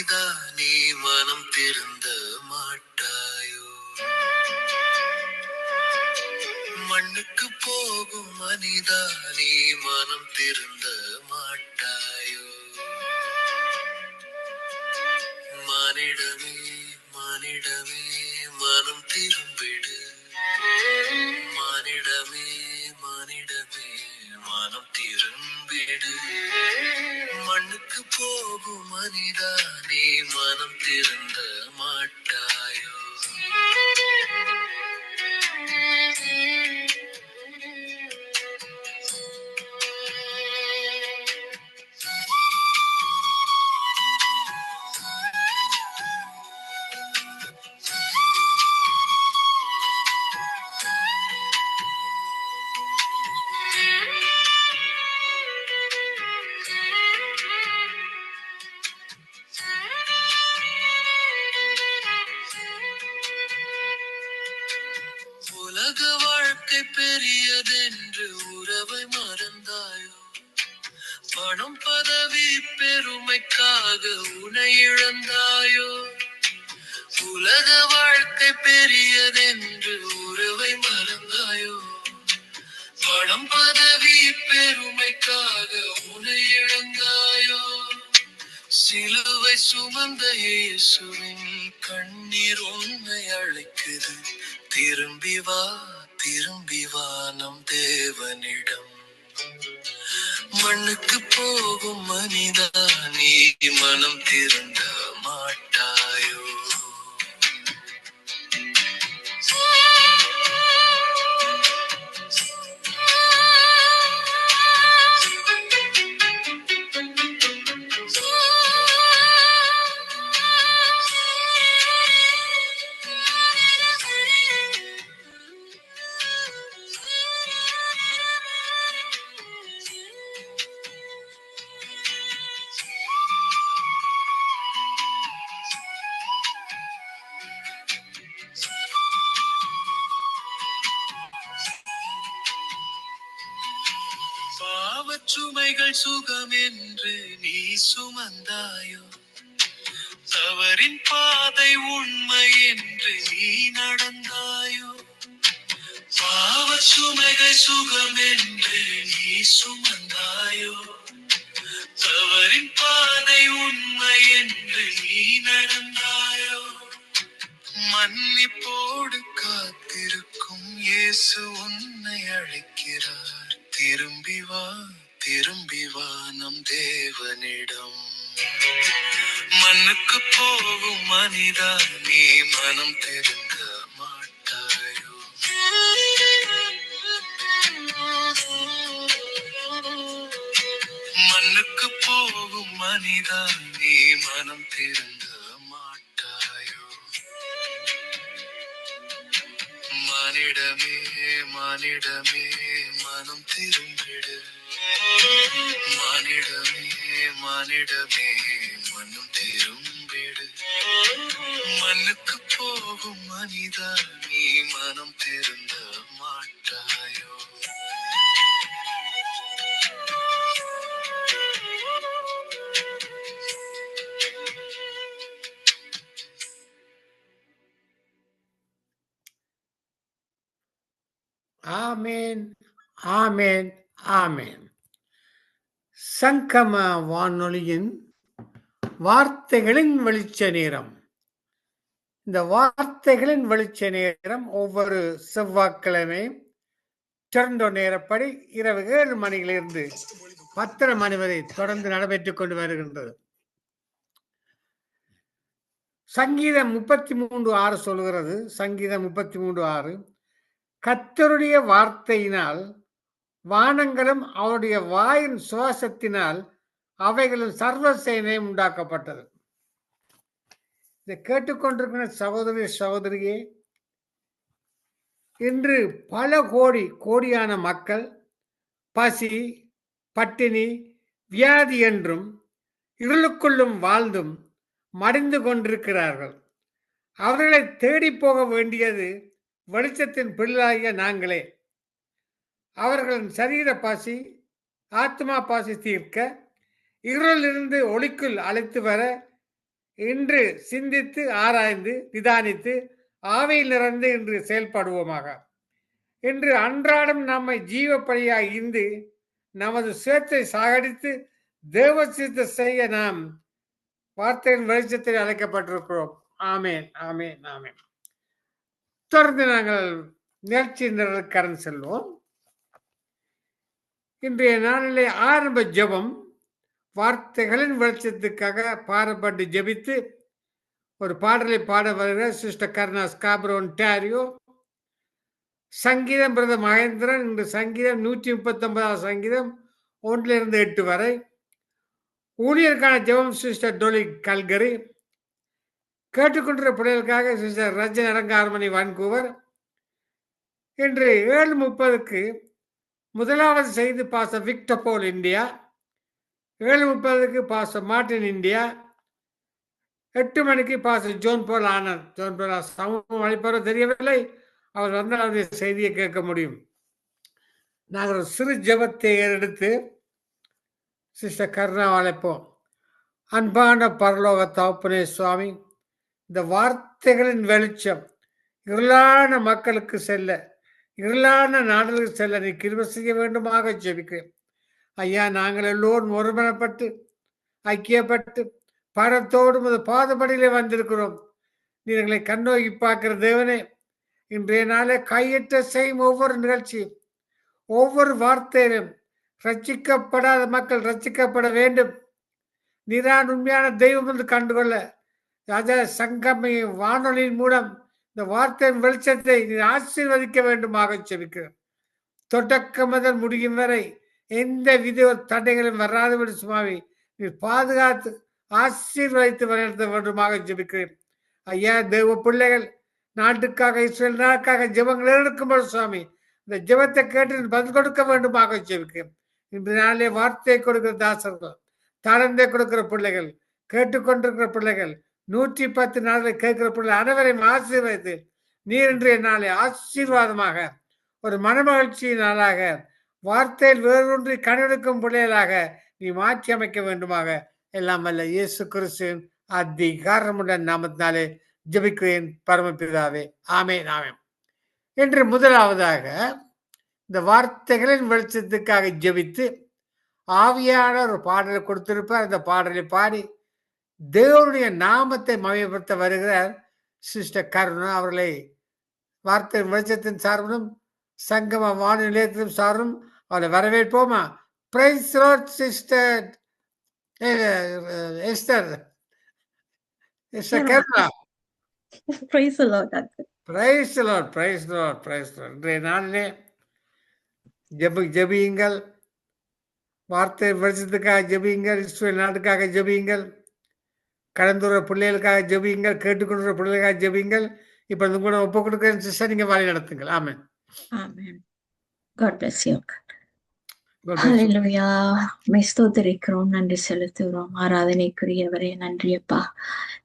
மனிதா நீ மனம் திருந்த மாட்டாயோ? மண்ணுக்கு போகும் மனிதா நீ மனம் திருந்த மாட்டாயோ? மானிடமே மானிடமே மனம் திரும்பிடு. மானிடமே மானிடமே மனம் திரும்பிடு. மண்ணுக்கு போகும் மனிதா நீ மனம் திருந்த மாட்டாயோ? உலக வாழ்க்கை பெரியதென்று உறவை மறந்தாயோ? பணம் பதவி பெருமைக்காக உனை இழந்தாயோ? உலக வாழ்க்கை பெரியதென்று உறவை மறந்தாயோ? பணம் பதவி பெருமைக்காக உனை இழந்தாயோ? சிலுவை சுமந்த இயேசுவின் கண்ணீர் உன்னை அழைக்குது. திரும்பி வா நம் தேவனிடம். மண்ணுக்கு போகும் மனிதா நீ மனம் திருந்த மாட்டாயோ? பாவச்சுமைகள் சுகம் என்று நீ சுமந்தாயோ? தவறின் பாதை உண்மை என்று நீ நடந்தாயோ? பாவச்சுமைகள் சுகம் என்று நீ சுமந்தாயோ? தவறின் பாதை உண்மை என்று நீ நடந்தாயோ? மன்னிப்போடு காத்திருக்கும் இயேசு உன்னை அழைக்கிறார். திரும்பி வா நம் தேவனிடம். மண்ணுக்கு போகும் மனிதா நீ மனம் திருந்த மாட்டாயோ? மண்ணுக்கு போகும் மனிதா நீ மனம் திருந்த மாட்டாயோ? மானிடமே மானிடமே மனம் திரும்பிடு. மானிடமே மானிடமே மனம் திரும்பிடு. மண்ணுக்கு போகும் மனிதா நீ மனம் திருந்த மாட்டாயோ? ஆமேன் ஆமேன் ஆமேன். சங்கம வானொலியின் வார்த்தைகளின் வெளிச்ச நேரம். இந்த வார்த்தைகளின் வெளிச்ச நேரம் ஒவ்வொரு செவ்வாய்க்கிழமை டொரண்டோ நேரப்படி இரவு 7 மணியிலிருந்து 10 மணி வரை தொடர்ந்து நடைபெற்றுக் கொண்டு வருகின்றது. சங்கீதம் 33:6 சொல்கிறது. சங்கீதம் 33:6, கர்த்தருடைய வார்த்தையினால் வானங்களும் அவருடைய வாயின் சுவாசத்தினால் அவைகளும் சர்வ சேனையும் உண்டாக்கப்பட்டது. இதை கேட்டுக்கொண்டிருக்கிற சகோதரி சகோதரியே, இன்று பல கோடியான மக்கள் பசி, பட்டினி, வியாதி என்றும் இருளுக்குள்ளும் வாழ்ந்தும் மடிந்து கொண்டிருக்கிறார்கள். அவர்களை தேடி போக வேண்டியது வெளிச்சத்தின் பிள்ளையாகிய நாங்களே. அவர்களின் சரீர பசி, ஆத்மா பசி தீர்க்க இருளிலிருந்து ஒளிக்குள் அழைத்து வர இன்று சிந்தித்து ஆராய்ந்து நிதானித்து ஆவியில் நிறைந்து இன்று செயல்படுவோமாக. இன்று அன்றாடம் நம்மை ஜீவப்படியாய் இருந்து நமது சுயத்தை சாகடித்து தேவ சித்த செய்ய நாம் வார்த்தையின் வெளிச்சத்தில் அழைக்கப்பட்டிருக்கிறோம். ஆமேன், ஆமேன், ஆமேன். தொடர்ந்து நாங்கள் நிகழ்ச்சி கடந்து செல்வோம். இன்றைய நாளிலே ஆரம்ப ஜெபம் வார்த்தைகளின் வெளிச்சத்துக்காக பாடப்பட்டு ஜெபித்து ஒரு பாடலை பாட வருகிற சிஸ்டர் கர்னா ஸ்காப்ரோ ஒன்டாரியோ. சங்கீதம் பிரத மகேந்திரன். இன்று சங்கீதம் 139 சங்கீதம் 1-8 வரை. ஊழியருக்கான ஜெபம் சிஸ்டர் டொலி கல்கரி. கேட்டுக்கொண்டிருக்கிற பிள்ளைகளுக்காக சிஸ்டர் ரஜன் அரங்கார்மணி வான்கூவர். இன்று 7:30 முதலாவது செய்தி பாஸ்டர் விக்டர் போல் இந்தியா. 7:30 pastor Martin India. 8 மணிக்கு பாஸ்டர் ஜோன் போல் ஆனந்த். ஜோன் போல் சமூகம் அளிப்பவரோ தெரியவில்லை. அவர் வந்தால் அவருடைய செய்தியை கேட்க முடியும். நாங்கள் ஒரு சிறு ஜெபத்தை எடுத்து சிஸ்டர் கருணா அழைப்போம். அன்பான பரலோக தகப்பனே சுவாமி, இந்த வார்த்தைகளின் வெளிச்சம் இருளான மக்களுக்கு செல்ல, இருளான நாடுகளுக்கு செல்ல நீ கிருபை செய்ய வேண்டுமாக ஜெபிக்கிறேன். ஐயா, நாங்கள் எல்லோரும் ஒருமனப்பட்டு ஐக்கியப்பட்டு பரத்தோடு பாதப்படியிலே வந்திருக்கிறோம். நீ எங்களை கண்ணோக்கி பார்க்கிற தேவனே, இன்றைய நாளே கையிட்ட செய்யும் ஒவ்வொரு நிகழ்ச்சியும் ஒவ்வொரு வார்த்தையிலும் ரட்சிக்கப்படாத மக்கள் ரட்சிக்கப்பட வேண்டும். நீதான் உண்மையான தெய்வம் என்று கண்டுகொள்ள ராஜா சங்கமி வானொலியின் மூலம் இந்த வார்த்தையின் வெளிச்சத்தை நீ ஆசீர்வதிக்க வேண்டுமாக செபிக்கிறேன். தொடக்கம் முதல் முடியும் வரை எந்த வித தடைகளும் வராதபடி சுவாமி நீ பாதுகாத்து ஆசீர்வதித்து வளர்த்த வேண்டுமாக ஜெபிக்கிறேன். ஐயா, தேவ பிள்ளைகள் நாட்டுக்காக இஸ்ரேல் நாளுக்காக ஜெபங்கள் எடுக்கும்போது சுவாமி இந்த ஜெபத்தை கேட்டு பதில் கொடுக்க வேண்டுமாக ஜெபிக்கிறேன். இன்று நாளே வார்த்தையை கொடுக்கிற தாசர்கள், தாளந்தை கொடுக்கிற பிள்ளைகள், கேட்டுக்கொண்டிருக்கிற பிள்ளைகள், 110 நாளில் கேட்கிற பிள்ளைகள் அனைவரையும் ஆசீர்வதித்து நீர் இன்றைய நாளை ஆசீர்வாதமாக ஒரு மனமகிழ்ச்சி நாளாக வார்த்தையில் வேறொன்றி கணவெடுக்கும் பிள்ளைகளாக நீ மாற்றி அமைக்க வேண்டுமாக எல்லாம் வல்ல இயேசு கிறிஸ்துவின் அதிகாரமுடன் நாமத்தினாலே ஜெபிக்கிறேன் பரமபிதாவே. ஆமேன், ஆமேன். இன்று முதலாவதாக இந்த வார்த்தைகளின் வெளிச்சத்துக்காக ஜெபித்து ஆவியான ஒரு பாடலை கொடுத்திருப்பார். அந்த பாடலை பாடி தேவனுடைய நாமத்தை மகிமைப்படுத்த வருகிறார் சிஸ்டர் கருணா அவர்களை வார்த்தை வெளிச்சத்தின் சார்பிலும் சங்கம வானொலி நிலையத்திலும் சார்பிலும் அவளை வரவேற்போமா? Praise Lord sister Esther Karuna. Praise the Lord, Uncle. Praise Lord, praise Lord, praise Lord. இன்றைய நாளிலே ஜெபியுங்கள். வார்த்தை வெளிச்சத்துக்காக ஜெபியுங்கள். இஸ்ரேல் நாட்டுக்காக ஜெபியுங்கள். கடந்துற பிள்ளைகளுக்காக ஜெபியுங்கள். கேட்டுக்கொண்டுற பிள்ளைகளுக்காக ஜெபியுங்கள். இப்ப இது கூட ஒப்பு கொடுக்கிறேன் சிஸ்டர், நீங்க வழி நடத்துங்கள். ஆமென். Amen. God bless you. ஹalleluya. ஸ்தோத்திரிக்கிறோம், நன்றி செலுத்துகிறோம். ஆராதனைக்குரியவரே நன்றியப்பா.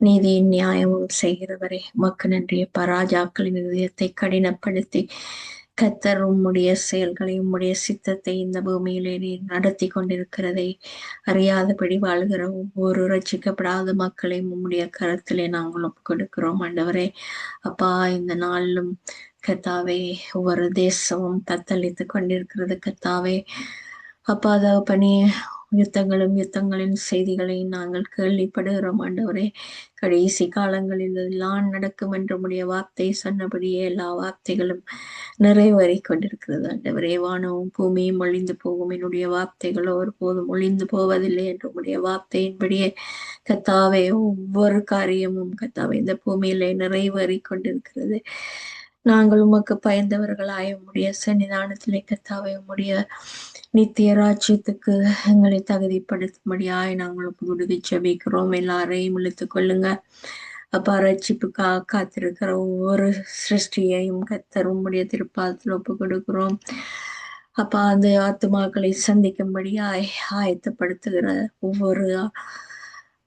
நீதியின் நியாயமும் செய்கிறவரே உமக்கு நன்றியப்பா. ராஜாக்களின் இதயத்தை கடினப்படுத்தி கர்த்தர் உம்முடைய செயல்களை உம்முடைய சித்தத்தை இந்த பூமியிலே நீர் நடத்தி கொண்டிருக்கிறதை அறியாதபடி வாழ்கிற ஒவ்வொரு ரட்சிக்கப்படாத மக்களையும் உம்முடைய கரத்திலே நாங்கள் ஒப்பு கொடுக்கிறோம் ஆண்டவரே. அப்பா, இந்த நாளிலும் கர்த்தாவே ஒவ்வொரு தேசமும் தத்தளித்து கொண்டிருக்கிறது கர்த்தாவே. அப்பா, தகப்பனே, யுத்தங்களின் செய்திகளை நாங்கள் கேள்விப்படுகிறோம் ஆண்டவரே. கடைசி காலங்களில் எல்லாம் நடக்கும் என்று உம்முடைய வார்த்தை சொன்னபடியே எல்லா வார்த்தைகளும் நிறைவேறி கொண்டிருக்கிறது ஆண்டவரே. வானமும் பூமியும் ஒழிந்து போகும், என்னுடைய வார்த்தைகளோ ஒருபோதும் ஒழிந்து போவதில்லை என்று உம்முடைய வார்த்தையின்படியே கர்த்தாவே ஒவ்வொரு காரியமும் கர்த்தாவே இந்த பூமியிலே நிறைவேறி கொண்டிருக்கிறது. நாங்கள் உமக்கு பயந்தவர்களாய் உம்முடைய சன்னிதானத்திலே கர்த்தாவே உம்முடைய நித்திய ராஜ்யத்துக்கு எங்களை தகுதிப்படுத்தும்படியாய் நாங்கள் ஒப்புக்கொடுத்து ஜெபிக்கிறோம். எல்லாரையும் இழுத்துக் கொள்ளுங்க அப்பா. ரட்சிப்புக்காக காத்திருக்கிற ஒவ்வொரு சிருஷ்டியையும் கர்த்தர் உம்முடைய திருப்பாதத்தில் ஒப்பு கொடுக்கிறோம் அப்பா. அந்த ஆத்துமாக்களை சந்திக்கும்படியாய் ஆயத்தப்படுத்துகிற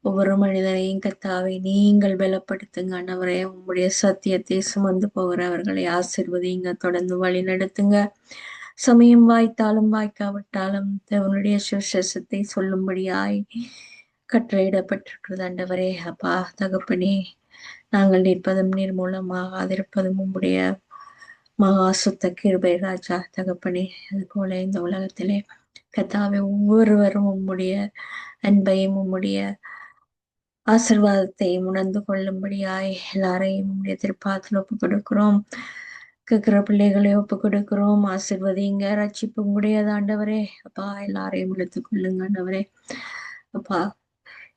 ஒவ்வொரு மனிதனையும் கர்த்தாவை நீங்கள் பலப்படுத்துங்க ஆண்டவரே. உம்முடைய சத்தியத்தை சுமந்து போகிறவர்களை ஆசீர்வதிங்க, தொடர்ந்து வழி நடத்துங்க. சமயம் வாய்த்தாலும் வாய்க்காவிட்டாலும் தேவனுடைய சுவிசேஷத்தை சொல்லும்படியாய் கட்டளையிடப்பட்டிருக்கிறது ஆண்டவரே. அப்பா தகப்பனே, நாங்கள் நிற்பதும் நீர் மூலமாகாதிருப்பதும் உம்முடைய மகா சுத்த கிருபை ராஜா தகப்பனே. அதுபோல இந்த உலகத்திலே கர்த்தாவே ஒவ்வொருவரும் உம்முடைய அன்பையும் உம்முடைய ஆசீர்வாதத்தை உணர்ந்து கொள்ளும்படியாய் எல்லாரையும் உம்முடைய திருப்பாத்தில் ஒப்புக் கொடுக்கிறோம். கேட்கிற பிள்ளைகளை ஒப்புக் கொடுக்கிறோம். ஆசீர்வதிங்க, ரட்சிப்பு உங்களுடையது ஆண்டவரே. அப்பா எல்லாரையும் இழுத்துக் கொள்ளுங்க ஆண்டவரே. அப்பா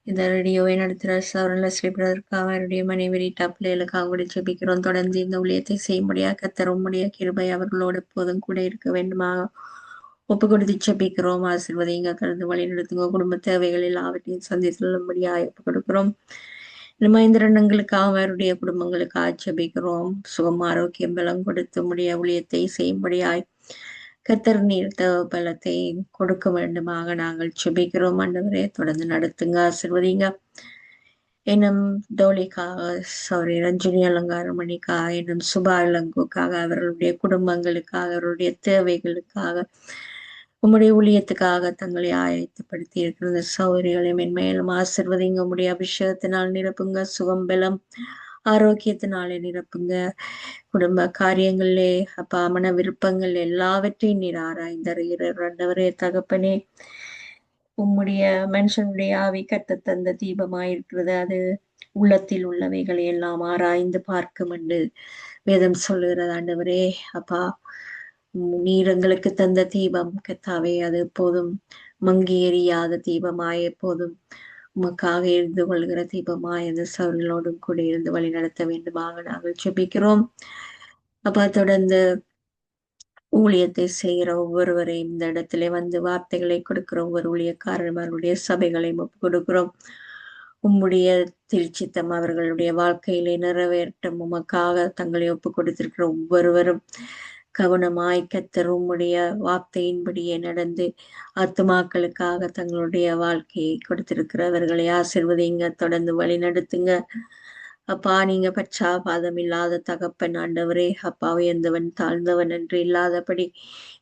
இந்த ரேடியோவை நடத்துகிற சவரன்ல ஸ்ரீபிரதற்காக அவருடைய மனைவி ரீட்டா பிள்ளைகளுக்காக கூட ஜெபிக்கிறோம். தொடர்ந்து இந்த ஊழியத்தை செய்யும்படியா கர்த்தர் உம்முடைய கிருபை அவர்களோடு எப்போதும் கூட இருக்க வேண்டுமா ஒப்பு கொடுத்து ஜெபிக்கிறோம். ஆசீர்வதிங்க, தொடர்ந்து வழி நடத்துங்க. குடும்ப தேவைகள் எல்லாவற்றையும் சந்தித்துள்ளபடியாய் ஒப்பு கொடுக்கிறோம். இந்த மகேந்திரனங்களுக்காக அவருடைய குடும்பங்களுக்காக ஜெபிக்கிறோம். சுகம் ஆரோக்கியம் பலம் கொடுத்து உம்முடைய ஊழியத்தை செய்யும்படியாய் கர்த்தர் நீர் பலத்தை கொடுக்க வேண்டுமாக நாங்கள் ஜெபிக்கிறோம் ஆண்டவரே. தொடர்ந்து நடத்துங்க, ஆசீர்வதிங்க. இன்னும் டோலிக்காக, சாரி ரஞ்சினி அலங்காரமணிக்காக, இன்னும் சுபா இளங்கோக்காக, அவர்களுடைய குடும்பங்களுக்காக, அவருடைய தேவைகளுக்காக, உம்முடைய ஊழியத்துக்காக தங்களை ஆயத்தப்படுத்தி இருக்கிற இந்த சௌகரியங்களை மென்மேலும் ஆசீர்வதிங்க. உம்முடைய அபிஷேகத்தினால் நிரப்புங்க. சுகம் பலம் ஆரோக்கியத்தினாலே நிரப்புங்க. குடும்ப காரியங்களிலே அப்பா மன விருப்பங்கள் எல்லாவற்றையும் நீர் ஆராய்ந்தறிகிறவரே தகப்பனே. உம்முடைய மனுஷனுடைய ஆவி கத்த தந்த தீபமாயிருக்கிறது. அது உள்ளத்தில் உள்ளவைகளை எல்லாம் ஆராய்ந்து பார்க்கும் என்று வேதம் சொல்லுகிறது ஆண்டவரே. அப்பா நீர் எங்களுக்கு தந்த தீபம் கத்தாவே, அது எப்போதும் மங்கி எரியாத தீபமாய் எப்போதும் உமக்காக இருந்து கொள்கிற தீபமாய் அந்த சவர்களோடும் கூட இருந்து வழி நடத்த வேண்டுமாக நாங்கள் ஜெபிக்கிறோம். அப்பா தொடர்ந்து ஊழியத்தை செய்கிற ஒவ்வொருவரையும் இந்த இடத்திலே வந்து வார்த்தைகளை கொடுக்கிற ஒவ்வொரு ஊழியக்காரரும் அவருடைய சபைகளையும் ஒப்பு கொடுக்கிறோம். உம்முடைய திருச்சித்தம் அவர்களுடைய வாழ்க்கையிலே நிறைவேற்றும் உமக்காக தங்களை ஒப்பு கொடுத்திருக்கிற ஒவ்வொருவரும் கவனமாய் கர்த்தர் உம்முடைய வார்த்தையின்படியே நடந்து ஆத்துமாக்களுக்காக தங்களுடைய வாழ்க்கையை கொடுத்திருக்கிறவர்களை ஆசீர்வதிங்க, தொடர்ந்து வழி நடத்துங்க. அப்பா நீங்க பச்சாபாதம் இல்லாத தகப்பன் ஆண்டவரே. அப்பா உயர்ந்தவன் தாழ்ந்தவன் என்று இல்லாதபடி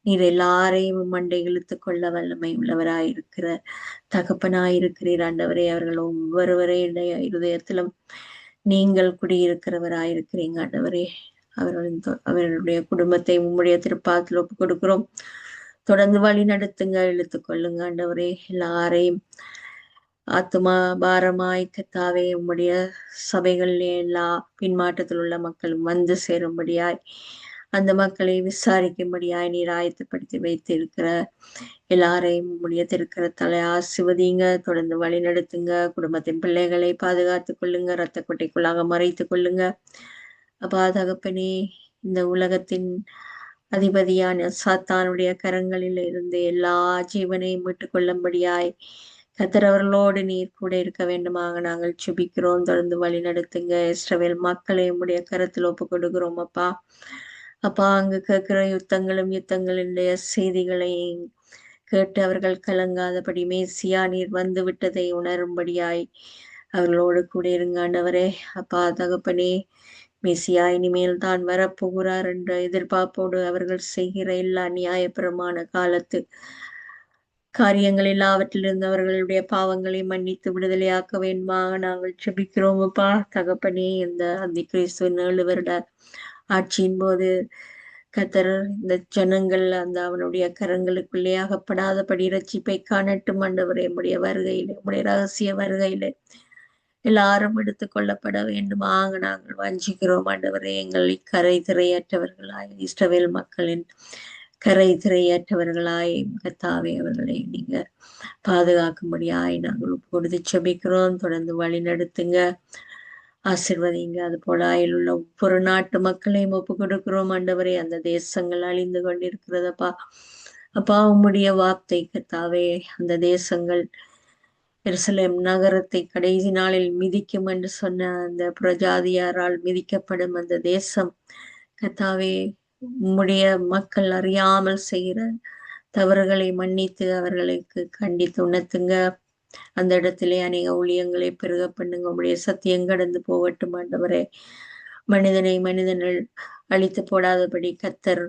நீர் எல்லாரையும் மண்டை இழுத்து கொள்ள வல்லமை உள்ளவராயிருக்கிற தகப்பனாயிருக்கிறீர் ஆண்டவரே. அவர்கள் ஒவ்வொருவரையுடைய இருதயத்திலும் நீங்கள் குடியிருக்கிறவராயிருக்கிறீங்க ஆண்டவரே. அவர்களுடைய குடும்பத்தை உம்முடைய திருப்பாத்தில் ஒப்புக் கொடுக்கிறோம். தொடர்ந்து வழி நடத்துங்க, இழுத்துக் கொள்ளுங்க ஆண்டவரே. எல்லாரையும் ஆத்மா பாரமாய் கத்தாவே உம்முடைய சபைகளிலே எல்லா பின்மாற்றத்தில் உள்ள மக்களும் வந்து சேரும்படியாய் அந்த மக்களை விசாரிக்கும்படியாய் நீர் ஆயத்தப்படுத்தி வைத்திருக்கிற எல்லாரையும் உம்முடைய திருக்கிற தலை ஆசிர்வதிங்க, தொடர்ந்து வழி நடத்துங்க. குடும்பத்தின் பிள்ளைகளை பாதுகாத்துக் கொள்ளுங்க, இரத்த கொட்டைக்குள்ளாக மறைத்துக் கொள்ளுங்க. அப்பா தகப்பனே, இந்த உலகத்தின் அதிபதியான சாத்தானுடைய கரங்களில் இருந்து எல்லா ஜீவனையும் மீட்டுக் கொள்ளும்படியாய் கர்த்தர் அவர்களோடு நீர் கூட இருக்க வேண்டுமாக நாங்கள் ஜெபிக்கிறோம். தொடர்ந்து வழி நடத்துங்க. இஸ்ரவேல் மக்களை உம்முடைய கரத்தில் ஒப்புக் கொடுக்கிறோம் அப்பா. அப்பா அங்கு கேட்கிற யுத்தங்களுடைய செய்திகளை கேட்டு அவர்கள் கலங்காதபடி மேசியா நீர் வந்து விட்டதை உணரும்படியாய் அவர்களோடு கூட இருங்க ஆண்டவரே. அப்பா தகப்பனே, மேசியா இனிமேல் தான் வரப்போகிறார் என்ற எதிர்பார்ப்போடு அவர்கள் செய்கிற எல்லா நியாயப்பிரமாண காலத்து காரியங்கள் எல்லாவற்றிலிருந்து அவர்களுடைய பாவங்களை மன்னித்து விடுதலையாக்க வேண்டுமாக நாங்கள் ஜெபிக்கிறோம் அப்பா தகப்பனே. இந்த அந்த கிறிஸ்துவின் 7 வருட ஆட்சியின் போது கர்த்தர் இந்த ஜனங்கள் அந்த அவனுடைய கரங்களுக்குள்ளே அகப்படாதபடி ரட்சிப்பை காணட்டும் ஆண்டவரே. உம்முடைய வருகையிலே, உம்முடைய ரகசிய வருகையிலே எல்லாரும் எடுத்துக் கொள்ளப்பட வேண்டுமாக நாங்கள் வாஞ்சிக்கிறோம் ஆண்டவரே. எங்களை கரை திரையற்றவர்களாய் இஸ்ரவேல் மக்களின் கரை திரையற்றவர்களாய் கர்த்தாவே அவர்களை நீங்க பாதுகாக்கும்படியாய் நாங்கள் கொடுத்து ஜெபிக்கிறோம். தொடர்ந்து வழி நடத்துங்க, ஆசிர்வதிங்க. அது போல உள்ள ஒவ்வொரு நாட்டு மக்களையும் ஒப்பு கொடுக்கிறோம் ஆண்டவரே. அந்த தேசங்கள் அழிந்து கொண்டிருக்கிறதப்பா. அப்பா உம்முடைய வார்த்தை கர்த்தாவே, அந்த தேசங்கள் எருசலேம் நகரத்தை கடைசி நாளில் மிதிக்கும் என்று சொன்ன அந்த பிரஜாதியாரால் மிதிக்கப்படும் அந்த தேசம் கர்த்தாவே, உம்முடைய மக்கள் அறியாமல் செய்கிற தவறுகளை மன்னித்து அவர்களுக்கு கண்டித்து உணர்த்துங்க. அந்த இடத்திலே அநேக ஊழியங்களை பெருக பண்ணுங்க. உம்முடைய சத்தியம் கடந்து போகட்டும் ஆண்டவரே. மனிதர்கள் அழித்து போடாதபடி கர்த்தர்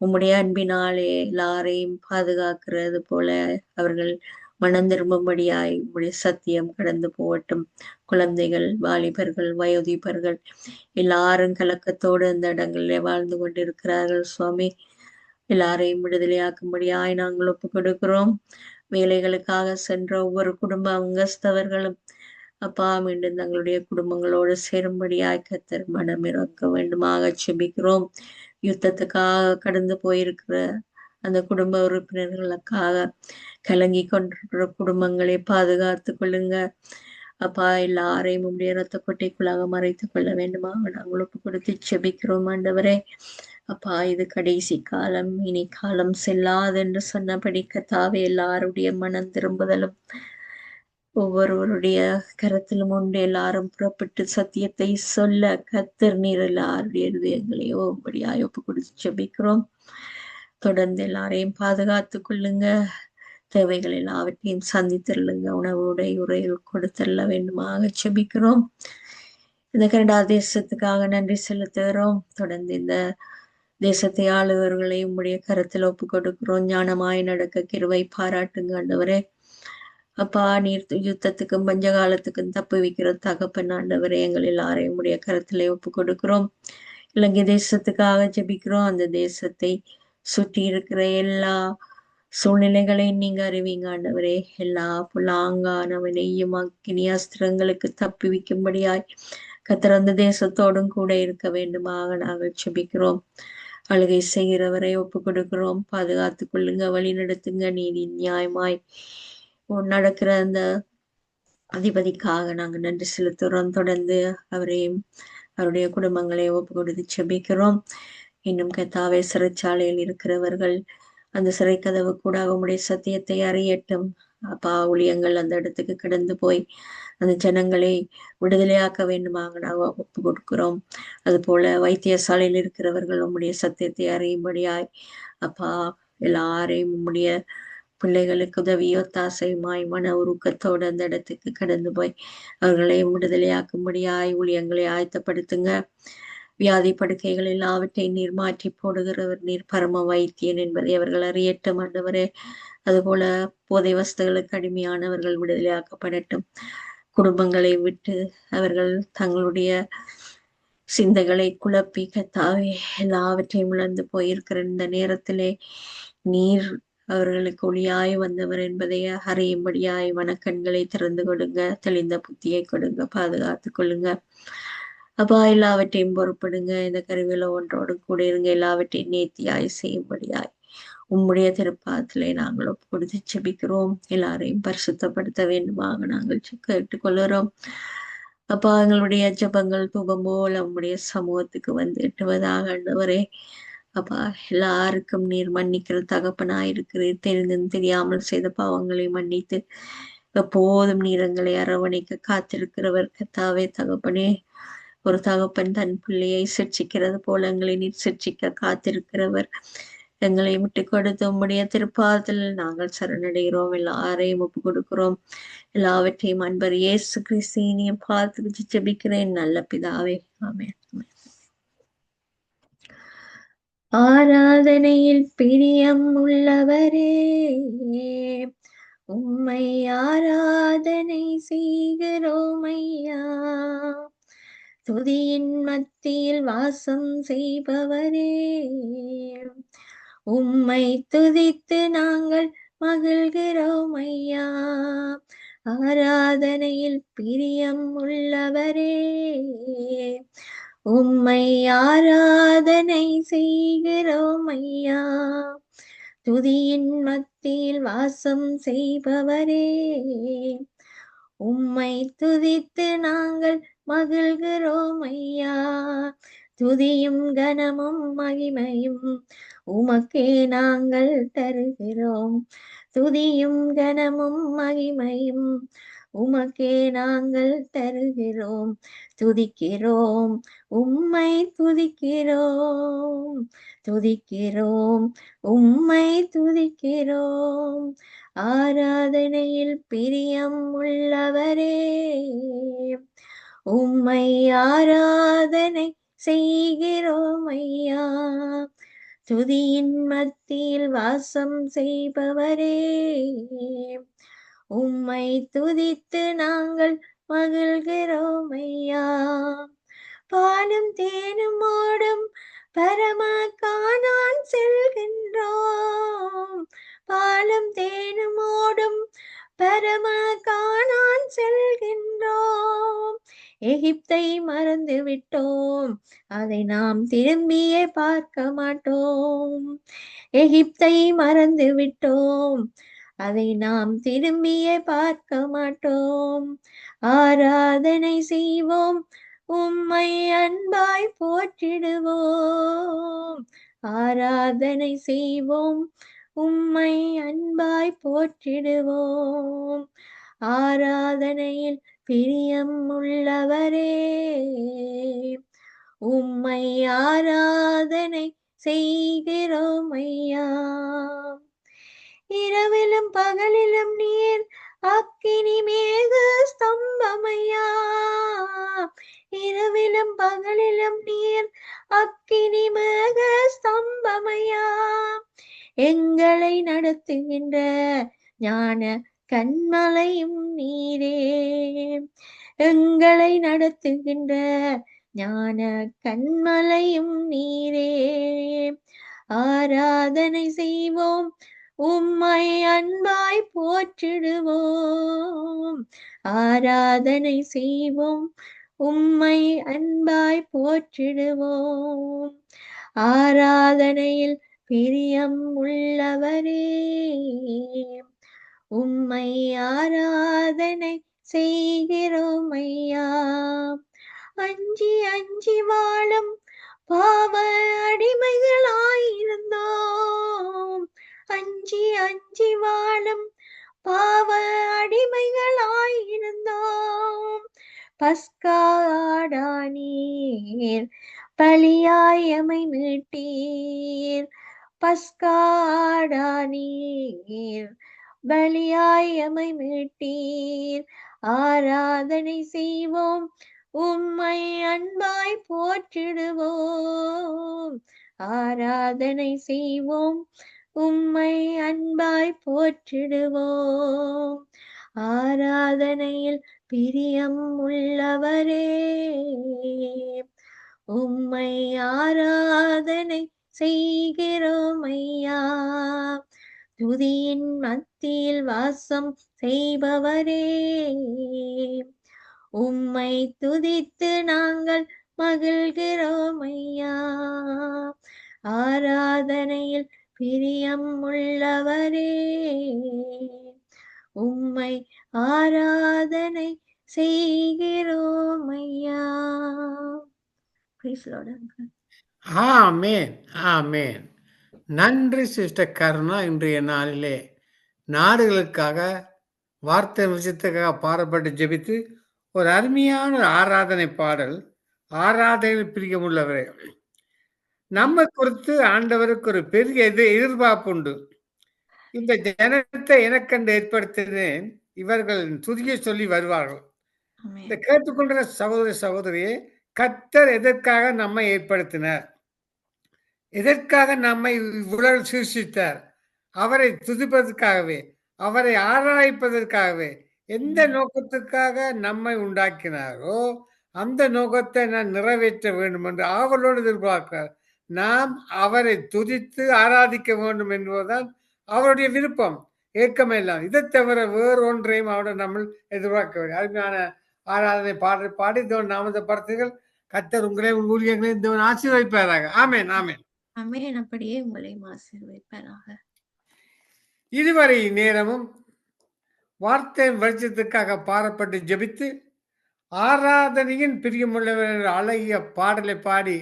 உம்முடைய அன்பினாலே எல்லாரையும் பாதுகாக்கிறது போல அவர்கள் மனம் திரும்பும்படியாய் உம்முடைய சத்தியம் கடந்து போகட்டும். குழந்தைகள், வாலிபர்கள், வயோதிபர்கள் எல்லாரும் கலக்கத்தோடு அந்த இடங்களிலே வாழ்ந்து கொண்டிருக்கிறார்கள் சுவாமி. எல்லாரையும் விடுதலையாக்கும்படியாய் நாங்கள் ஒப்பு கொடுக்கிறோம். வேலைகளுக்காக சென்ற ஒவ்வொரு குடும்ப அங்கஸ்தவர்களும் அப்பா மீண்டும் தங்களுடைய குடும்பங்களோடு சேரும்படியாய் கர்த்தர் மனம் இறக்க வேண்டுமாக செபிக்கிறோம். யுத்தத்துக்காக கடந்து போயிருக்கிற அந்த குடும்ப உறுப்பினர்களுக்காக கலங்கி கொண்டிருக்கிற குடும்பங்களை பாதுகாத்து கொள்ளுங்க அப்பா. எல்லாரையும் உடைய இரத்த கொட்டைக்குள்ளாக மறைத்துக் கொள்ள வேண்டுமா நாங்கள் ஒப்பு கொடுத்து செபிக்கிறோம் ஆண்டவரே. அப்பா இது கடைசி காலம், இனி காலம் செல்லாது என்று சொன்னபடி கர்த்தாவே எல்லாருடைய மனம் திரும்புதலும் ஒவ்வொருவருடைய கரத்திலும் உண்டு. எல்லாரும் புறப்பட்டு சத்தியத்தை சொல்ல கர்த்தர் நீர் எல்லாருடைய இருதயங்களையோ அப்படியாய் ஒப்பு கொடுத்து செபிக்கிறோம். தொடர்ந்து எல்லாரையும் பாதுகாத்து கொள்ளுங்க. தேவைகள் எல்லாவற்றையும் சந்தித்திருளுங்க. உணவு, உடை, உரையில் கொடுத்தருள வேண்டுமாக செபிக்கிறோம். இந்த கனடா தேசத்துக்காக நன்றி செலுத்துகிறோம். தொடர்ந்து இந்த தேசத்தை ஆளுவர்களை உம்முடைய கருத்தில் ஒப்பு கொடுக்கிறோம். ஞானமாய் நடக்க கிருபை பாராட்டுங்க ஆண்டவரே. அப்பா நீர் யுத்தத்துக்கும் பஞ்ச காலத்துக்கும் தப்பு வைக்கிற தகப்பன் ஆண்டவரே, எங்கள் எல்லாரையும் உடைய கருத்திலே ஒப்பு கொடுக்கிறோம். இலங்கை தேசத்துக்காக ஜெபிக்கிறோம். அந்த தேசத்தை சுற்றி இருக்கிற எல்லா சூழ்நிலைகளையும் நீங்க அறிவீங்க ஆண்டவரே. எல்லா புல்லாங்கானவனையும் அக்கினி அஸ்திரங்களுக்கு தப்பி வைக்கும்படியாய் கர்த்தர் அந்த தேசத்தோடும் கூட இருக்க வேண்டுமாக நாங்கள் ஜெபிக்கிறோம். அழுகை செய்கிறவரை ஒப்பு கொடுக்கிறோம். பாதுகாத்து கொள்ளுங்க, வழி நடத்துங்க. நீதி நியாயமாய் நடக்கிற அந்த அதிபதிக்காக நாங்கள் நன்றி செலுத்துகிறோம். தொடர்ந்து அவரையும் அவருடைய குடும்பங்களை ஒப்பு கொடுத்து செபிக்கிறோம். இன்னும் கர்த்தாவே சிறைச்சாலையில் இருக்கிறவர்கள் அந்த சிறை கதவு கூட உம்முடைய சத்தியத்தை அறியட்டும் அப்பா. ஊழியங்கள் அந்த இடத்துக்கு கடந்து போய் அந்த ஜனங்களை விடுதலையாக்க வேண்டுமாக நாங்கள் ஒப்பு கொடுக்கிறோம். அது போல வைத்தியசாலையில் இருக்கிறவர்கள் உம்முடைய சத்தியத்தை அறியும்படியாய் அப்பா எல்லாரையும் உம்முடைய பிள்ளைகளுக்கு உதவியோ தாசையுமாய் மன உருக்கத்தோடு அந்த இடத்துக்கு கடந்து போய் அவர்களை விடுதலையாக்கும்படியாய் ஊழியங்களை ஆயத்தப்படுத்துங்க. வியாதி படுக்கைகள் எல்லாவற்றையும் நீர் மாற்றி போடுகிறவர் நீர் பரம வைத்தியன் என்பதை அவர்கள் அறியட்டும் ஆண்டவரே. அதுபோல போதை வஸ்துகளுக்கு அடிமையானவர்கள் விடுதலையாக்கப்படட்டும். குடும்பங்களை விட்டு அவர்கள் தங்களுடைய சிந்தைகளை குழப்பி கர்த்தாவே எல்லாவற்றையும் இழந்து போயிருக்கிற இந்த நேரத்திலே நீர் அவர்களுக்கு ஒளியாய் வந்தவர் என்பதை அறியும்படியாய் வனக்கண்களை திறந்து கொடுங்க, தெளிந்த புத்தியை கொடுங்க, பாதுகாத்து கொள்ளுங்க அப்பா. எல்லாவற்றையும் பொறுப்படுங்க. இந்த கருவியில ஒன்றோடு கூட இருங்க. எல்லாவற்றையும் நேர்த்தியாய் செய்யும்படியாய் உம்முடைய திருப்பாத்திலே நாங்கள் ஒப்பு கொடுத்து செபிக்கிறோம். எல்லாரையும் பரிசுத்தப்படுத்த வேண்டுமாக நாங்கள் கேட்டுக்கொள்கிறோம் அப்பா. எங்களுடைய ஜெபங்கள் தூபம் போல உம்முடைய சமூகத்துக்கு வந்து எட்டுவதாக ஆண்டவரே. அப்பா எல்லாருக்கும் நீர் மன்னிக்கிற தகப்பனாயிருக்கிறீர். தெரிந்தும் தெரியாமல் செய்த பாவங்களை மன்னித்து எப்போதும் நீரங்களை அரவணைக்க காத்திருக்கிறவர் கர்த்தாவே தகப்பனே. ஒரு தகப்பன் தன் பிள்ளையை சிட்சிக்கிறது போல எங்களை நீர் சிட்சிக்க காத்திருக்கிறவர். எங்களை விட்டு கொடுத்து உம்முடைய திருப்பாதத்தில் நாங்கள் சரணடைகிறோம். எல்லாரையும் ஒப்பு கொடுக்கிறோம். எல்லாவற்றையும் அன்பர் இயேசு கிறிஸ்துவின் பார்த்து ஜெபிக்கிறேன் நல்ல பிதாவே, ஆமென். ஆராதனையில் பிரியம் உள்ளவரே, உம்மை ஆராதனை செய்கிறோம் ஐயா. துதியின் மத்தியில் வாசம் செய்பவரே, உம்மை துதித்து நாங்கள் மகிழ்கிறோம் ஐயா. ஆராதனையில் பிரியம் உள்ளவரே, உம்மை ஆராதனை செய்கிறோம் ஐயா. துதியின் மத்தியில் வாசம் செய்பவரே, உம்மை துதித்து நாங்கள் மகிழ்கிறோம் ஐயா. துதியும் கனமும் மகிமையும் உமக்கே நாங்கள் தருகிறோம். துதியும் கனமும் மகிமையும் உமக்கே நாங்கள் தருகிறோம். துதிக்கிறோம், உம்மை துதிக்கிறோம், துதிக்கிறோம், உம்மை துதிக்கிறோம். ஆராதனையில் பிரியம் உள்ளவரே, உம்மை ஆராதனை செய்கிறோம் ஐயா. துதியின் மத்தியில் வாசம் செய்பவரே, உம்மை துதித்து நாங்கள் மகிழ்கிறோம் ஐயா. பாலும் தேனும் ஓடும் பரம கானான் செல்கின்றோம். பாலும் தேனும் ஓடும் பரம கானான் செல்கின்றோம். எகிப்தை மறந்து விட்டோம், அதை நாம் திரும்பியே பார்க்க மாட்டோம். எகிப்தை மறந்து விட்டோம், அதை நாம் திரும்பியே பார்க்க மாட்டோம். ஆராதனை செய்வோம், உம்மை அன்பாய் போற்றிடுவோம். ஆராதனை செய்வோம், உம்மை அன்பாய் போற்றிடுவோம். ஆராதனையில் பிரியம் உள்ளவரே, உம்மை ஆராதனை செய்கிறோம் ஐயா. இரவிலும் பகலிலும் நீர் அக்கினி மேக ஸ்தம்பமையா. இரவிலும் பகலிலும் நீர் அக்கினி மேக ஸ்தம்பமையா. எங்களை நடத்துகின்ற ஞான கண்மலையும் நீரே. எங்களை நடத்துகின்ற ஞான கண்மலையும் நீரே. ஆராதனை செய்வோம், உம்மை அன்பாய் போற்றிடுவோம். ஆராதனை செய்வோம், உம்மை அன்பாய் போற்றிடுவோம். ஆராதனையில் பிரியம் உள்ளவரே, உம்மை ஆராதனை செய்கிறோம் ஐயா. அஞ்சி அஞ்சி வாழும் பாவ அடிமைகளாயிருந்தோம். அஞ்சி அஞ்சி வாழும் பாவ அடிமைகளாயிருந்தோம். பஸ்காடானீர் பலியாயமை மீட்டீர். பஸ்காடானீர் பலியாயமை மீட்டீர். ஆராதனை செய்வோம், உம்மை அன்பாய் போற்றிடுவோம். ஆராதனை செய்வோம், உம்மை அன்பாய் போற்றிடுவோம். ஆராதனையில் பிரியம் உள்ளவரே, உம்மை ஆராதனை செய்கிறோம் ஐயா. துதியின் மத்தியில் வாசம் செய்பவரே, உம்மை துதித்து நாங்கள் மகிழ்கிறோம் ஐயா. ஆராதனையில் பிரியம் உள்ளவரே, உம்மை ஆராதனை செய்கிறோம் ஐயா. Praise the Lord, uncle. ஆமேன், ஆமேன். நன்றி சிஸ்டர் கருணா. இன்றைய நாளிலே நாடுகளுக்காக வார்த்தை விஷயத்துக்காக பாடப்பட்டு ஜெபித்து ஒரு அருமையான ஆராதனை பாடல். ஆராதனையில் பிரியமுள்ளவரே, நம்ம குறித்து ஆண்டவருக்கு ஒரு பெரிய எதிர்பார்ப்பு உண்டு. இந்த ஜனத்தை எனக்கென்று ஏற்படுத்தினேன், இவர்கள் துதியை சொல்லி வருவார்கள். இந்த கேட்டுக்கொண்ட சகோதர சகோதரியே, கர்த்தர் எதற்காக நம்மை ஏற்படுத்தினார்? எதற்காக நம்மை இவ்வுலகில் சிருஷ்டித்தார்? அவரை துதிப்பதற்காகவே, அவரை ஆராய்ப்பதற்காகவே. எந்த நோக்கத்துக்காக நம்மை உண்டாக்கினாரோ அந்த நோக்கத்தை நான் நிறைவேற்ற வேண்டும் என்று ஆவலோடு எதிர்பார்க்கிறார். நாம் அவரை துதித்து ஆராதிக்க வேண்டும் என்பதுதான் அவருடைய விருப்பம், ஏக்கமெல்லாம். இதை தவிர வேறு ஒன்றையும் அவருடைய நம்ம எதிர்பார்க்க வேண்டும். அருமையான ஆராதனை பாடி தேவன் நாமத்தை படுத்துங்கள். கர்த்தர் உங்களே ஊழியர்களையும் தேவன் ஆசீர்வதிப்பாராக. ஆமேன், ஆமேன். ஆமென். அப்படியே உங்களையும் ஆசீர்வதிப்பாராக. இதுவரை நேரமும் வார்த்தை வெளிச்சத்துக்காக பாடப்பட்டு ஜெபித்து ஆராதனையின் பிரியமுள்ளவர் அழகிய பாடலை பாடி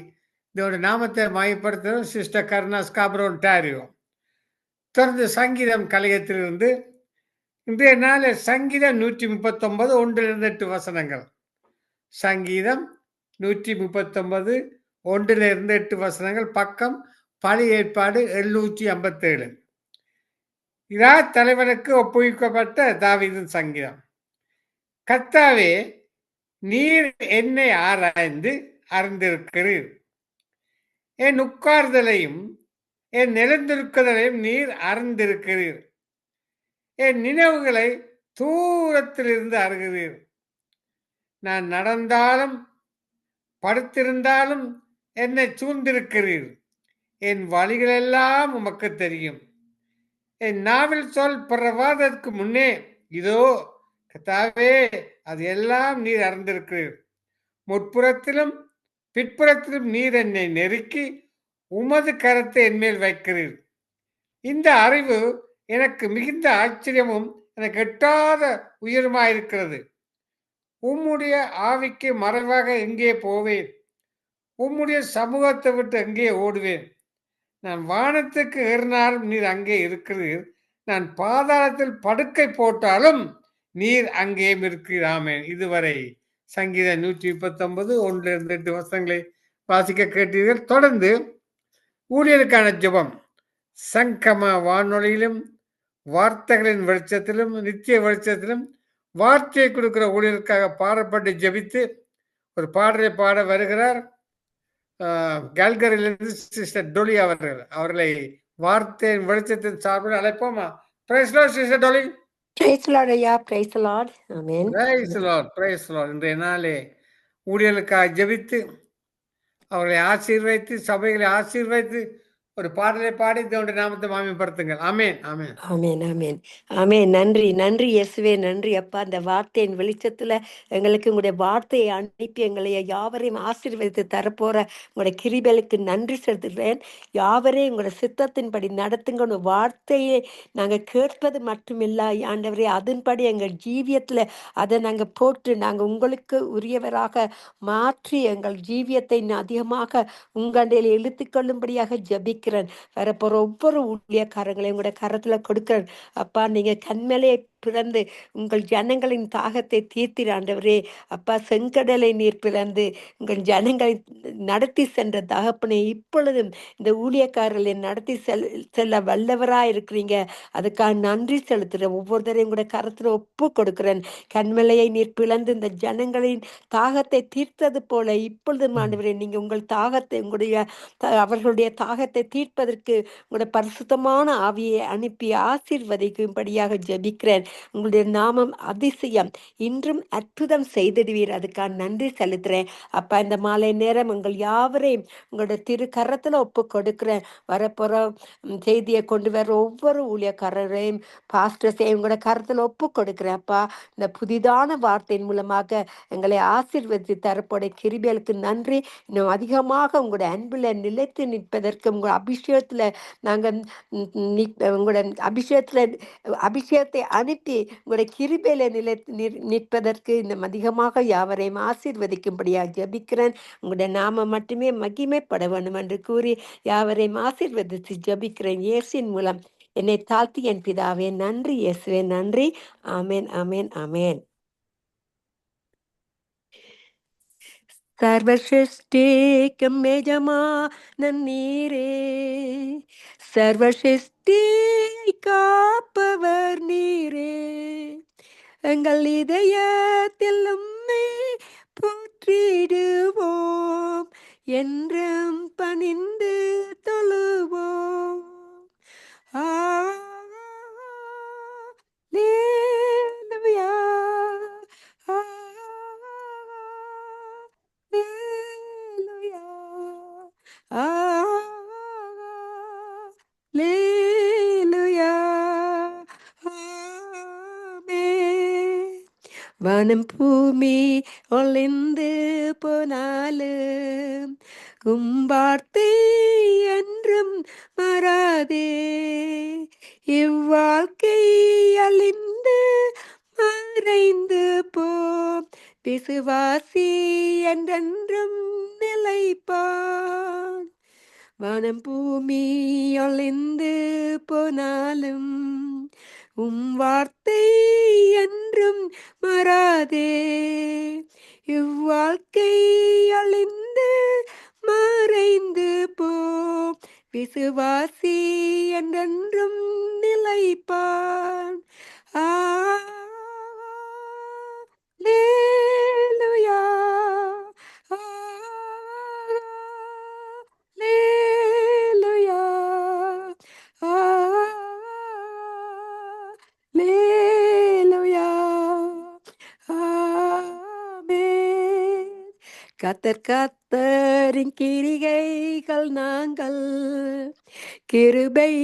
இதோட நாமத்தை மையப்படுத்துகிறோம் சிஸ்டர் கருணா ஸ்காப்ரோ, ஒன்டாரியோ. தொடர்ந்து சங்கீதம் கலையத்திலிருந்து இன்றைய நாளில் சங்கீதம் 139 1-8 வசனங்கள். சங்கீதம் 139 1-8 வசனங்கள். பக்கம் பழைய ஏற்பாடு 757. இரா தலைவனுக்கு ஒப்புவிக்கப்பட்ட தாவீதின் சங்கீதம். கர்த்தாவே, நீர் என்னை ஆராய்ந்து அறிந்திருக்கிறீர். என் உட்கார்தலையும் என் நிலந்திருக்குதலையும் நீர் அறிந்திருக்கிறீர். என் நினைவுகளை தூரத்தில் இருந்து அருகிறீர். நான் நடந்தாலும் படுத்திருந்தாலும் என்னை சூழ்ந்திருக்கிறீர். என் வழிகளெல்லாம் உமக்கு தெரியும். என் நாவில் சொல் பிறவாதற்கு முன்னே இதோ கர்த்தாவே அது எல்லாம் நீர் அறிந்திருக்கிறீர். முற்புறத்திலும் பிற்புறத்திலும் நீர் என்னை நெருக்கி உமது கரத்தை என்மேல் வைக்கிறீர். இந்த அறிவு எனக்கு மிகுந்த ஆச்சரியமும் எனக்கு எட்டாத உயரமாயிருக்கிறது. உம்முடைய ஆவிக்கு மறைவாக எங்கே போவேன்? உம்முடைய சமூகத்தை விட்டு எங்கே ஓடுவேன்? நான் வானத்துக்கு ஏறினாலும் நீர் அங்கே இருக்கிறீர். நான் பாதாளத்தில் படுக்கை போட்டாலும் நீர் அங்கேயும் இருக்கிறீர். ஆமென். இதுவரை சங்கீதம் 139 1-2 வசனங்களை வாசிக்க கேட்டீர்கள். தொடர்ந்து ஊழியருக்கான ஜெபம். சங்கம வானொலியிலும் வார்த்தைகளின் வெளிச்சத்திலும் நித்திய வெளிச்சத்திலும் வார்த்தையை கொடுக்கிற ஊழியருக்காக பாடப்பட்டு ஜெபித்து ஒரு பாடலை பாட வருகிறார். கேல்கரியிலிருந்து சிஸ்டர் டொலி அவர்களை வார்த்தையின் வெளிச்சத்தின் சார்பில் அழைப்போமா? Praise Lord sister Dolly. Praise the Lord, ஐயா. Praise the Lord. Amen. Praise Lord, praise Lord. இன்றைய நாளே ஊழியர்களுக்காக ஜெபித்து அவர்களை ஆசீர்வைத்து சபைகளை ஆசீர்வைத்து ஒரு பாடலை பாடி தேவனுடைய நாமத்தை மாமியப்படுத்துங்கள். ஆமென், ஆமென். ஆமென், ஆமென், ஆமென். நன்றி, நன்றி இயேசுவே, நன்றி அப்பா. அந்த வார்த்தையின் வெளிச்சத்துல எங்களுக்கு உங்களுடைய வார்த்தையை அனுப்பி எங்களை யாவரையும் ஆசீர்வதித்து தரப்போற உங்களுடைய கிருபைகளுக்கு நன்றி செலுத்துகிறேன். யாவரையும் உங்களுடைய சித்தத்தின்படி நடத்துங்க. உங்க வார்த்தையை நாங்கள் கேட்பது மட்டுமில்லை ஆண்டவரே, அதன்படி எங்கள் ஜீவியத்துல அதை நாங்கள் போட்டு நாங்கள் உங்களுக்கு உரியவராக மாற்றி எங்கள் ஜீவியத்தை அதிகமாக உங்கண்டையில் இழுத்து கொள்ளும்படியாக ஜபிக்கிறேன். வரப்போற ஒவ்வொரு ஊழியக்காரங்களையும் உங்களுடைய கரத்துல கொடுக்கிறேன் அப்பா. நீங்க கண்மலையை பிறந்து உங்கள் ஜனங்களின் தாகத்தை தீர்த்திர ஆண்டவரே. அப்பா, செங்கடலை நீர் பிறந்து உங்கள் ஜனங்களை நடத்தி சென்ற தகப்பனை இப்பொழுதும் இந்த ஊழியக்காரர்களை நடத்தி செல்ல வல்லவரா இருக்கிறீங்க. அதுக்காக நன்றி செலுத்துறேன். ஒவ்வொருத்தரையும் கூட கரத்துல ஒப்பு கொடுக்கிறேன். கண்மலையை நீர் பிளந்து இந்த ஜனங்களின் தாகத்தை தீர்த்தது போல இப்பொழுதும் ஆண்டவரே நீங்க உங்கள் தாகத்தை அவர்களுடைய தாகத்தை தீர்ப்பதற்கு உங்களுடைய பரிசுத்தமான ஆவியை அனுப்பி ஆசீர்வதிக்கும்படியாக ஜெபிக்கிறேன். உங்களுடைய நாமம் அதிசயம், இன்றும் அற்புதம் செய்திடுவீர். அதுக்காக நன்றி செலுத்துறேன் அப்பா. இந்த மாலை நேரம் உங்கள் யாவரையும் உங்களுடைய திரு கரத்துல ஒப்பு கொடுக்கிறேன். வரப்போற செய்தியை கொண்டு வர ஒவ்வொரு ஊழியக்காரரையும் பாஸ்டர்ஸையும் உங்களோட கரத்துல ஒப்பு கொடுக்கிறேன் அப்பா. இந்த புதிதான வார்த்தையின் மூலமாக எங்களை ஆசீர்வதித்து தரப்போடைய கிருபைகளுக்கு நன்றி. இன்னும் அதிகமாக உங்களுடைய அன்புல நிலைத்து நிற்பதற்கு உங்கள் அபிஷேகத்துல நாங்கள் உங்களோட அபிஷேகத்தை அனுப்பி உங்களுடைய கிருபையில நிற்பதற்கு இன்னும் அதிகமாக யாவரையும் ஆசீர்வதிக்கும்படியாக ஜபிக்கிறேன். உங்களுடைய நாம மட்டுமே மகிமைப்பட வேண்டும் என்று கூறி யாவரையும் ஆசீர்வதித்து ஜபிக்கிறேன் இயேசுவின் மூலம். என்னை தாழ்த்தி என் பிதாவே. நன்றி இயேசுவே, நன்றி. ஆமேன், ஆமேன், ஆமேன். சர்வசிருஷ்டிக்கும் எஜமானன் நீரே, சர்வசிருஷ்டியை காப்பவர் நீரே. எங்கள் இதயத்தில் உம்மை போற்றிடுவோம், என்றும் பணிந்து தொழுவோம். Hallelujah. வானம் பூமி ஒளிந்து போனாலும் வார்த்தை என்றும் மாறாதே. இவ்வாழ்க்கை அழிந்து மறைந்து போம், விசுவாசி என்றென்றும் நிலைப்பான். வானம் பூமி ஒளிந்து போனாலும் வார்த்தை என்றும் மாறாதே. இவ்வாழ்க்கை அழிந்து மறைந்து போம், விசுவாசி என்றென்றும் நிலைப்பான். Hallelujah. Hallelujah. கத்தரின் கிரிகைகள் நாங்கள் கிருபை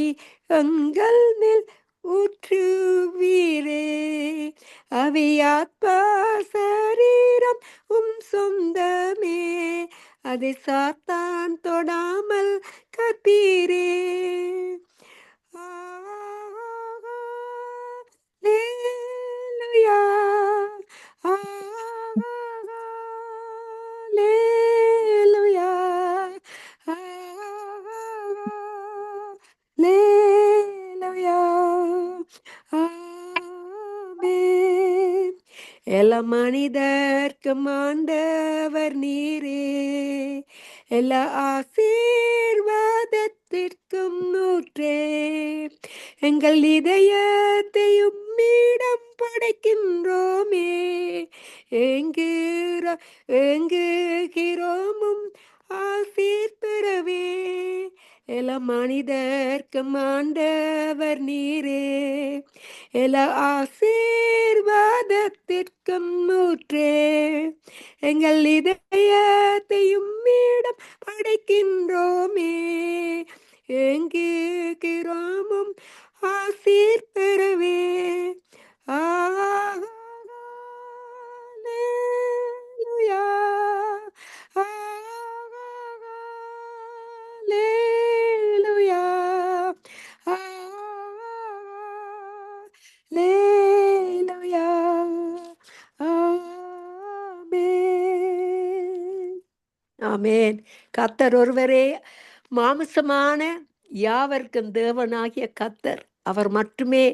எங்கள் மேல் ஊற்றுவீரே. அவியாத்மா சரீரம் சொந்தமே, அதை சாத்தான் தொடாமல் கற்பீரே. Hallelujah. Hallelujah. Hallelujah. Amen. எல்லா மனிதர்க்கும் ஆண்டவர் நீரே, எல்லா ஆசீர்வாதத்திற்கும் ஊற்றே. எங்கள் இதயத்தையும் மீடம் படைக்கின்றோமே, எங்குகிறோமும் ஆசீர் பெறவே. எல்லா மனிதர்க்கும் ஆண்டவர் நீரே, எல்லா ஆசீர்வாதத்திற்கும் ஊற்றே. எங்கள் இதயத்தையும் மீடம் படைக்கின்றோமே, எங்குகிறோமும் ஆசீர் பெறவே. Hallelujah. Hallelujah. Hallelujah. Amen. ஆமென். கர்த்தர் ஒருவரே மாமிசமான யாவர்க்கும் தேவனாகிய கர்த்தர். அவர் மட்டுமே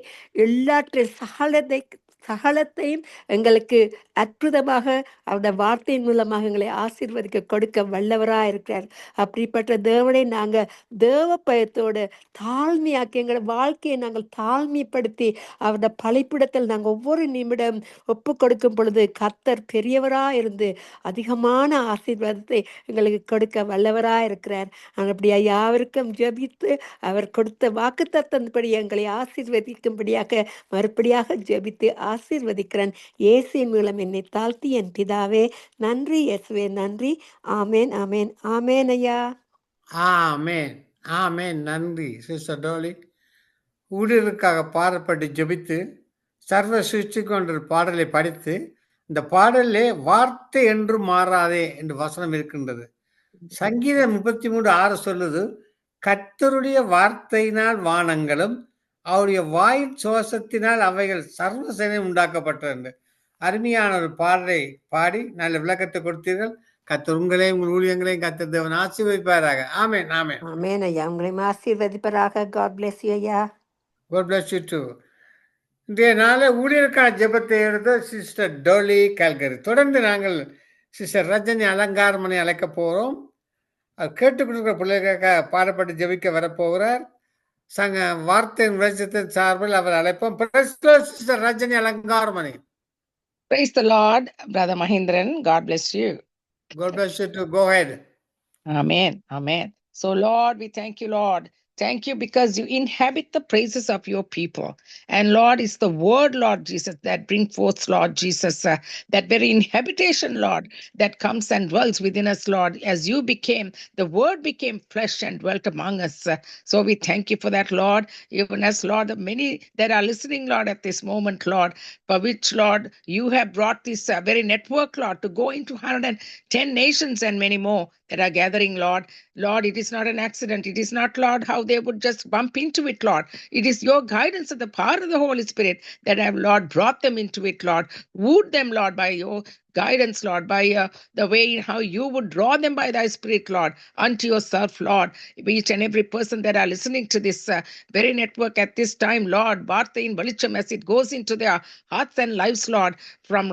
சகலத்தையும் எங்களுக்கு அற்புதமாக அவருடைய வார்த்தையின் மூலமாக எங்களை ஆசீர்வதிக்க கொடுக்க வல்லவராக இருக்கிறார். அப்படிப்பட்ட தேவனை நாங்கள் தேவ பயத்தோடு தாழ்மையாக்கி எங்களோட வாழ்க்கையை நாங்கள் தாழ்மைப்படுத்தி அவருடைய பழிப்பிடத்தில் நாங்கள் ஒவ்வொரு நிமிடம் ஒப்பு கொடுக்கும் பொழுது கர்த்தர் பெரியவராக இருந்து அதிகமான ஆசீர்வாதத்தை எங்களுக்கு கொடுக்க வல்லவராக இருக்கிறார். அப்படியா யாவருக்கும் ஜெபித்து அவர் கொடுத்த வாக்குத்தத்தன்படி எங்களை ஆசீர்வதிக்கும்படியாக மறுபடியாக ஜெபித்து ஆசீர்வதிக்கிறேன். இயேசுவின் மூலம் என்னை தாழ்த்தி என் பிதாவே நன்றி. இயேசுவே நன்றி. ஆமேன் ஆமேன் ஆமேன் ஐயா. ஆமேன் ஆமேன். நன்றி சிஸ்டர் டோலி. ஊழியருக்காக பாடப்பட்டு ஜெபித்து சர்வ சிருஷ்டிக்கு என்ற பாடலை படித்து இந்த பாடலே வார்த்தை என்று மாறாதே என்று வசனம் இருக்கின்றது. சங்கீதம் 33:6 சொல்லுது, கர்த்தருடைய வார்த்தையினால் வானங்களும் அவருடைய வாயின் சுவாசத்தினால் அவைகள் சர்வசேனை உண்டாக்கப்பட்டது. அருமையான ஒரு பாடலை பாடி நல்ல விளக்கத்தை கொடுத்தீர்கள். கர்த்தர் உங்களையும் உங்கள் ஊழியங்களையும் கர்த்தர் தேவன் ஆசீர்வதிப்பாராக. ஆமென் ஆமென் ஆமென் ஐயா. உங்களையும் ஆசீர்வதிப்பாராக. God bless you ஐயா. God bless you too. இன்றைய நாள ஊழியருக்கான ஜெபத்தை எடுத்த சிஸ்டர் டோலி கால்கரி. தொடர்ந்து நாங்கள் சிஸ்டர் ரஜினி அலங்காரமனை அழைக்க போகிறோம். அவர் கேட்டுக்கொண்டிருக்கிற பிள்ளைகளுக்காக பாடப்பட்டு ஜெபிக்க வரப்போகிறார். சங்க வார்த்தையின் வெளிச்சத்தின் சார்பில் அவர் அழைப்போம். சிஸ்டர் ரஜினி அலங்காரமனை. Praise the Lord, Brother Mahindran. God bless you. God bless you too. Go ahead. Amen. Amen. So, Lord, we thank you, Lord. Thank you because you inhabit the praises of your people. And Lord, it's the word, Lord Jesus, that bring forth, Lord Jesus, that very inhabitation, Lord, that comes and dwells within us, Lord, as you became, the word became flesh and dwelt among us. So we thank you for that, Lord, even as, Lord, the many that are listening, Lord, at this moment, Lord, for which, Lord, you have brought this very network, Lord, to go into 110 nations and many more that are gathering, Lord. Lord, it is not an accident. It is not, Lord, how they would just bump into it, Lord. It is your guidance and the power of the Holy Spirit that have, Lord, brought them into it, Lord. Wooed them, Lord, by your guidance, Lord, by the way in how you would draw them by thy Spirit, Lord, unto yourself, Lord. Each and every person that are listening to this very network at this time, Lord, Vartha in Valicham, as it goes into their hearts and lives, Lord, from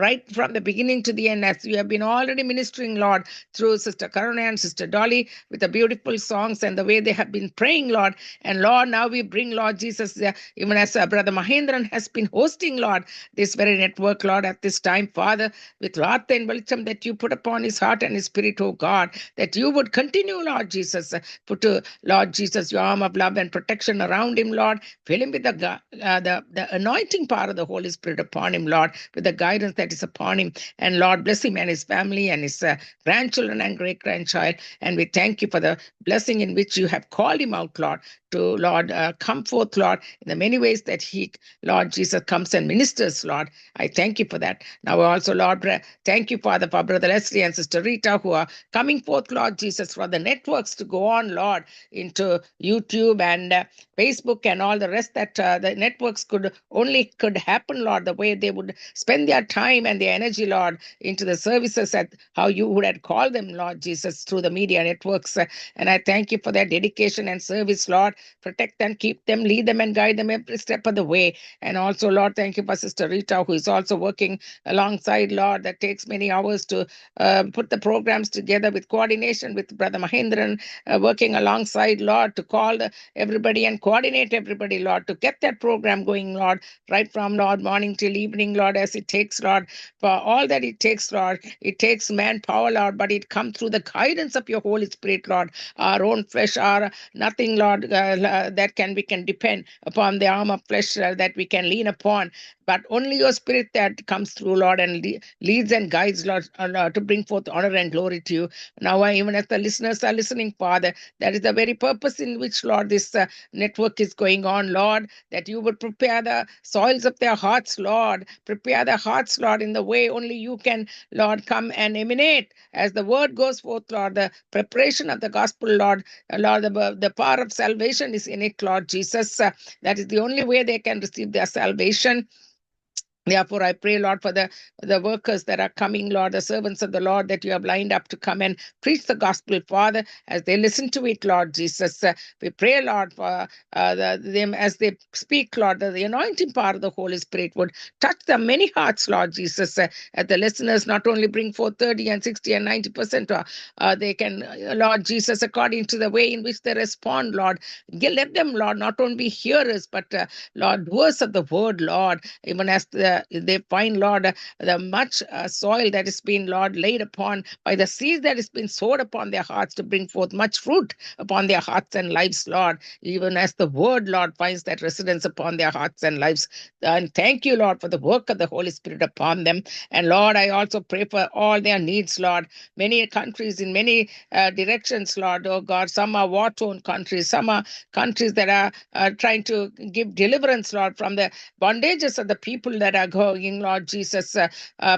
the beginning to the end, as you have been already ministering, Lord, through Sister Karuna and Sister Dolly, with the beautiful songs and the way they have been praying, Lord. And Lord, now we bring, Lord Jesus, even as Brother Mahindran has been hosting, Lord, this very network, Lord, at this time, Father, with Vaarthayin velicham that you put upon his heart and his spirit, oh God, that you would continue, Lord Jesus, put, Lord Jesus, your arm of love and protection around him, Lord. Fill him with the anointing power of the Holy Spirit upon him, Lord, with the guidance that is upon him. And Lord, bless him and his family and his grandchildren and great-grandchild. And we thank you for the blessing in which you have called him out, Lord, to, Lord, come forth, Lord, in the many ways that he, Lord Jesus, comes and ministers, Lord. I thank you for that. Now also, Lord, thank you, Father, for Brother Leslie and Sister Rita, who are coming forth, Lord Jesus, for the networks to go on, Lord, into YouTube and Facebook and all the rest, that the networks could happen, Lord, the way they would spend their time and their energy, Lord, into the services at how you would have called them, Lord Jesus, through the media networks. And I thank you for their dedication and service, Lord. Protect them, keep them, lead them, and guide them every step of the way. And also, Lord, thank you for Sister Rita, who is also working alongside, Lord, that takes many hours to put the programs together with coordination with Brother Mahendran, working alongside, Lord, to call everybody and coordinate everybody, Lord, to get that program going, Lord, right from, Lord, morning till evening, Lord, as it takes, Lord, for all that it takes, Lord. It takes manpower, Lord, but it comes through the guidance of your Holy Spirit, Lord. Our own flesh are nothing, Lord, that we can depend upon the arm of flesh that we can lean upon, but only your Spirit that comes through, Lord, and leads and guides, Lord, to bring forth honor and glory to you. Now, even as the listeners are listening, Father, that is the very purpose in which, Lord, this network is going on, Lord, that you would prepare the soils of their hearts, Lord. Prepare their hearts, Lord, in the way only you can, Lord, come and emanate as the word goes forth, Lord. The preparation of the gospel, Lord, Lord, the power of salvation is in it, Lord Jesus. That is the only way they can receive their salvation. Therefore, I pray, Lord, for the workers that are coming, Lord, the servants of the Lord that you have lined up to come and preach the gospel, Father, as they listen to it, Lord Jesus. We pray, Lord, for them as they speak, Lord, that the anointing power of the Holy Spirit would touch the many hearts, Lord Jesus, as the listeners not only bring forth 30 and 60 and 90%, they can, Lord Jesus, according to the way in which they respond, Lord, let them, Lord, not only be hearers, but, Lord, doers of the word, Lord, even as they find, Lord, the much soil that has been, Lord, laid upon by the seeds that has been sowed upon their hearts to bring forth much fruit upon their hearts and lives, Lord, even as the word, Lord, finds that residence upon their hearts and lives. And thank you, Lord, for the work of the Holy Spirit upon them. And Lord, I also pray for all their needs, Lord. Many countries in many directions, Lord, oh God, some are war-torn countries, some are countries that are trying to give deliverance, Lord, from the bondages of the people that are going, Lord Jesus,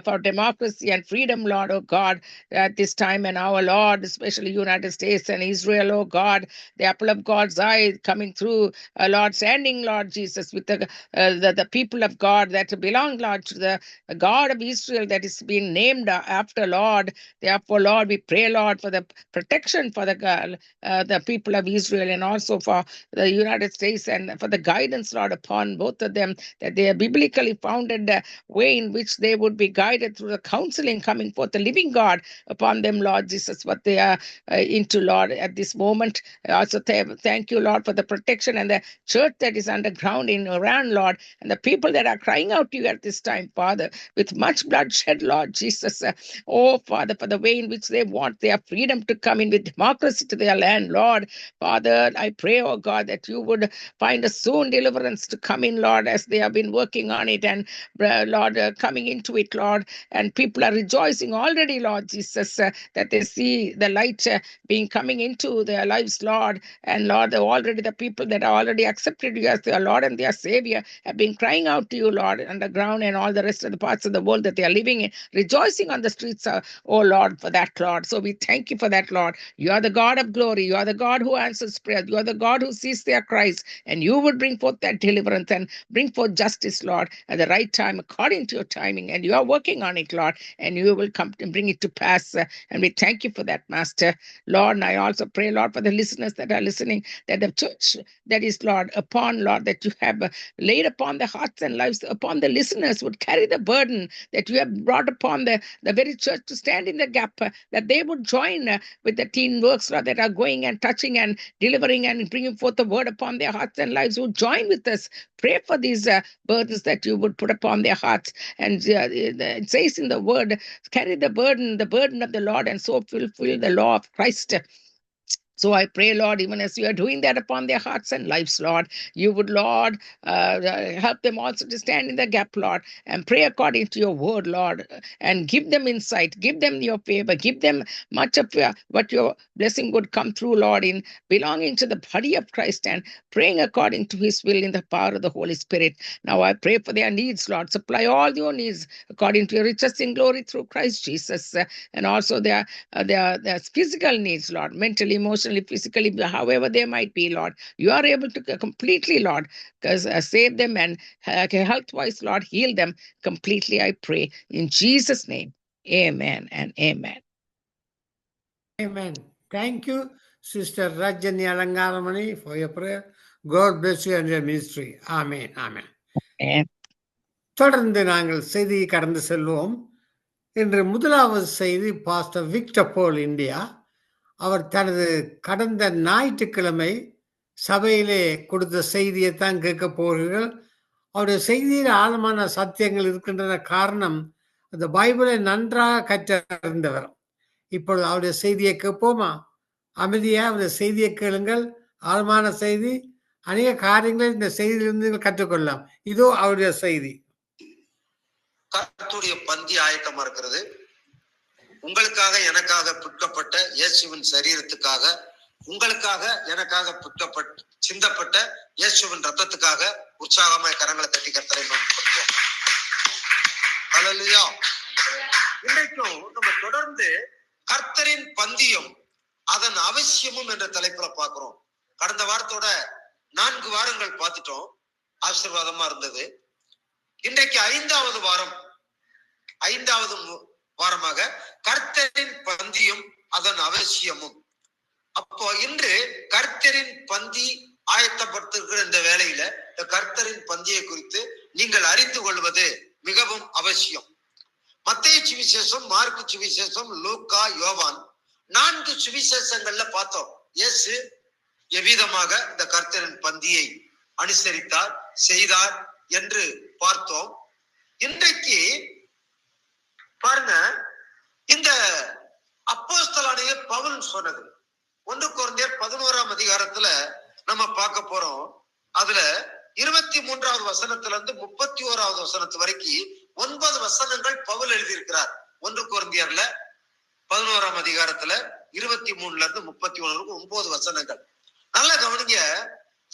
for democracy and freedom, Lord, oh God, at this time and our Lord, especially United States and Israel, oh God, the apple of God's eye coming through, Lord, standing, Lord Jesus, with the people of God that belong, Lord, to the God of Israel that is being named after, Lord. Therefore, Lord, we pray, Lord, for the protection for the people of Israel and also for the United States and for the guidance, Lord, upon both of them, that they are biblically founded way in which they would be guided through the counseling coming forth, the living God upon them, Lord Jesus, what they are into, Lord, at this moment. I also thank you, Lord, for the protection and the church that is underground in Iran, Lord, and the people that are crying out to you at this time, Father, with much bloodshed, Lord Jesus. Oh, Father, for the way in which they want their freedom to come in with democracy to their land, Lord. Father, I pray, oh God, that you would find a soon deliverance to come in, Lord, as they have been working on it and, Lord, coming into it, Lord. And people are rejoicing already, Lord Jesus, that they see the light being coming into their lives, Lord. And Lord, already the people that are already accepted you as their Lord and their Savior have been crying out to you, Lord, underground and all the rest of the parts of the world that they are living in, rejoicing on the streets, oh Lord, for that, Lord. So we thank you for that, Lord. You are the God of glory. You are the God who answers prayer. You are the God who sees their cries, and you would bring forth that deliverance and bring forth justice, Lord, at the right time, according to your timing. And you are working on it, Lord, and you will come and bring it to pass. And we thank you for that, Master. Lord, and I also pray, Lord, for the listeners that are listening, that the church that is, Lord, upon, Lord, that you have laid upon the hearts and lives upon the listeners would carry the burden that you have brought upon the very church to stand in the gap, that they would join with the teen works, Lord, that are going and touching and delivering and bringing forth the word upon their hearts and lives, would join with us. Pray for these burdens that you would put upon their hearts. And it says in the word, carry the burden of the Lord, and so fulfill the law of Christ. So I pray, Lord, even as you are doing that upon their hearts and lives, Lord, you would, Lord, help them also to stand in the gap, Lord, and pray according to your word, Lord, and give them insight, give them your favor, give them much of what your blessing would come through, Lord, in belonging to the body of Christ and praying according to his will in the power of the Holy Spirit. Now I pray for their needs, Lord. Supply all your needs according to your riches in glory through Christ Jesus, and also their physical needs, Lord, mentally, emotionally, physically, however they might be, Lord. You are able to completely, Lord, save them, and health-wise, Lord, heal them completely, I pray. In Jesus' name, amen and amen. Amen. Thank you, Sister Rajani Alangaramani, for your prayer. God bless you and your ministry. Amen. Amen. Amen. தொடர்ந்து நாங்கள் செய்தியை கடந்து செல்வோம். இன்று முதலாவது செய்தி pastor Victor போல் India. அவர் தனது கடந்த ஞாயிற்றுக்கிழமை சபையிலே கொடுத்த செய்தியை தான் கேட்க போகிறீர்கள். அவருடைய செய்தியில் ஆழமான சத்தியங்கள் இருக்கின்றன. காரணம், அந்த பைபிளை நன்றாக கற்றறிந்தவர். இப்பொழுது அவருடைய செய்தியை கேட்போமா? அமைதியா அவருடைய செய்தியை கேளுங்கள். ஆழமான செய்தி, அநேக காரியங்களை இந்த செய்தியிலிருந்து கற்றுக்கொள்ளலாம். இதோ அவருடைய செய்தி. கர்த்தருடைய பந்தி ஆயத்தமா இருக்கிறது. உங்களுக்காக எனக்காக பிற்கப்பட்ட இயேசுவின் சரீரத்துக்காக, உங்களுக்காக எனக்காக பிற்கப்பட்ட சிந்தப்பட்ட இயேசுவின் ரத்தத்துக்காக உற்சாகமாய் கரங்களை தட்டி கர்த்தரை மேம்படுத்துவோம். ஹல்லேலூயா. இன்றைக்கும் நம்ம தொடர்ந்து கர்த்தரின் பந்தியும் அதன் அவசியமும் என்ற தலைப்புல பார்க்கிறோம். கடந்த வாரத்தோட 4 வாரங்கள் பார்த்துட்டோம். ஆசீர்வாதமா இருந்தது. இன்றைக்கு 5வது வாரம், 5வது வாரமாக கர்த்தரின் பந்தியும் அதன் அவசியமும். அப்போ இன்று கர்த்தரின் பந்தி ஆயத்தப்படுத்துகிற இந்த வேளையில இந்த கர்த்தரின் பந்தியை குறித்து நீங்கள் அறிந்து கொள்வது மிகவும் அவசியம். மத்தேயு சுவிசேஷம், மார்க்கு சுவிசேஷம், லூக்கா, யோவான் 4 சுவிசேஷங்கள்ல பார்த்தோம் இயேசு எவ்விதமாக இந்த கர்த்தரின் பந்தியை அனுசரித்தார், செய்தார் என்று பார்த்தோம். இன்றைக்கு பாருங்க, இந்த அப்போஸ்தலனாகிய பவுல் சொன்னது 1 கொரிந்தியர் 11ஆம் அதிகாரத்துல நம்ம பார்க்க போறோம். அதுல 23வது வசனத்துல இருந்து 31வது வசனத்து வரைக்கும் 9 வசனங்கள் பவுல் எழுதியிருக்கிறார். 1 கொரிந்தியர்ல 11ஆம் அதிகாரத்துல 23ல இருந்து 31 வரைக்கும் 9 வசனங்கள். நல்லா கவனிங்க.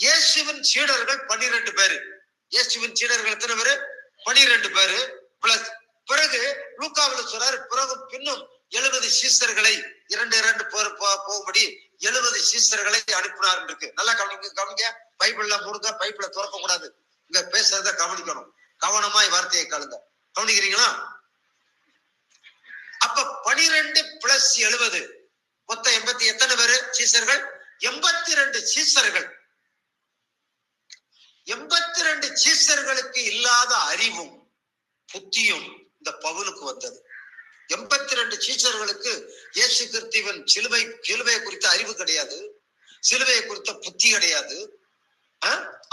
இயேசுவின் சீடர்கள் 12 பேரு. இயேசுவின் சீடர்கள் எத்தனை பேரு? 12 பேரு பிளஸ் பிறகு லூக்காவுல சொல்றாரு, பிறகு பின்னும் 70 சீசர்களை 2 போகும்படி 70 சீசர்களை அனுப்பினார் இருக்கு. நல்லா கவனிங்க. பைபிள்ல முருங்க, பைபிள திறக்க கூடாது. இங்க பேசுறத கவனிக்கணும். கவனமாய் வார்த்தையை கலங்க. கவனிக்கிறீங்களா? அப்ப 12 பிளஸ் 70 மொத்தம் 80. எத்தனை பேரு சீசர்கள்? 82 சீசர்கள். 82 சீசர்களுக்கு இல்லாத அறிவும் புத்தியும் இந்த பவுலுக்கு வந்தது. 82 சீசர்களுக்கு இயேசு கிறிஸ்துவின் சிலுவை குறித்த அறிவு கிடையாது, சிலுவையை குறித்த புத்தி கிடையாது.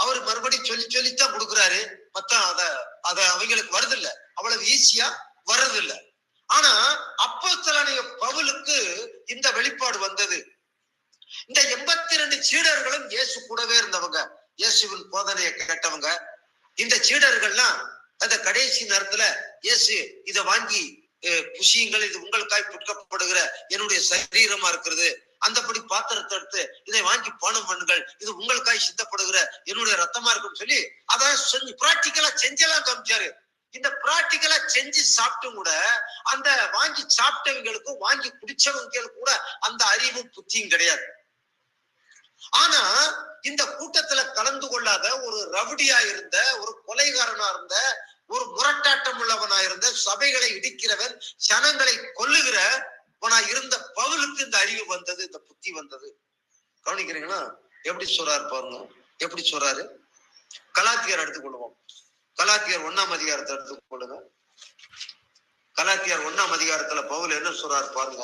அவர் மறுபடி சொல்லித்தான் கொடுக்குறாரு. மொத்தம் அத அவங்களுக்கு வருது இல்ல, அவ்வளவு ஈஸியா வர்றது இல்ல. ஆனா அப்போஸ்தலனாகிய பவுலுக்கு இந்த வெளிப்பாடு வந்தது. இந்த 82 சீடர்களும் இயேசு கூடவே இருந்தவங்க, இயேசுவின் போதனையை கேட்டவங்க. இந்த சீடர்கள்லாம் அந்த கடைசி நேரத்துல இயேசு இதை வாங்கி புசியுங்கள், இது உங்களுக்காய் புட்கப்படுகிற என்னுடைய சரீரமா இருக்கிறது, அந்தபடி பாத்திரத்தை எடுத்து இதை வாங்கி பானம் பண்ணுங்கள், இது உங்களுக்காய் சித்தப்படுகிற என்னுடைய ரத்தமா இருக்குன்னு சொல்லி அதான் பிராக்டிக்கலா செஞ்செல்லாம் காமிச்சாரு. இந்த பிராக்டிக்கலா செஞ்சு சாப்பிட்டும் கூட அந்த வாங்கி சாப்பிட்டவங்களுக்கும் வாங்கி குடிச்சவங்களுக்கு கூட அந்த அறிவும் புத்தியும் கிடையாது. ஆனா இந்த கூட்டத்துல கலந்து கொள்ளாத ஒரு ரவுடியா இருந்த, ஒரு கொலைகாரனா இருந்த, ஒரு முரட்டாட்டம் உள்ளவனா இருந்த, சபைகளை இடிக்கிறவன், சனங்களை கொல்லுகிறவனா இருந்த பவுலுக்கு இந்த அறிவு வந்தது, இந்த புத்தி வந்தது. கவனிக்கிறீங்களா? எப்படி சொல்றாரு பாருங்க. எப்படி சொல்றாரு? கலாத்தியர் எடுத்துக்கொள்வோம். கலாத்தியர் 1ஆம் அதிகாரத்தை எடுத்துக்கொள்ளுங்க. கலாத்தியர் 1ஆம் அதிகாரத்துல பவுல் என்ன சொல்றாரு பாருங்க.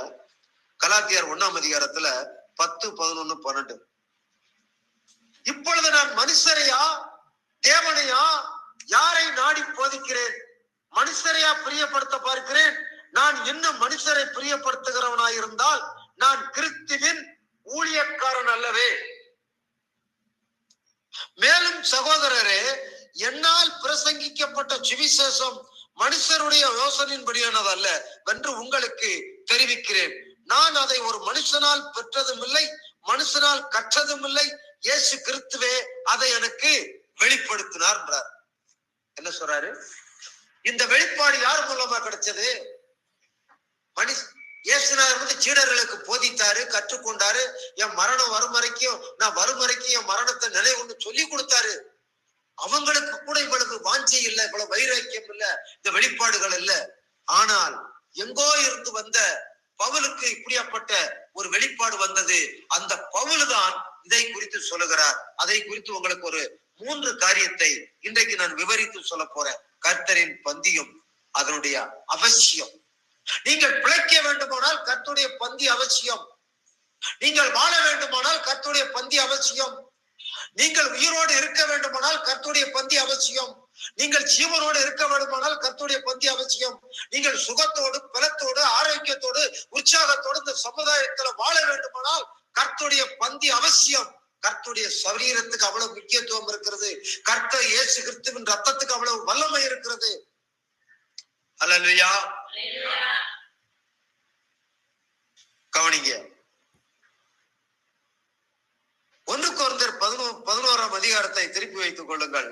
கலாத்தியர் 1ஆம் அதிகாரத்துல 10, 11, 12. இப்பொழுது நான் மனுஷரையா தேவனையா யாரை நாடி போதிக்கிறேன்? மனுஷரையா பிரியப்படுத்த பார்க்கிறேன்? நான் இன்னும் மனுஷரை பிரியப்படுத்துகிறவனாயிருந்தால் நான் கிறிஸ்துவின் ஊழியக்காரன் அல்லவே. மேலும் சகோதரரே, என்னால் பிரசங்கிக்கப்பட்ட சுவிசேஷம் மனுஷருடைய யோசனையின்படியானது அல்ல என்று உங்களுக்கு தெரிவிக்கிறேன். நான் அதை ஒரு மனுஷனால் பெற்றதும் இல்லை, மனுஷனால் கற்றதும் இல்லை. இயேசு கிறிஸ்துவே அதை எனக்கு வெளிப்படுத்தினார் என்றார். என்ன சொல்றாரு? இந்த வெளிப்பாடு யார் மூலமா கிடைச்சது? இயேசுநாதர் வந்து சீடர்களுக்கு போதித்தாரு, கற்றுக்கொண்டாரு. என் மரணம் வரும் வரைக்கும், நான் வரும் வரைக்கும் என் மரணத்தை நினைவுன்னு சொல்லி கொடுத்தாரு. அவங்களுக்கு கூட இவ்வளவு வாஞ்சை இல்லை, இவ்வளவு வைராக்கியம் இல்லை, இந்த வெளிப்பாடுகள் இல்ல. ஆனால் எங்கோ இருந்து வந்த பவுலுக்கு இப்படியாப்பட்ட ஒரு வெளிப்பாடு வந்தது. அந்த பவுல் தான் இதை குறித்து சொல்லுகிறார். அதை குறித்து உங்களுக்கு ஒரு 3 காரியத்தை இன்றைக்கு நான் விவரித்து சொல்ல போறேன். கர்த்தரின் பந்தியும் அதனுடைய அவசியம். நீங்கள் பிழைக்க வேண்டுமானால் கர்த்தருடைய பந்தி அவசியம். நீங்கள் வாழ வேண்டுமானால் கர்த்தருடைய பந்தி அவசியம். நீங்கள் உயிரோடு இருக்க வேண்டுமானால் கர்த்தருடைய பந்தி அவசியம். நீங்கள் ஜீவனோடு இருக்க வேண்டுமானால் கர்த்தருடைய பந்தி அவசியம். நீங்கள் சுகத்தோடு, பலத்தோடு, ஆரோக்கியத்தோடு, உற்சாகத்தோடு இந்த சமுதாயத்துல வாழ வேண்டுமானால் கர்த்தருடைய பந்தி அவசியம். கர்த்தருடைய சரீரத்துக்கு அவ்வளவு முக்கியத்துவம் இருக்கிறது. கர்த்தர் இயேசு கிறிஸ்துவின் ரத்தத்துக்கு அவ்வளவு வல்லமை இருக்கிறது. அல்லேலூயா. கவனிங்க. 1 கொரிந்தியர் 11ஆம் அதிகாரத்தை திருப்பி வைத்துக் கொள்ளுங்கள்.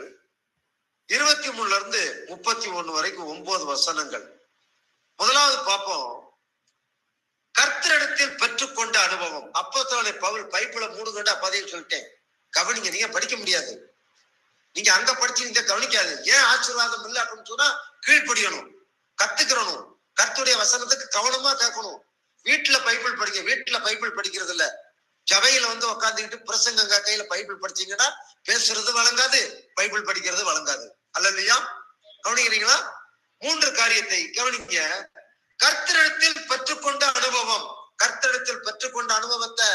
23 இருந்து 31 வரைக்கும் 9 வசனங்கள். முதலாவது பார்ப்போம். கர்த்தரிடத்தில் பெற்றுக்கொண்ட அனுபவம். அப்போஸ்தலன் பவுல் பைபிளை மூடுங்கண்டா பதில் சொல்லிட்டேன். கவனிங்க. நீங்க படிக்க முடியாது. நீங்க அங்க படிச்சு நீங்க கவனிக்காது. ஏன் ஆசீர்வாதம் இல்லை அப்படின்னு சொன்னா கீழ்ப்படியணும், கத்துக்கிறணும். கர்த்தருடைய வசனத்துக்கு கவனமா கேட்கணும். வீட்டுல பைபிள் படிக்க. வீட்டுல பைபிள் படிக்கிறது இல்ல. சபையில வந்து உட்காந்துக்கிட்டு பிரசங்க கையில பைபிள் படிச்சீங்கன்னா பேசுறது வழங்காது, பைபிள் படிக்கிறது வழங்காது. அல்லையா? கவனிக்கிறீங்களா? 3 காரியத்தை கவனிக்க. கர்த்தரிடத்தில் பெற்றுக்கொண்ட அனுபவம். கர்த்தரிடத்தில் பெற்றுக்கொண்ட அனுபவத்தை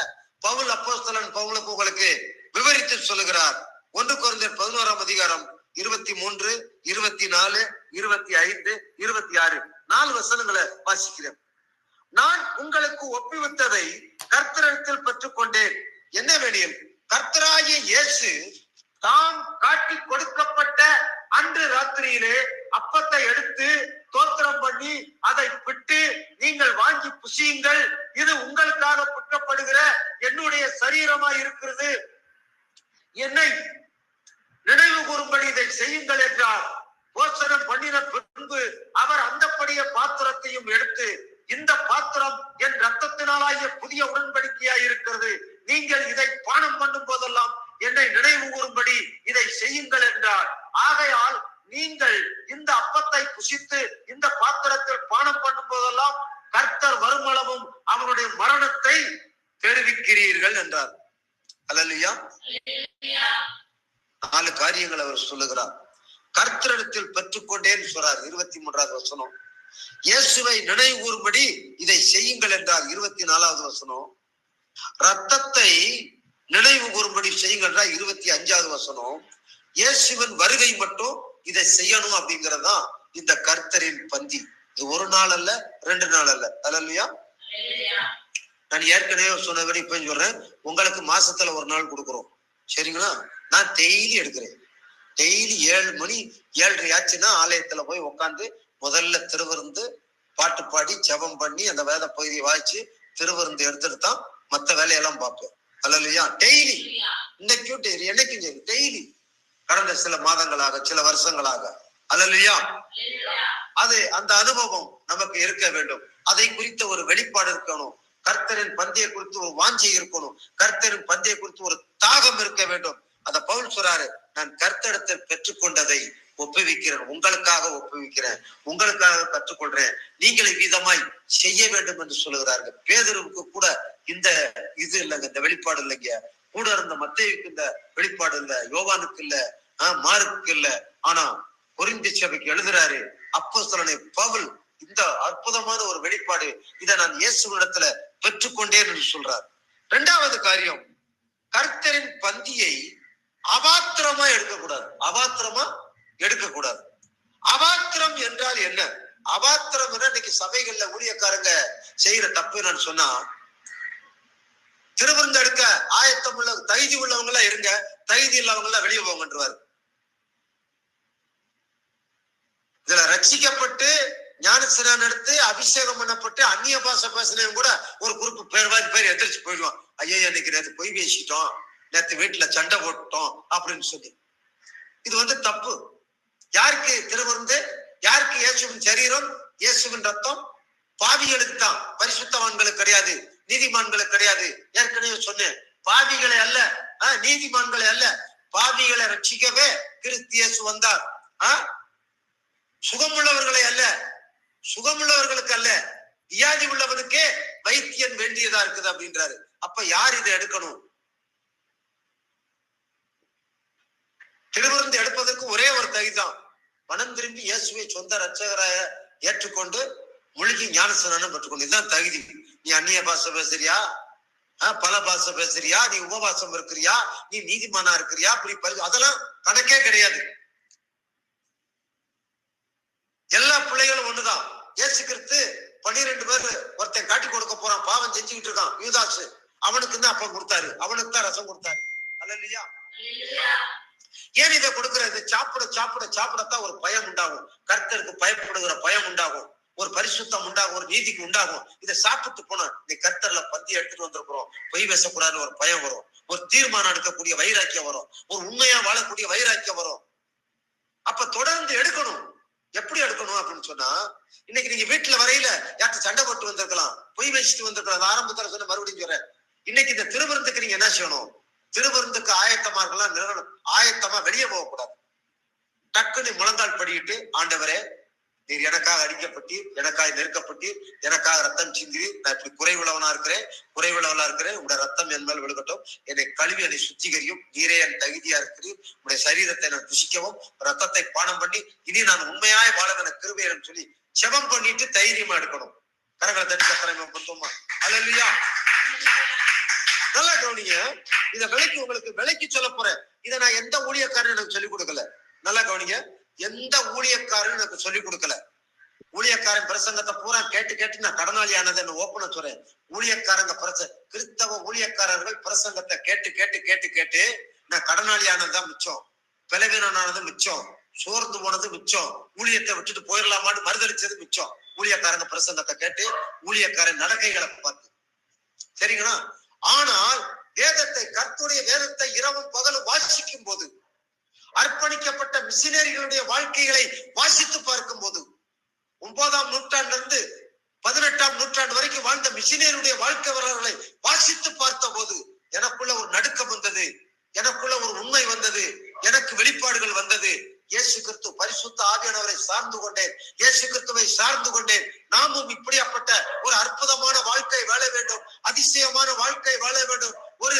பவுல், அப்போஸ்தலன் பவுலுக்கு உங்களுக்கு விவரித்து சொல்லுகிறார். 1 கொரிந்தியர் 11ஆம் அதிகாரம் 23, 24, 25, 26 4 வசனங்களை வாசிக்கிறேன். நான் உங்களுக்கு ஒப்புவித்ததை கர்த்தரிடத்தில் பெற்றுக்கொண்டேன். என்னவெனில், கர்த்தராகிய இயேசு தாம் காட்டி கொடுக்கப்பட்ட அன்று ராத்திரியிலே அப்பத்தை எடுத்து ஸ்தோத்திரம் பண்ணி அதை பிட்டு, நீங்கள் வாங்கி புசியுங்கள், இது உங்களுக்காக பிற்கப்படுகிற என்னுடைய சரீரமாய் இருக்கிறது, என்னை நினைவு கூறும்படி இதை செய்யுங்கள் என்றார். போசனம் பண்ணின பின்பு அவர் அந்தப்படியே பாத்திரத்தையும் எடுத்து, இந்த பாத்திரம் என் ரத்தத்தினாலாகிய புதிய உடன்படிக்கையாய் இருக்கிறது, நீங்கள் இதை பானம் பண்ணும் போதெல்லாம் என்னை நினைவு கூறும்படி இதை செய்யுங்கள் என்றார். ஆகையால் நீங்கள் இந்த அப்பத்தை புசித்து இந்த பாத்திரத்தில் பானம் பண்ணும் போதெல்லாம் கர்த்தர் வருமளவும் அவனுடைய மரணத்தை தெரிவிக்கிறீர்கள் என்றார். அல்லேலூயா. 4 காரியங்கள் அவர் சொல்லுகிறார். கர்த்தரிடத்தில் பெற்றுக்கொண்டேன்னு சொல்றார். 23வது வசனம். இயேசுவை நினைவு கூறும்படி இதை செய்யுங்கள் என்றார். 24வது வசனம். ரத்தத்தை நினைவு கூறும்படி செய்யுங்கள் 25வது வசனம். இயேசுவின் வருகை மட்டும் இதை செய்யணும் அப்படிங்கறதுதான் இந்த கர்த்தரின் பந்தி. இது 1 நாள் அல்ல, 2 நாள் அல்ல. அல்லேலூயா. நான் ஏற்கனவே சொன்னபடி இப்ப சொல்றேன். உங்களுக்கு மாசத்துல 1 நாள் கொடுக்குறோம், சரிங்களா? நான் டெய்லி எடுக்கிறேன். டெய்லி 7 மணி 7:30 ஆச்சுன்னா ஆலயத்துல போய் உட்காந்து முதல்ல திருவிருந்து பாட்டு பாடி ஜெபம் பண்ணி அந்த வேத பகுதியை வாய்ச்சி திருவிருந்து எடுத்துட்டு தான் மற்ற வேலையெல்லாம் பார்ப்பேன். அல்லேலூயா. டெய்லி. இன்னைக்கும் டெய்லி, என்னைக்கும் சரி, டெய்லி. கடந்த சில மாதங்களாக, சில வருஷங்களாக. அல்லேலூயா. அது அந்த அனுபவம் நமக்கு இருக்க வேண்டும். அதை குறித்த ஒரு வெளிப்பாடு இருக்கணும். கர்த்தரின் பந்தியை குறித்து ஒரு வாஞ்சை இருக்கணும். கர்த்தரின் பந்தியை குறித்து ஒரு தாகம் இருக்க வேண்டும். அத பவுல் சொல்றாரு, நான் கர்த்தரிடத்தில் பெற்றுக்கொண்டதை ஒப்புவிக்கிறேன், உங்களுக்காக ஒப்புவிக்கிறேன், உங்களுக்காக கற்றுக்கொள்றேன், நீங்கள் இவ்விதமாய் செய்ய வேண்டும் என்று சொல்லுகிறார்கள். பேதுருவுக்கு கூட இந்த இது இல்லைங்க, இந்த வெளிப்பாடு இல்லைங்க. கூட இருந்த மத்தேயுக்கு இந்த வெளிப்பாடு இல்ல, யோவானுக்கு இல்ல, மார்க்கு இல்ல. ஆனா கொரிந்தி சபைக்கு எழுதுறாரு அப்போஸ்தலனை பவுல், இந்த அற்புதமான ஒரு வெளிப்பாடு, இதை நான் இயேசுவினிடத்துல பெற்றுக்கொண்டேன் என்று சொல்றார். 2வது காரியம், கர்த்தரின் பந்தியை அபாத்திரமா எடுக்கக்கூடாது. அபாத்திரமா எடுக்கக்கூடாது. அபாத்திரம் என்றால் என்ன? அபாத்திரம் இன்னைக்கு சபைகள்ல ஊழியக்காரங்க செய்யற தப்பு நான் சொன்னா, திருவிருந்து எடுக்க ஆயத்தம் உள்ள தகுதி உள்ளவங்க எல்லாம் இருங்க, தகுதி இல்லாதவங்க எல்லாம் வெளியே போங்கன்றாரு. இதுல ரட்சிக்கப்பட்டு ஞானஸ்நானம் எடுத்து அபிஷேகம் பண்ணப்பட்டு அந்நிய பாஷை பேசினவங்க கூட ஒரு குறிப்பு பேர் எதிர்த்து போயிடுவான். ஐயோ இன்னைக்கு நேற்று பொய் பேசிட்டோம், நேற்று வீட்டுல சண்டை போட்டோம் அப்படின்னு சொல்லி. இது தப்பு. யாருக்கு திருவிருந்து? யாருக்கு? இயேசுவின் சரீரம், இயேசுவின் ரத்தம் பாவிகளுக்கு தான், பரிசுத்தவான்களுக்கு கிடையாது, நீதிமான்களுக்கு கிடையாது. ஏற்கனவே சொன்னேன், பாவிகளை அல்ல, நீதிமான்களை அல்ல, பாவிகளை ரட்சிக்கவே கிறிஸ்து இயேசு வந்தார். சுகமுள்ளவர்களை அல்ல, சுகமுள்ளவர்களுக்கு அல்ல, வியாதி உள்ளவனுக்கே வைத்தியன் வேண்டியதா இருக்குது அப்படின்றாரு. அப்ப யார் இதை எடுக்கணும்? திருவிருந்து எடுப்பதற்கு ஒரே ஒரு தகுதிதான், மனம் திரும்பி இயேசுவை சொந்த ரட்சகராக ஏற்றுக்கொண்டு மூழ்கி ஞானஸ்நானம் பெற்றுக்கொண்டு. இதுதான் தகுதி. நீ அந்நிய பாஷை பேசுறியா, பல பாஷை பேசுறியா, நீ உபவாசம் இருக்கிறியா, நீ நீதிமானா இருக்கிறியா, அப்படி அதெல்லாம் கணக்கே கிடையாது. எல்லா பிள்ளைகளும் ஒண்ணுதான். இயேசு கிறிஸ்து 12 பேர் ஒருத்தன் காட்டி கொடுக்க போறான், பாவம் செஞ்சுக்கிட்டு இருக்கான், யூதாசு. அவனுக்கு தான் அப்பம் கொடுத்தாரு, அவனுக்கு தான் ரசம் கொடுத்தாரு. அல்லேலூயா. ஏன் இதை கொடுக்கிறது? சாப்பிட சாப்பிட சாப்பிடத்தான் ஒரு பயம் உண்டாகும், கர்த்தருக்கு பயப்படுகிற பயம் உண்டாகும், ஒரு பரிசுத்தம் உண்டாகும், ஒரு நீதிக்கு உண்டாகும். இதை சாப்பிட்டு போனா நீ கர்த்தர்ல பந்தி எடுத்துட்டு வந்திருக்கிறோம், பொய் பேசக்கூடாதுன்னு ஒரு பயம் வரும், ஒரு தீர்மானம் எடுக்கக்கூடிய வைராக்கியம் வரும், ஒரு உண்மையா வாழக்கூடிய வைராக்கியம் வரும். அப்ப தொடர்ந்து எடுக்கணும். எப்படி எடுக்கணும் அப்படின்னு சொன்னா, இன்னைக்கு நீங்க வீட்டுல வரையில யார்கிட்ட சண்டை போட்டு வந்திருக்கலாம், பொய் பேசிட்டு வந்திருக்கலாம். ஆரம்பத்துல சொன்ன மறுபடியும் சொல்றேன், இன்னைக்கு இந்த திருவிருந்துக்கு நீங்க என்ன செய்யணும்? திருவிருந்துக்கு ஆயத்தமா இருக்கலாம், ஆயத்தமா வெளியே போகக்கூடாது. டக்குன்னு முழங்கால் படிக்கிட்டு, ஆண்டவரே நீர் எனக்காக அடிக்கப்பட்டீர், எனக்காக நெருக்கப்பட்டீர், எனக்காக ரத்தம் சிந்திரீர், நான் இப்படி குறைவுள்ளவனா இருக்கிறேன், உங்களுடைய ரத்தம் என் மேல் விழுகட்டும், என்னை கழுவி என்னை சுத்திகரியும், நீரே என் தகுதியா இருக்கிறீர், உங்களுடைய சரீரத்தை நான் புசிக்கவும் ரத்தத்தை பானம் பண்ணி இனி நான் உண்மையாய் வாழ எனக்கு கிருபைன்னு சொல்லி செபம் பண்ணிட்டு தைரியமா எடுக்கணும். கரங்களை தட்டி கத்திரமா பொருத்தமா. அல்லேலூயா. நல்லா கவனிங்க, இத விலைக்கு சொல்ல போறேன். இதை நான் எந்த ஊழியக்காரன் எனக்கு சொல்லிக் கொடுக்கல. நல்லா கவனிங்க, எந்த ஊழியக்காரன் எனக்கு சொல்லிக் கொடுக்கல. ஊழியக்காரன் பிரசங்கத்தை பூரா கேட்டு நான் கடனாளி ஆனது ஓப்பனா சொல்றேன். ஊழியக்காரங்க கிறிஸ்தவ ஊழியக்காரர்கள் பிரசங்கத்தை கேட்டு நான் கடனாளி ஆனதுதான் மிச்சம், பலவீனமானது மிச்சம், சோர்ந்து போனது மிச்சம், ஊழியத்தை விட்டுட்டு போயிடலாமான்னு மறுதளிச்சது மிச்சம். ஊழியக்காரங்க பிரசங்கத்தை கேட்டு, ஊழியக்காரன் நடக்கைகளை பார்த்து. சரிங்களா? ஆனால் கர்த்தருடைய வேதத்தை இரவும் பகலும் வாசிக்கும் போது, அர்ப்பணிக்கப்பட்ட மிஷினரிகளுடைய வாழ்க்கைகளை வாசித்து பார்க்கும் போது, 9ஆம் நூற்றாண்டுல இருந்து 18ஆம் நூற்றாண்டு வரைக்கும் வாழ்ந்த மிஷினரியுடைய வாழ்க்கை வரலாறுகளை வாசித்து பார்த்த போது எனக்குள்ள ஒரு நடுக்கம் வந்தது, எனக்குள்ள ஒரு உண்மை வந்தது, எனக்கு வெளிப்பாடுகள் வந்தது. இயேசு கிறிஸ்து பரிசுத்த ஆவியானவரை சார்ந்து கொண்டேன், இயேசு கிறிஸ்துவை சார்ந்து கொண்டேன். நாமும் இப்படியாப்பட்ட ஒரு அற்புதமான வாழ்க்கை வாழ வேண்டும், அதிசயமான வாழ்க்கை வாழ வேண்டும், ஒரு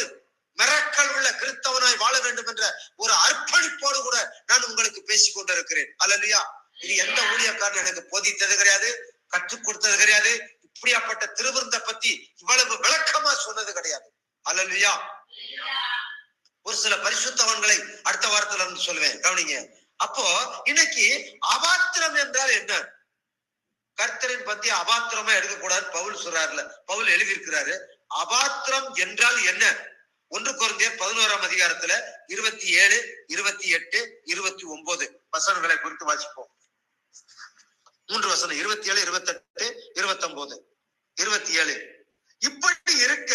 மிரக்கல் உள்ள கிறிஸ்தவனாய் வாழ வேண்டும் என்ற ஒரு அர்ப்பணிப்போடு கூட நான் உங்களுக்கு பேசிக் கொண்டிருக்கிறேன். அல்லேலூயா. இது எந்த ஊழியக்காரன் எனக்கு போதித்தது கிடையாது, கற்றுக் கொடுத்தது கிடையாது. இப்படியாப்பட்ட திருவிருந்த பத்தி இவ்வளவு விளக்கமா சொன்னது கிடையாது. அல்லேலூயா. ஒரு சில பரிசுத்தவான்களை அடுத்த வாரத்துல இருந்து சொல்லுவேன், கவனிங்க. அப்போ இன்னைக்கு அபாத்திரம் என்றால் என்ன? கர்த்தரின் பத்தி அபாத்திரமா எடுக்கக்கூடாது பவுல் சொல்றாருல, பவுல் எழுதியிருக்கிறாரு. அபாத்திரம் என்றால் என்ன? 1 கொரிந்தியர் 11ஆம் அதிகாரத்துல 27, 28, 29 வசனங்களை குறித்து வாசிப்போம். 3 வசனம், 27, 28, 29, 27. இப்படி இருக்க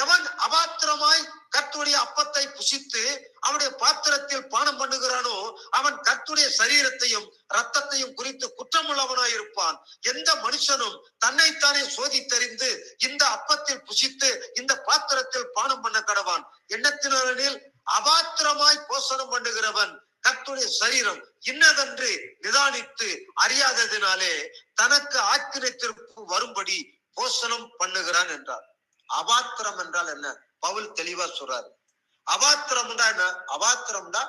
எவன் அபாத்திரமாய் கர்த்தருடைய அப்பத்தை புசித்து அவனுடைய பாத்திரத்தில் பானம் பண்ணுகிறானோ அவன் கர்த்தருடைய சரீரத்தையும் ரத்தத்தையும் குறித்து குற்றமுள்ளவனாய் இருப்பான். எந்த மனுஷனும் தன்னைத்தானே சோதித்தறிந்து இந்த அப்பத்தில் புசித்து இந்த பாத்திரத்தில் பானம் பண்ண கடவான். எண்ணத்தினரில் அபாத்திரமாய் போஷணம் பண்ணுகிறவன் கர்த்தருடைய சரீரம் இன்னதென்று நிதானித்து அறியாததினாலே தனக்கு ஆக்கினை தீர்ப்பு வரும்படி போஷணம் பண்ணுகிறான் என்றார். அபாத்திரம் என்றால் என்ன? பவுல் தெளிவா சொல்றாரு. அபாத்திரம்னா என்ன? அபாத்திரம்னா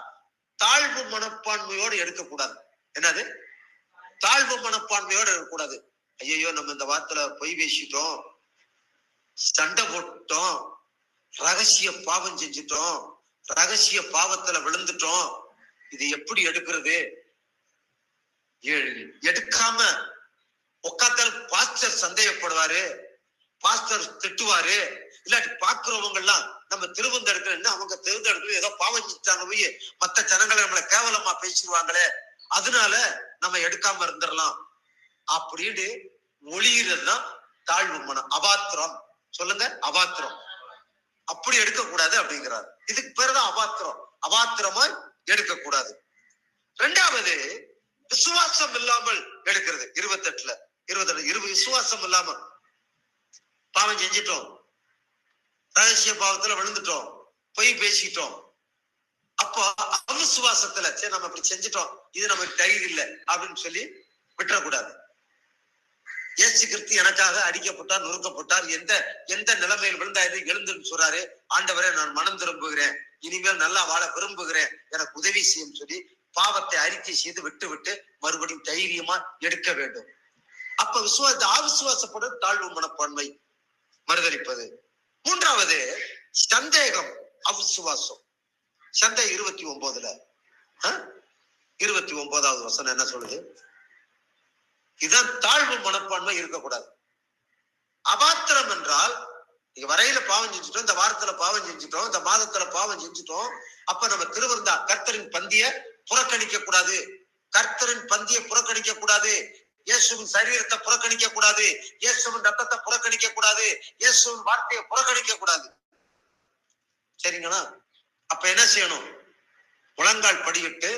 தாழ்வு மனப்பான்மையோடு எடுக்கக்கூடாது. என்னது? தாழ்வு மனப்பான்மையோடு இருக்கக்கூடாது. ஐயோ நம்ம இந்த வார்த்தையில பொய் பேசிட்டோம், சண்டை போட்டோம், ரகசிய பாவம் செஞ்சிட்டோம், ரகசிய பாவத்துல விழுந்துட்டோம், இது எப்படி எடுக்கிறது, எடுக்காம உட்காந்தால் பாஸ்டர் சந்தேகப்படுவாரு, பாஸ்டர் திட்டுவாரு, இல்லாட்டி பாக்குறவங்க எல்லாம் நம்ம திருவந்தெடுக்கல அவங்க திருவந்தெடுக்கல ஏதோ பாவம் செஞ்சுட்டாங்க போய் மத்த ஜனங்களை நம்மளை கேவலமா பேசிடுவாங்களே, அதனால நம்ம எடுக்காம இருந்துடலாம் அப்படின்னு ஒளியறதுதான் தாழ்வு மனம். அபாத்திரம். சொல்லுங்க, அபாத்திரம். அப்படி எடுக்கக்கூடாது அப்படிங்கிறார். இதுக்கு பேருதான் அபாத்திரம். அபாத்திரமாய் எடுக்கக்கூடாது. ரெண்டாவது, விசுவாசம் இல்லாமல் எடுக்கிறது. 28 விசுவாசம் இல்லாம பாவம் செஞ்சிட்டோம், ரகசிய பாவத்துல விழுந்துட்டோம், பொய் பேசிட்டோம். அப்போ அவிசுவாசத்துல சரி நம்ம இப்படி செஞ்சிட்டோம், இது நமக்கு தைரியம் இல்லை அப்படின்னு சொல்லி விட்டுறக்கூடாது. இயேசு கிறிஸ்து எனக்காக அடிக்கப்பட்டார், நொறுக்கப்பட்டார், எந்த நிலைமையில் விழுந்தாரு எழுந்துன்னு சொல்றாரு. ஆண்டவரே நான் மனம் திரும்புகிறேன், இனிமேல் நல்லா வாழ விரும்புகிறேன், எனக்கு உதவி செய்யும் சொல்லி பாவத்தை அறிக்கை செய்து விட்டு மறுபடியும் தைரியமா எடுக்க வேண்டும். அப்ப அவிசுவாசப்படும் தாழ்வு மனப்பான்மை மறுதளிப்பது. மூன்றாவது சந்தேகம், அவிசுவாசம். சந்தேகம் 29 29வது வசனம் என்ன சொல்லுது? இதுதான் தாழ்வு மனப்பான்மை இருக்கக்கூடாது. அபாத்திரம் என்றால் வரையில பாவம் செஞ்சுட்டோம், இந்த வாரத்துல பாவம் செஞ்சுட்டோம், இந்த மாதத்துல பாவம் செஞ்சுட்டோம், அப்ப நம்ம திருவிருந்தா கர்த்தரின் பந்திய புறக்கணிக்க கூடாது, கர்த்தரின் பந்திய புறக்கணிக்க கூடாது, இயேசுவின் சரீரத்தை புறக்கணிக்க கூடாது, இயேசுவின் ரத்தத்தை புறக்கணிக்க கூடாது, இயேசுவின் வார்த்தையை புறக்கணிக்க கூடாது. சரிங்களா? அப்ப என்ன செய்யணும்? முழங்கால் படிவிட்டு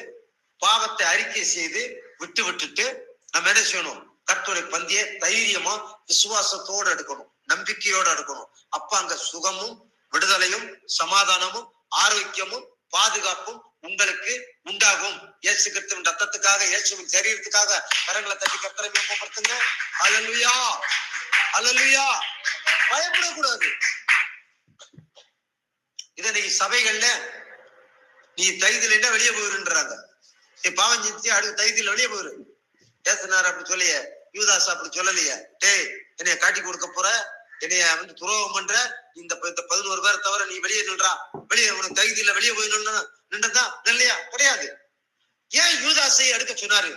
பாவத்தை அறிக்கை செய்து விட்டுட்டு நம்ம என்ன செய்யணும்? கர்த்தருடைய பந்தியை தைரியமா விசுவாசத்தோடு எடுக்கணும், நம்பிக்கையோடு எடுக்கணும். அப்ப அங்க சுகமும் விடுதலையும் சமாதானமும் ஆரோக்கியமும் பாதுகாப்பும் உங்களுக்கு உண்டாகும். இயேசு கிறிஸ்துவின் ரத்தத்துக்காக, இயேசுவின் சரீரத்துக்காக கரங்களை தட்டி கர்த்தரை மேம்படுத்துங்க. அல்லேலூயா, அல்லேலூயா. பயப்படக்கூடாது. இதை நீ சபைகள்ல நீ தைதில் என்ன வெளியே போயிருன்றாங்க. நீ பாவம் செஞ்சு அடுத்த தைதில் வெளியே போயிரு. ஏசுனார் அப்படி சொல்லிய, யூதாஸ் அப்படி சொல்லலையே. டேய், என்னைய காட்டி கொடுக்க போற, என்னைய துரோகம் பண்ற, இந்த 11 பேரை தவிர நீ வெளியே நின்றா, வெளியே உனக்கு தைதியில வெளியே போய் நின்றதா இல்லையா? கிடையாது. ஏன் யூதாசை எடுக்க சொன்னாரு?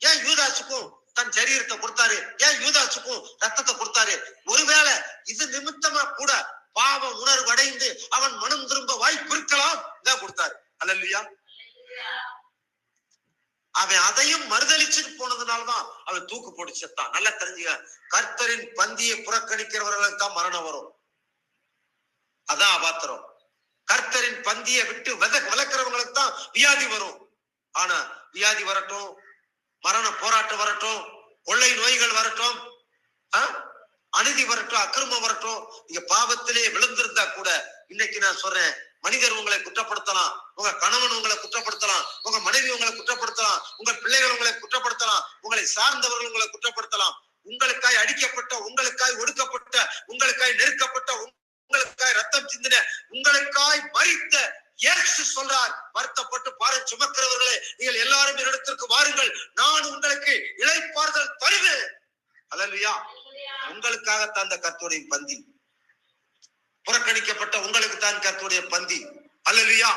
ஏன் யூதாசுக்கும் தன் சரீரத்தை கொடுத்தாரு? ஏன் யூதாசுக்கும் ரத்தத்தை கொடுத்தாரு? ஒருவேளை இது நிமித்தமா கூட பாவ உணர்வு அடைந்து அவன் மனம் திரும்ப வாய்ப்பு இருக்கலாம் தான் கொடுத்தாரு. அல்லேலூயா. அவன் அதையும் மறுதளிச்சுட்டு போனதுனாலதான் அவன் தூக்கு போட்டு செத்தான். நல்லா தெரிஞ்சுக்க, கர்த்தரின் பந்தியை புறக்கணிக்கிறவர்களுக்கு தான் மரணம் வரும். அதான் அபாத்திரம். கர்த்தரின் பந்தியை விட்டு விளக்குறவங்களுக்கு தான் வியாதி வரும். ஆனா வியாதி வரட்டும், மரண போராட்டம் வரட்டும், கொள்ளை நோய்கள் வரட்டும், அநீதி வரட்டும், அக்கிரமம் வரட்டும், நீங்க பாவத்திலே விழுந்திருந்தா கூட இன்னைக்கு நான் சொல்றேன், மனிதர் உங்களை குற்றப்படுத்தலாம், உங்க கணவன் உங்களை குற்றப்படுத்தலாம், உங்க மனைவி உங்களை குற்றப்படுத்தலாம், உங்க பிள்ளைகள் உங்களை குற்றப்படுத்தலாம், உங்களை சார்ந்தவர்கள் உங்களை குற்றப்படுத்தலாம். உங்களுக்காய் அடிக்கப்பட்ட, உங்களுக்காய் ஒடுக்கப்பட்ட, உங்களுக்காய் நெருக்கப்பட்ட, உங்களுக்காய் ரத்தம் சிந்தின, உங்களுக்காய் மரித்த இயேசு சொல்றார், வருத்தப்பட்டு பாரம் சுமக்கிறவர்களே நீங்கள் எல்லாரும் என்னிடத்திற்கு வாருங்கள், நான் உங்களுக்கு இளைப்பாறுதல் தருவேன். அல்லேலூயா. உங்களுக்காகத்தான் அந்த கர்த்தருடைய பந்தி, புறக்கணிக்கப்பட்ட உங்களுக்கு தான் கர்த்தருடைய பந்தி. அல்லேலூயா.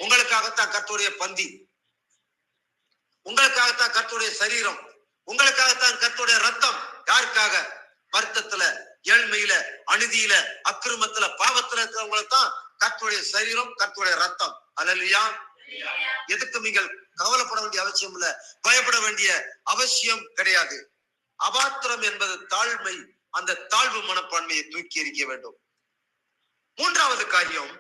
உங்களுக்காகத்தான் கர்த்தருடைய பந்தி, உங்களுக்காகத்தான் கர்த்தருடைய சரீரம், உங்களுக்காகத்தான் கர்த்தருடைய ரத்தம். யாருக்காக? வருத்தத்துல, ஏழ்மையில, அநீதியில, அக்கிரமத்துல, பாவத்துல இருக்கிறவங்களுக்கு தான் கர்த்தருடைய சரீரம், கர்த்தருடைய ரத்தம். அல்லேலூயா. எதுக்கும் நீங்கள் கவலைப்பட வேண்டிய அவசியம் இல்ல, பயப்பட வேண்டிய அவசியம் கிடையாது. அபாத்திரம் என்பது தாழ்மை. அந்த தாழ்வு மனப்பான்மையை தூக்கி எறிக்க வேண்டும். மூன்றாவது காரியம்,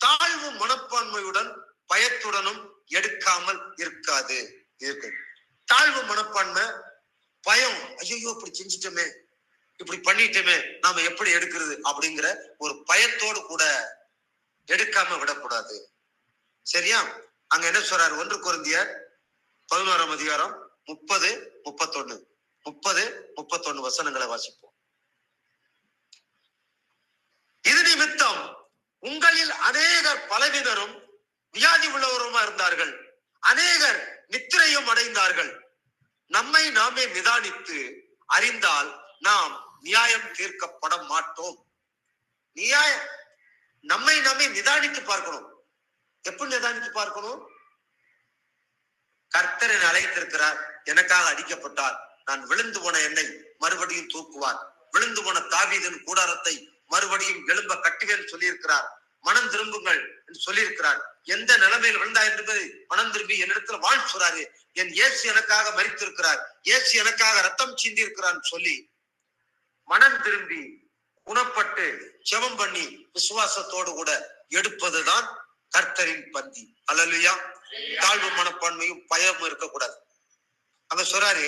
தாழ்வு மனப்பான்மையுடன் பயத்துடனும் எடுக்காமல் இருக்காது. தாழ்வு மனப்பான்மை, பயம், ஐயோ இப்படி செஞ்சிட்டோமே, இப்படி பண்ணிட்டோமே, நாம எப்படி எடுக்கிறது அப்படிங்கிற ஒரு பயத்தோடு கூட எடுக்காம விடக்கூடாது. சரியா? அங்க என்ன சொல்றாரு? 1 கொரிந்தியர் 11ஆம் அதிகாரம் 30, 31 வசனங்களை வாசிப்போம். இது நிமித்தம் உங்களில் அநேகர் பலவினரும் வியாதி உள்ளவருமா இருந்தார்கள், அநேகர் நித்திரையும் அடைந்தார்கள். நம்மை நாமே நிதானித்து அறிந்தால் நாம் நியாயம் தீர்க்கப்பட மாட்டோம். நம்மை நாமே நிதானித்து பார்க்கணும். எப்படி நிதானித்து பார்க்கணும்? கர்த்தர் என்னை அழைத்திருக்கிறார், எனக்காக அடிக்கப்பட்டார். நான் விழுந்து போன என்னை மறுபடியும் தூக்குவார். விழுந்து போன தாவீதின் கூடாரத்தை மறுபடியும் எழும்ப கட்டுவேன் சொல்லியிருக்கிறார். மனம் திரும்புங்கள் என்று சொல்லியிருக்கிறார். எந்த நிலைமையில் விழுந்தா என்பதை மனம் திரும்பி என்னிடத்துல வாழ் சொல்றாரு. என் இயேசு எனக்காக மரித்திருக்கிறார், இயேசு எனக்காக ரத்தம் சிந்தி இருக்கிறார் சொல்லி மனம் திரும்பி குணப்பட்டு ஜெபம் பண்ணி விசுவாசத்தோடு கூட எடுப்பதுதான் கர்த்தரின் பந்தி. அல்லேலூயா. தாழ்வு மனப்பான்மையும் பயமும் இருக்கக்கூடாது. அங்க சொல்றாரு,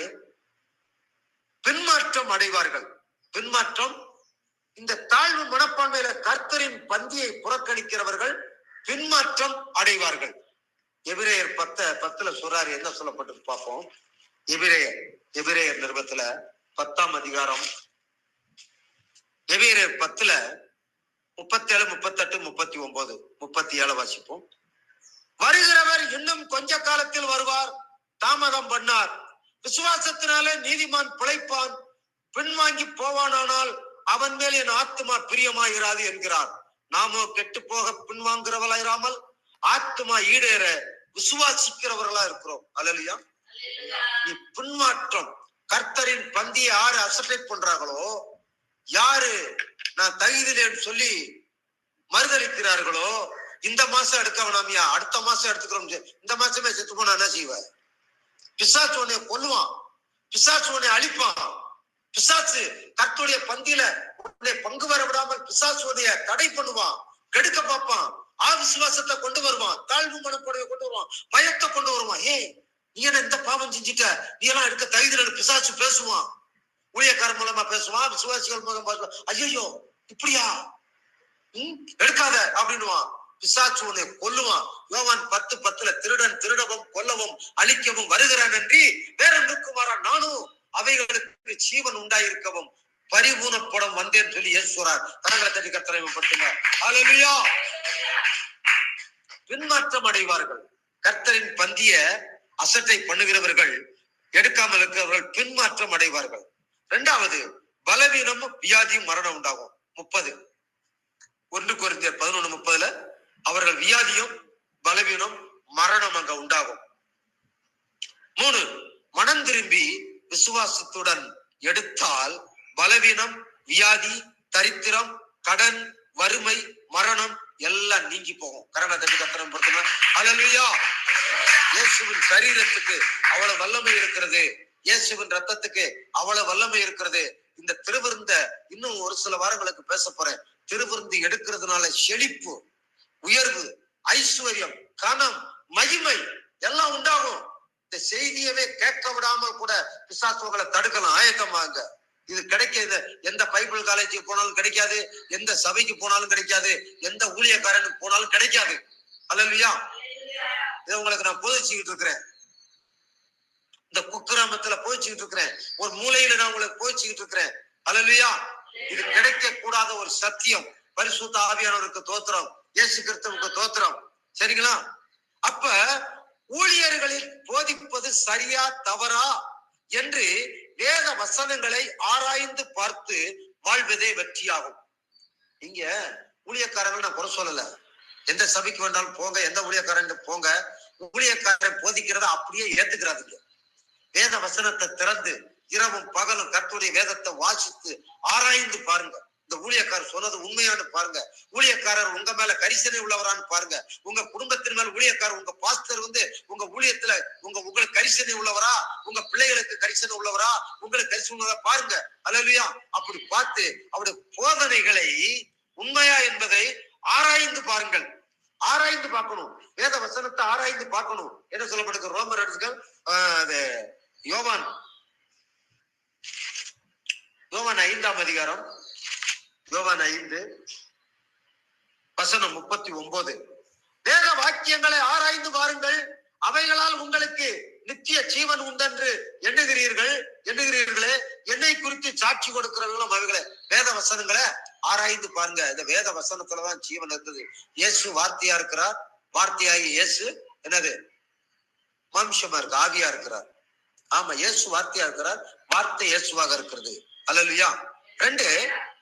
பின்மாற்றம் அடைவார்கள். பின்மாற்றம், இந்த தாழ்வு மனப்பான்மையில கர்த்தரின் பந்தியை புறக்கணிக்கிறவர்கள் பின்மாற்றம் அடைவார்கள். எபிரேயர் 10:10 சொல்றாரு. என்ன சொல்லப்பட்டு பார்ப்போம். எபிரேயர் நிருபத்துல 10ஆம் அதிகாரம் எபிரேயர் 10 37, 38, 39, 37 வாசிப்போம். வருகிறவர் இன்னும் கொஞ்ச காலத்தில் வருவார், தாமதம் பண்ணார். விசுவாசத்தினாலே நீதிமான் பிழைப்பான், பின்வாங்கி போவானானால் அவன் மேல் என் ஆத்துமா பிரியமாயிராது என்கிறார். நாமோ கெட்டு போக பின்வாங்குறவளாயிராமல் ஆத்துமா ஈடேற விசுவாசிக்கிறவர்களா இருக்கிறோம். அல்லேலூயா. நீ பின்மாற்றம், கர்த்தரின் பந்தியை யாரு அசட்டை பண்றாங்களோ, யாரு நான் தகுதியிலேன்னு சொல்லி மறுதளிக்கிறார்களோ, இந்த மாசம் எடுக்க வேணாமியா, அடுத்த மாசம் எடுத்துக்கிறோம், இந்த மாசமே செத்து போனா என்ன செய்வ? பிசாசு உன்னை கொல்லுவான், பிசாசு உன்னை அழிப்பான். பிசாசு கர்த்தருடைய பந்தியில உன்னை பங்கு வர விடாமல் பிசாசு உன்னை தடை பண்ணுவான், கெடுக்க பார்ப்பான். அவிசுவாசத்தை கொண்டு வருவான், தாழ்வு மனப்பான்மையை கொண்டு வருவான், பயத்தை கொண்டு வருவான். ஏய், நீ என்ன இந்த பாவம் செஞ்சுட்ட, நீ எல்லாம் எடுக்க தகுதியில பிசாசு பேசுவான். ஊழியக்காரன் மூலமா பேசுவான், விசுவாசிகள் மூலமா பேசுவான். ஐயோ இப்படியா, எடுக்காத அப்படின்னுவான். பிசாசு உன்னை கொல்லுவான். யோவான் 10:10 திருடன் திருடவும் கொல்லவும் அழிக்கவும் வருகிறான் என்று வேறொன்றுக்கு மாறான், நானும் அவைகளுக்கு ஜீவன் உண்டாயிருக்கவும் பரிபூர்ணப்படம் வந்தேன்னு சொல்லி இயேசு சொல்றார். கரங்களை தட்டி கர்த்தரை படுத்துங்க. அல்லேலூயா. பின்மாற்றம் அடைவார்கள். கர்த்தரின் பந்திய அசட்டை பண்ணுகிறவர்கள், எடுக்காமல் இருக்கிறவர்கள் பின்மாற்றம் அடைவார்கள். 2வது, பலவீனமும் வியாதியும் மரணம் உண்டாகும். 1 கொரிந்தியர் 11:30 அவர்கள் வியாதியும் பலவீனம் மரணம் அங்க உண்டாகும். 3, மனம் திரும்பி விசுவாசத்துடன் எடுத்தால் பலவீனம், வியாதி, தரித்திரம், கடன், வறுமை, மரணம் எல்லாம் நீங்கி போகும். கரணத்தை கத்தனம் படுத்துங்க. அல்லேலூயா. இயேசுவின் சரீரத்துக்கு அவ்வளவு வல்லமை இருக்கிறது, இயேசுவின் ரத்தத்துக்கு அவ்வளவு வல்லமை இருக்கிறது. இந்த திருவிருந்த இன்னும் ஒரு சில வாரங்களுக்கு பேச போறேன். திருவிருந்து எடுக்கிறதுனால செழிப்பு, உயர்வு, ஐஸ்வர்யம், கனம், மகிமை எல்லாம் உண்டாகும். இந்த செய்தியவே கேட்க விடாமல் கூட பிசாசுகளை தடுக்கலாம். ஆயத்தமாங்க. இது கிடைக்காது. எந்த பைபிள் காலேஜுக்கு போனாலும் கிடைக்காது, எந்த சபைக்கு போனாலும் கிடைக்காது, எந்த ஊழியக்காரனுக்கு போனாலும் கிடைக்காது. அல்லேலூயா. இதை உங்களுக்கு நான் போதிச்சுக்கிட்டு இருக்கிறேன். இந்த குக்கிராமத்துல போதிச்சுக்கிட்டு இருக்கிறேன். ஒரு மூலையில நான் உங்களுக்கு போதிச்சுக்கிட்டு இருக்கிறேன். அல்லேலூயா. இது கிடைக்க கூடாத ஒரு சத்தியம். பரிசுத்த ஆவியானவருக்கு தோத்திரம், இயேசு கிறிஸ்துவுக்கு தோத்திரம். சரிங்களா? அப்ப ஊழியர்களில் போதிப்பது சரியா தவறா என்று வேத வசனங்களை ஆராய்ந்து பார்த்து வாழ்வதே வெற்றியாகும். இங்க ஊழியக்காரர்கள் நான் குறை சொல்லல. எந்த சபைக்கு வேண்டாலும் போங்க, எந்த ஊழியக்காரன் போங்க, ஊழியக்காரன் போதிக்கிறத அப்படியே ஏத்துக்கிறாதீங்க. வேத வசனத்தை திறந்து இரவும் பகலும் கர்த்தருடைய வேதத்தை வாசித்து ஆராய்ந்து பாருங்க. இந்த ஊழியக்காரர் சொன்னது உண்மையானு பாருங்க. ஊழியக்காரர் உங்க மேல கரிசனை உள்ளவரான்னு பாருங்க. உங்க குடும்பத்தின் மேல ஊழியக்காரர், உங்க பாஸ்டர் உங்க ஊழியத்துல உங்களுக்கு கரிசனை உள்ளவரா, உங்க பிள்ளைகளுக்கு கரிசனை உள்ளவரா, உங்களுக்கு கரிசனை உள்ளவரா பாருங்க. அல்லேலூயா. அப்படி பார்த்து அவருடைய போதனைகளை உண்மையா என்பதை ஆராய்ந்து பாருங்கள். ஆராய்ந்து பார்க்கணும். வேத வசனத்தை ஆராய்ந்து பார்க்கணும். என்ன சொல்லப்படுது? ரோமர் எடுத்துக்கள் யோவான் 5ஆம் அதிகாரம், யோவான் 5:39 வேத வாக்கியங்களை ஆராய்ந்து பாருங்கள், அவைகளால் உங்களுக்கு நித்திய ஜீவன் உண்டென்று எண்ணுகிறீர்களே, என்னை குறித்து சாட்சி கொடுக்கிறவர்களும் அவைகளை. வேத வசனங்களை ஆராய்ந்து பாருங்க. இந்த வேத வசனத்துலதான் ஜீவன் இருந்தது. இயேசு வார்த்தையா இருக்கிறார். வார்த்தையாகி இயேசு என்னது? மாம்சமா இருக்கு, ஆவியா இருக்கிறார். ஆமா, இயேசு வார்த்தையா இருக்கிறார், வார்த்தை இயேசுவாக இருக்கிறது. அல்லேலூயா. 2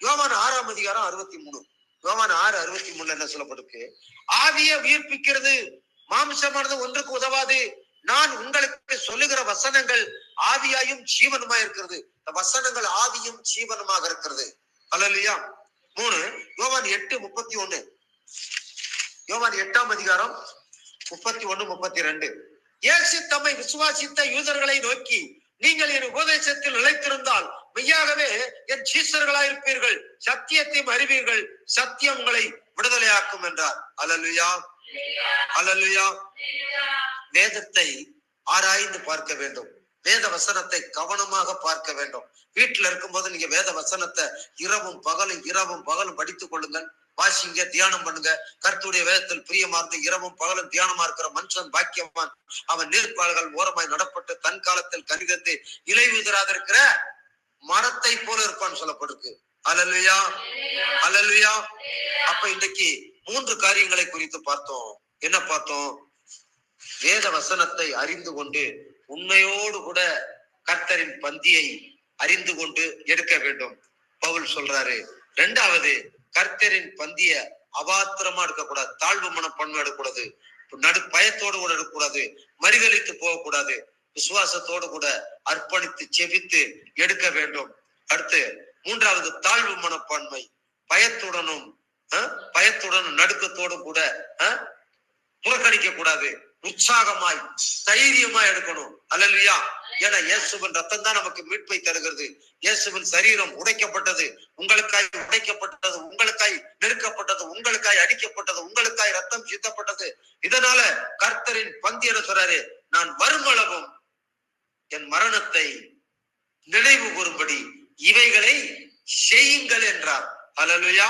யோவான் 6ஆம் அதிகாரம் 63. யோவான் 6:63 என்ன சொல்லப்பட்டிருக்கு? ஆவியை உயிர்ப்பிக்கிறது, மாம்சமானது ஒன்றுக்கு உதவாது. நான் உங்களுக்கு சொல்லுகிற வசனங்கள் ஆவியாயும் ஜீவனுமா இருக்கிறது. இந்த வசனங்கள் ஆவியும் ஜீவனுமாக இருக்கிறது. அல்லேலூயா. 3 யோவான் 8:31. யோவான் 8ஆம் அதிகாரம் 31-32. இயேசு தம்மை விசுவாசித்த யூதர்களை நோக்கி, நீங்கள் என் உபதேசத்தில் நிலைத்திருந்தால் மெய்யாகவே என் சீஷர்களாயிருப்பீர்கள், சத்தியத்தையும் அறிவீர்கள், சத்தியம் உங்களை விடுதலையாக்கும் என்றார். அல்லேலூயா, அல்லேலூயா. வேதத்தை ஆராய்ந்து பார்க்க வேண்டும். வேத வசனத்தை கவனமாக பார்க்க வேண்டும். வீட்டுல இருக்கும்போது நீங்க வேத வசனத்தை இரவும் பகலும் படித்துக் கொள்ளுங்கள், வாசிங்க, தியானம் பண்ணுங்க. கர்த்தருடைய வேதத்தில் பிரியமார்ந்து இரவும் பகலும் தியானமா இருக்கிற மனுஷன் பாக்கியவான். அவன் நீர்ப்பால்கள் ஓரமாய் நடப்பட்டு தன் காலத்தில் கனிதந்து இலை உதிராத இருக்கிற மரத்தை போல இருப்பான்னு சொல்லப்பட்டிருக்கு. அல்லேலூயா, அல்லேலூயா. அப்ப இன்றைக்கு 3 காரியங்களை குறித்து பார்த்தோம். என்ன பார்த்தோம்? வேத வசனத்தை அறிந்து கொண்டு உண்மையோடு கூட கர்த்தரின் பந்தியை அறிந்து கொண்டு எடுக்க வேண்டும். பவுல் சொல்றாரு. 2வது, கர்த்தரின் பந்திய அபாத்திரமா எடுக்கக்கூடாது, தாழ்வு மனப்பான்மை எடுக்கக்கூடாது, பயத்தோடு கூட எடுக்கக்கூடாது, மறிகலித்து போகக்கூடாது, விசுவாசத்தோடு கூட அர்ப்பணித்து செபித்து எடுக்க வேண்டும். அடுத்து 3வது, தாழ்வு மனப்பான்மை, பயத்துடனும் நடுக்கத்தோடு கூட புறக்கணிக்க கூடாது, உற்சாகமாய் தைரியமாய் எடுக்கணும். அல்லேலூயா. ஏன்னா இயேசுவின் ரத்தம் தான் நமக்கு மீட்பை தருகிறது. இயேசுவின் சரீரம் உடைக்கப்பட்டது, உங்களுக்காய் உடைக்கப்பட்டது, உங்களுக்காய் நெருக்கப்பட்டது, உங்களுக்காய் அடிக்கப்பட்டது, உங்களுக்காய் ரத்தம் சிந்தப்பட்டது. இதனால கர்த்தரின் பந்தி என சொல்றாரு, நான் வருமளவும் என் மரணத்தை நினைவு கூறும்படி இவைகளை செய்யுங்கள் என்றார். அல்லேலூயா.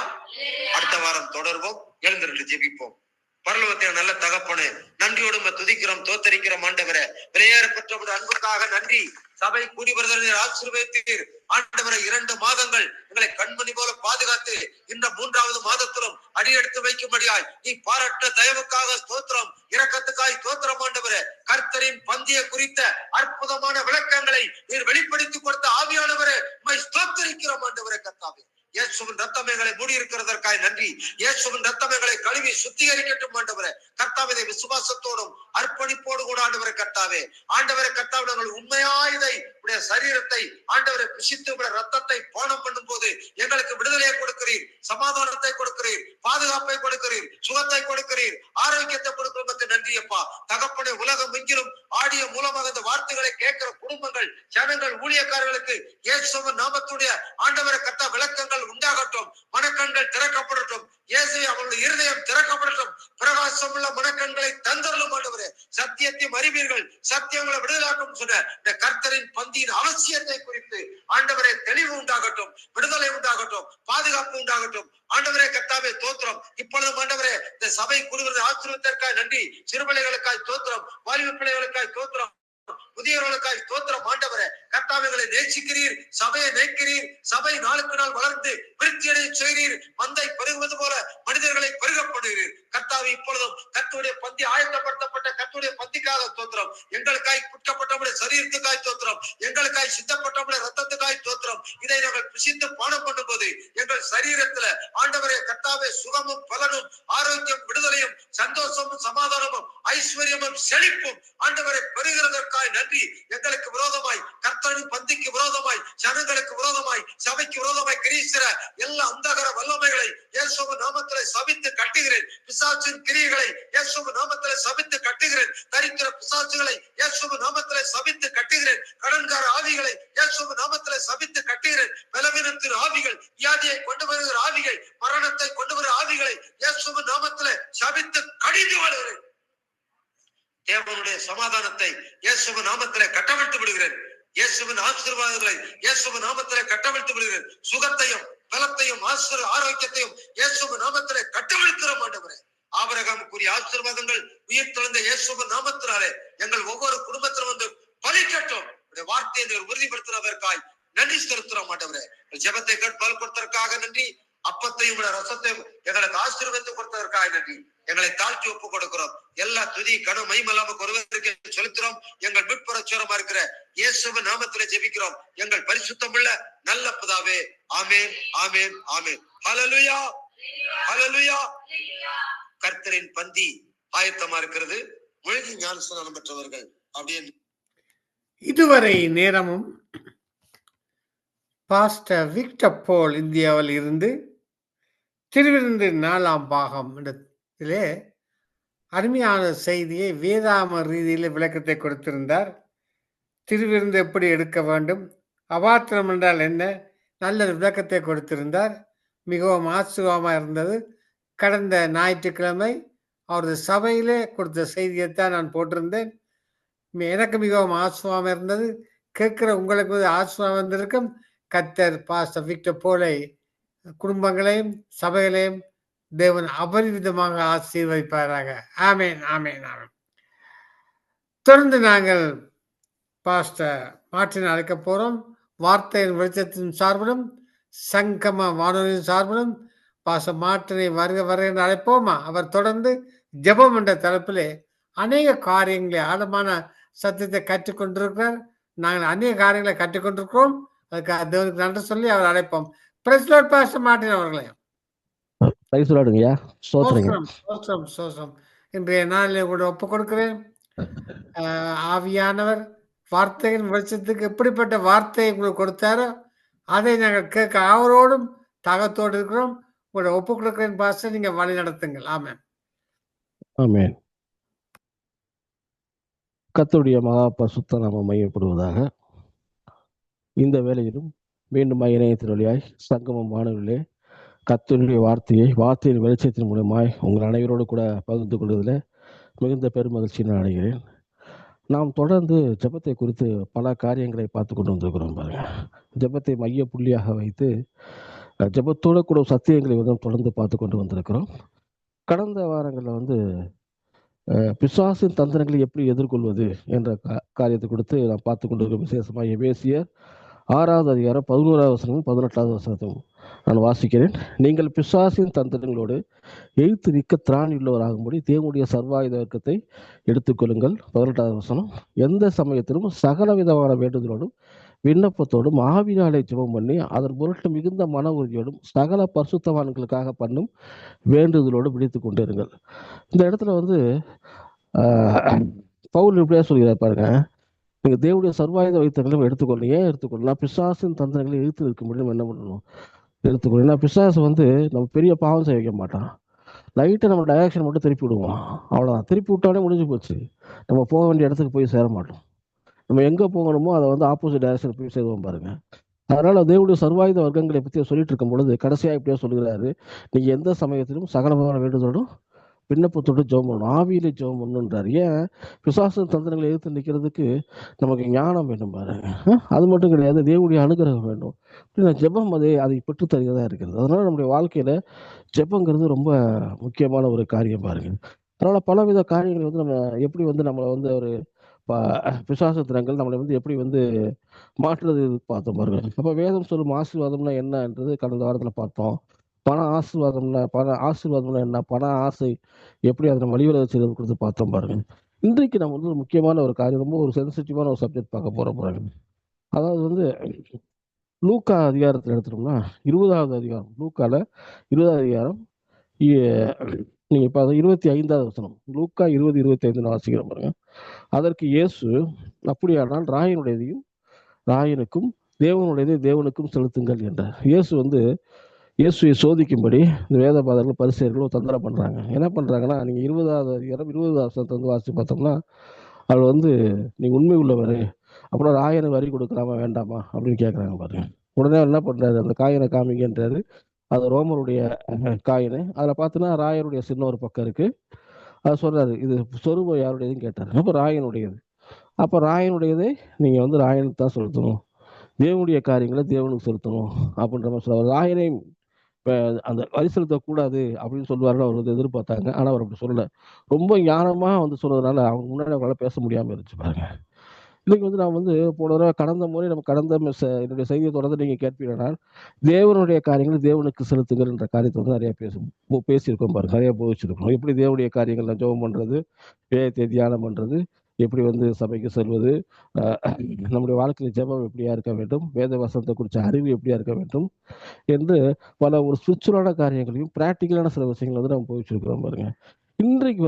அடுத்த வாரம் தொடர்வோம். எழுந்திருந்து ஜெபிப்போம். பரலோகத்தை நல்ல தகப்பனே, நன்றியோடு துதிக்கிறோம், தோத்தரிக்கிறோம். ஆண்டவரே, விலையேறப்பெற்ற அன்புக்காக நன்றி. சபை கூடி வருவதற்கு ஆசீர்வதித்தீர். ஆண்டவரை 2 மாதங்கள் எங்களை கண்மணி போல பாதுகாத்து இந்த 3வது மாதத்திலும் அடியெடுத்து வைக்கும்படியாய் நீ பாராட்ட தயவுக்காக ஸ்தோத்திரம், இரக்கத்துக்காய் ஸ்தோத்திரம். ஆண்டவரே, கர்த்தரின் பந்தியை குறித்த அற்புதமான விளக்கங்களை நீர் வெளிப்படுத்தி கொடுத்த ஆவியானவரே, உம்மை ஸ்தோத்திரிக்கிறோம். ஆண்டவரே கர்த்தாவே, இயேசுவின் ரத்தம் எங்களை மூடி இருக்கிறதற்காய் நன்றி. இயேசுவின் ரத்தம் எங்களை கழுவி சுத்திகரிக்கட்டும். ஆண்டவரே கர்த்தாவே, இதை விசுவாசத்தோடும் அர்ப்பணிப்போடு கூட ஆண்டவரை கர்த்தாவே, ஆண்டவரை கர்த்தாவே, நாங்கள் உண்மையாய் உடைய சரீரத்தை ஆண்டவரை புசித்து உடைய ரத்தத்தை பானம் பண்ணும் போது எங்களுக்கு விடுதலையை கொடுக்கிறீர், சமாதானத்தை கொடுக்கிறீர், பாதுகாப்பை கொடுக்கிறீர், சுகத்தை கொடுக்கிறீர், ஆரோக்கியத்தை கொடுக்கிறோம். நன்றி அப்பா. தகப்பனை உலகம் எங்கிலும் ஆடியோ மூலமாக இந்த வார்த்தைகளை கேட்கிற குடும்பங்கள், ஜனங்கள், ஊழியக்காரர்களுக்கு இயேசுவின் நாமத்துடைய ஆண்டவரை கர்த்தா விளக்கங்கள் உண்டாகட்டும், மனக்கண்கள் திறக்கப்படட்டும். இயேசுவே, அவர்களுடைய இருதயம் திறக்கப்படட்டும். பிரகாசம் உள்ள மனக்கண்களை தந்தரலும். ஆண்டவரே, சத்தியத்தையும் அறிவீர்கள், சத்தியங்களை விடுதலாக்கும் சொன்ன இந்த கர்த்தரின் பந்தியின் அவசியத்தை குறித்து ஆண்டவரே தெளிவு உண்டாகட்டும், விடுதலை உண்டாகட்டும், பாதுகாப்பு உண்டாகட்டும். ஆண்டவரே கர்த்தாவே தோத்திரம். இப்பொழுது ஆண்டவரே, இந்த சபை குழுவின் ஆசீர்வாதத்திற்காய் நன்றி. சிறுபிள்ளைகளுக்காய் தோத்திரம், வாலிப பிள்ளைகளுக்காய் தோத்திரம், புதியவர்களுக்காய் தோத்திரம். ஆண்டவரே கர்த்தாவைகளை நேசிக்கிறீர், சபையை நேசிக்கிறீர். சபை நாளுக்கு நாள் வளர்ந்து விருத்தியடைய செய்கிறீர். மந்தை பெருகுவது போல மனிதர்களை பெருகப்படுகிறீர். கர்த்தாவை இப்பொழுதும் கர்த்தருடைய பந்தி ஆயத்தப்படுத்தப்பட்ட கர்த்தருடைய பந்திக்காக தோத்திரம். எங்களுக்காய் குற்றப்பட்டவருடைய சரீரத்துக்காய் தோத்திரம், எங்களுக்காய் சித்தப்பட்டவருடைய ரத்தத்துக்காய் தோத்திரம். இதை நாங்கள் புசித்து பானம் பண்ணும் போது எங்கள் சரீரத்துல ஆண்டவரே கர்த்தாவே சுகமும் பலனும் ஆரோக்கியம் விடுதலையும் சந்தோஷமும் சமாதானமும் ஐஸ்வர்யமும் செழிப்பும் ஆண்டவரை பெறுகிறதற்காய் நன்றி. எங்களுக்கு விரோதமாய், கர்த்தரின் பந்திக்கு விரோதமாய், ஜனங்களுக்கு விரோதமாய், சபைக்கு விரோதமாய் கிரீசிற எல்லா அந்தகர வல்லமைகளை இயேசுவின் நாமத்திலே சபித்து கட்டுகிறேன். பிசாசின் கிரியைகளை இயேசுவின் நாமத்திலே சபித்து கட்டுகிறேன். தரித்திர பிசாசுகளை இயேசுவின் நாமத்திலே சபித்து கட்டுகிறேன். கடன்கார ஆவிகளை இயேசுவின் நாமத்திலே சபித்து கட்டுகிறேன். பலவீனத்தின் ஆவிகள், வியாதியை கொண்டு வருகிற ஆவிகள், மரணத்தை கொண்டு வருகிற ஆவிகளை இயேசுவின் நாமத்திலே சபித்து கடிந்து வருகிறேன். தேவனுடைய சமாதானத்தை இயேசுவின் நாமத்திலே கட்டவிழ்த்து விடுகிறேன். இயேசுவின் ஆசீர்வாதங்களை இயேசுவின் நாமத்திலே கட்டவிழ்த்து விடுகிறேன். சுகத்தையும் பலத்தையும் ஆரோக்கியத்தையும் இயேசுவின் நாமத்திலே கட்டவிழ்க்கிறோம். ஆண்டவரே, ஆபிரகாமுக்குரிய ஆசீர்வாதங்கள் உயிர் தெழுந்த இயேசுவின் நாமத்தினாலே எங்கள் ஒவ்வொரு குடும்பத்திலும் வந்து பலிக்கட்டும். வார்த்தையை உறுதிப்படுத்துவதற்காய் நன்றி செலுத்துறோம். ஆண்டவரே, ஜெபத்தை கேட்பால் கொடுத்ததற்காக நன்றி. அப்பத்தையும் ரசத்தையும் எங்களுக்கு ஆசீர்வதித்து கொடுத்ததற்காக நன்றி. எங்களை தாழ்த்தி ஒப்பு கொடுக்கிறோம். எல்லா துதி கன மகிமையில்லாம ஒருவருக்கு செலுத்துறோம். எங்கள் மீட்புரட்சகரமா இருக்கிற இயேசுவின் நாமத்திலே ஜெபிக்கிறோம். எங்கள் பரிசுத்தமுள்ள நல்ல பிதாவே. ஆமென், ஆமென், ஆமென். ஹல்லேலூயா, ஹல்லேலூயா. கர்த்தரின் பந்தி ஆயத்தமா இருக்கிறது. மூழ்கி ஞானஸ்நானம் பெற்றவர்கள் அப்படியே இதுவரை நேரமும் பாஸ்டர் விக்டர் போல் இந்தியாவில் இருந்து திருவிருந்து 4ஆம் பாகம் இடத்திலே அருமையான செய்தியை வேதாம ரீதியில் விளக்கத்தை கொடுத்திருந்தார். திருவிருந்து எப்படி எடுக்க வேண்டும், அபாத்திரம் என்றால் என்ன, நல்ல விளக்கத்தை கொடுத்திருந்தார். மிகவும் ஆச்சரியமாக இருந்தது. கடந்த ஞாயிற்றுக்கிழமை அவரது சபையிலே கொடுத்த செய்தியைத்தான் நான் போட்டிருந்தேன். எனக்கு மிகவும் ஆச்சரியமாக இருந்தது. கேட்கிற உங்களுக்கு ஆச்சரியமாக இருந்திருக்கும். கர்த்தர் பாஸ்டர் விக்டர் போலை குடும்பங்களையும் சபைகளையும் தேவன் அபரிவிதமாக ஆசீர்வதிப்பாராக. ஆமேன், ஆமேன், ஆமேன். தொடர்ந்து நாங்கள் பாஸ்டர் மார்ட்டின் அழைக்க போறோம். வார்த்தையின் வெளிச்சத்தின் சார்பிலும் சங்கம வானொலியின் சார்பிலும் பாஸ்டர் மார்ட்டினை வருக வருக என்று அழைப்போமா? அவர் தொடர்ந்து ஜெபம் என்ற தலைப்பிலே அநேக காரியங்களை ஆழமான சத்தியத்தை கற்றுக்கொண்டிருக்கிறார். நாங்கள் அநேக காரியங்களை கற்றுக்கொண்டிருக்கிறோம். அதுக்கு தேவனுக்கு நன்றி சொல்லி அவர் அழைப்போம். பிரைஸ் லார்ட் பாஸ்டர் மார்ட்டின் அவர்களே. பிரைஸ் லார்டுங்கய்யா. ஸ்தோத்திரங்க. சோத்திரம் சோத்திரம். இன்றைய நாளில் கூட ஒப்பு கொடுக்கிறேன். ஆவியானவர் வார்த்தையின் வெளிச்சத்துக்கு எப்படிப்பட்ட வார்த்தையை உங்களுக்கு கொடுத்தாரோ அதை நாங்கள் கேட்க ஆவலோடும் தாகத்தோடு இருக்கிறோம். உங்களோட ஒப்பு கொடுக்கிறேன் பாஸ்டர், நீங்க வழி நடத்துங்கள். ஆமென். ஆமென். கர்த்தருடைய மகா பரிசுத்த நாமம் மையப்படுவதாக. இந்த வேளையிலும் மீண்டும் இணையத்தின் வழியாய் சங்கமம் வானொலியிலே கர்த்தருடைய வார்த்தையின் வெளிச்சத்தின் மூலமாய் உங்கள் அனைவரோடு கூட பகிர்ந்து கொள்வதில் மிகுந்த பெருமகிழ்ச்சி நான் அடைகிறேன். நாம் தொடர்ந்து ஜெபத்தை குறித்து பல காரியங்களை பார்த்து கொண்டு வந்திருக்கிறோம் பாருங்க. ஜெபத்தை மைய புள்ளியாக வைத்து ஜெபத்தோடு கூட சத்தியங்களை தொடர்ந்து பார்த்து கொண்டு வந்திருக்கிறோம். கடந்த வாரங்களில் பிசாசின் தந்திரங்களை எப்படி எதிர்கொள்வது என்ற காரியத்தை கொடுத்து நாம் பார்த்து கொண்டிருக்கிறோம். விசேஷமாக எபேசியர் 6வது அதிகாரம் 11வது வசனமும் 18வது வசனத்தையும் நான் வாசிக்கிறேன். நீங்கள் பிசாசின் தந்திரங்களோடு எய்த்து நிற்க திராணி உள்ளவராகும்படி தேவனுடைய சர்வாயுத வர்க்கத்தை எடுத்துக்கொள்ளுங்கள். 18வது வசனம், எந்த சமயத்திலும் சகல விதமான வேண்டுதலோடும் விண்ணப்பத்தோடும் ஆவினாலே ஜெபம் பண்ணி அதன் பொருட்டு மிகுந்த மன உறுதியோடும் சகல பரிசுத்தவான்களுக்காக பண்ணும் வேண்டுதலோடு விழித்து கொண்டிருங்கள். இந்த இடத்துல பவுல் இப்படியா சொல்கிறார் பாருங்க. நீங்க தேவனுடைய சர்வாயுத வைத்தங்களும் எடுத்துக்கொள்ளணும். ஏன் எடுத்துக்கொள்ளலாம்? பிசாசின் தந்திரங்களை எதிர்த்து நிற்க முடியும். என்ன பண்ணணும்? எடுத்துக்கொள்ளணும். ஏன்னா பிசாசு நம்ம பெரிய பாவம் செய்ய வைக்க மாட்டான். லைட்டை நம்ம டைரக்ஷன் மட்டும் திருப்பி விடுவோம், அவ்வளோதான். திருப்பி விட்டாலே முடிஞ்சு போச்சு. நம்ம போக வேண்டிய இடத்துக்கு போய் சேர மாட்டோம். நம்ம எங்கே போகணுமோ அதை ஆப்போசிட் டைரக்ஷன் போய் சேருவோம் பாருங்க. அதனால தேவனுடைய சர்வாயுத வர்க்கங்களை பற்றி சொல்லிட்டு இருக்கும் பொழுது கடைசியாக இப்படியா சொல்கிறாரு, நீங்க எந்த சமயத்திலும் சகலமான வேண்டுதலோடும் விண்ணப்பத்தோடு ஜெபம் பண்ணணும், ஆவியிலே ஜெபம் பண்ணணுன்றார். ஏன்? பிசாசு தந்திரங்களை எதிர்த்து நிற்கிறதுக்கு நமக்கு ஞானம் வேண்டும் பாருங்க. அது மட்டும் கிடையாது, தேவனுடைய அனுகிரகம் வேண்டும். ஜெபம் அதை பெற்று தருகிறதா இருக்கிறது. அதனால நம்முடைய வாழ்க்கையில ஜெபங்கிறது ரொம்ப முக்கியமான ஒரு காரியம் பாருங்க. அதனால பலவித காரியங்கள் நம்ம எப்படி நம்மளை ஒரு பிசாசு திறங்கள் நம்மளை எப்படி மாற்றுறது பார்த்தோம் பாருங்க. அப்ப வேதம் சொல்லும் ஆசீர்வாதம்னா என்னன்றது கடந்த வாரத்துல பார்த்தோம். பண ஆசீர்வாதம்னா என்ன, பண ஆசை எப்படி அதை நம்ம வழிவர செய்வது கொடுத்து பார்த்தோம் பாருங்க. இன்றைக்கு நம்ம ஒரு முக்கியமான ஒரு காரியம், ரொம்ப ஒரு சென்சிட்டிவான ஒரு சப்ஜெக்ட் பார்க்க போறாங்க. அதாவது லூக்கா அதிகாரத்தில் எடுத்துட்டோம்னா 20வது அதிகாரம், லூக்கால 20வது அதிகாரம் நீங்க இப்ப 25வது வசனம், லூக்கா 20:25 வாசிக்கிறோம் பாருங்க. அதற்கு இயேசு, அப்படியானால் ராயனுடையதையும் ராயனுக்கும் தேவனுடையதை தேவனுக்கும் செலுத்துங்கள் என்றார். இயேசுவை சோதிக்கும்படி இந்த வேத பாதர்கள் பரிசேயர்களும் தந்திரம் பண்றாங்க. என்ன பண்றாங்கன்னா, நீங்க 20வது அதிகாரம் 20வது வசனத்தை வாசிச்சு பார்த்தோம்னா அவர் நீங்க உண்மை உள்ளவர், அப்புறம் ராயனை வரி கொடுக்கலாமா வேண்டாமா அப்படின்னு கேட்கறாங்க பாருங்க. உடனே என்ன பண்றாரு, அந்த காயினை காமிங்கன்றாரு. அது ரோமருடைய காயினு. அதுல பார்த்தோன்னா ராயனுடைய சின்ன ஒரு பக்கம் இருக்கு. அது சொல்றாரு, இது சொருபம் யாருடையதுன்னு கேட்டாரு. அப்ப ராயனுடையது. அப்ப ராயனுடையதை நீங்க ராயனுக்கு தான் செலுத்தணும், தேவனுடைய காரியங்களை தேவனுக்கு செலுத்தணும் அப்படின்ற மாதிரி சொல்லுவார். ராயனை அந்த வரி செலுத்தக்கூடாது அப்படின்னு சொல்லுவாருன்னு அவர் எதிர்பார்த்தாங்க. ஆனா அவர் அப்படி சொல்லல. ரொம்ப ஞானமா சொன்னதுனால அவங்க முன்னாடி அவங்களால பேச முடியாம இருந்துச்சு பாருங்க. இன்னைக்கு நான் போன தடவை கடந்த முறை நம்ம என்னுடைய செய்தியை தொடர்ந்து நீங்க கேட்பீங்கன்னா, தேவனுடைய காரியங்களை தேவனுக்கு செலுத்துங்கள் என்ற காரியத்தை நிறைய பேசியிருக்கோம் பாருங்க. நிறைய போதிச்சிருக்கோம். எப்படி தேவனுடைய காரியங்கள் ஜெபம் பண்றது, வேதத்தை தியானம் பண்றது, எப்படி சபைக்கு செல்வது, நம்முடைய வாழ்க்கையில் ஜெபம் எப்படியா இருக்க வேண்டும், வேத வசனத்தை குறித்த அறிவு எப்படியா இருக்க வேண்டும் என்று பல ஒரு ஸ்பிரிச்சுவலான காரியங்களையும் பிராக்டிக்கலான சில விஷயங்களை நம்ம போதிச்சிருக்கிறோம் பாருங்க. இன்றைக்கு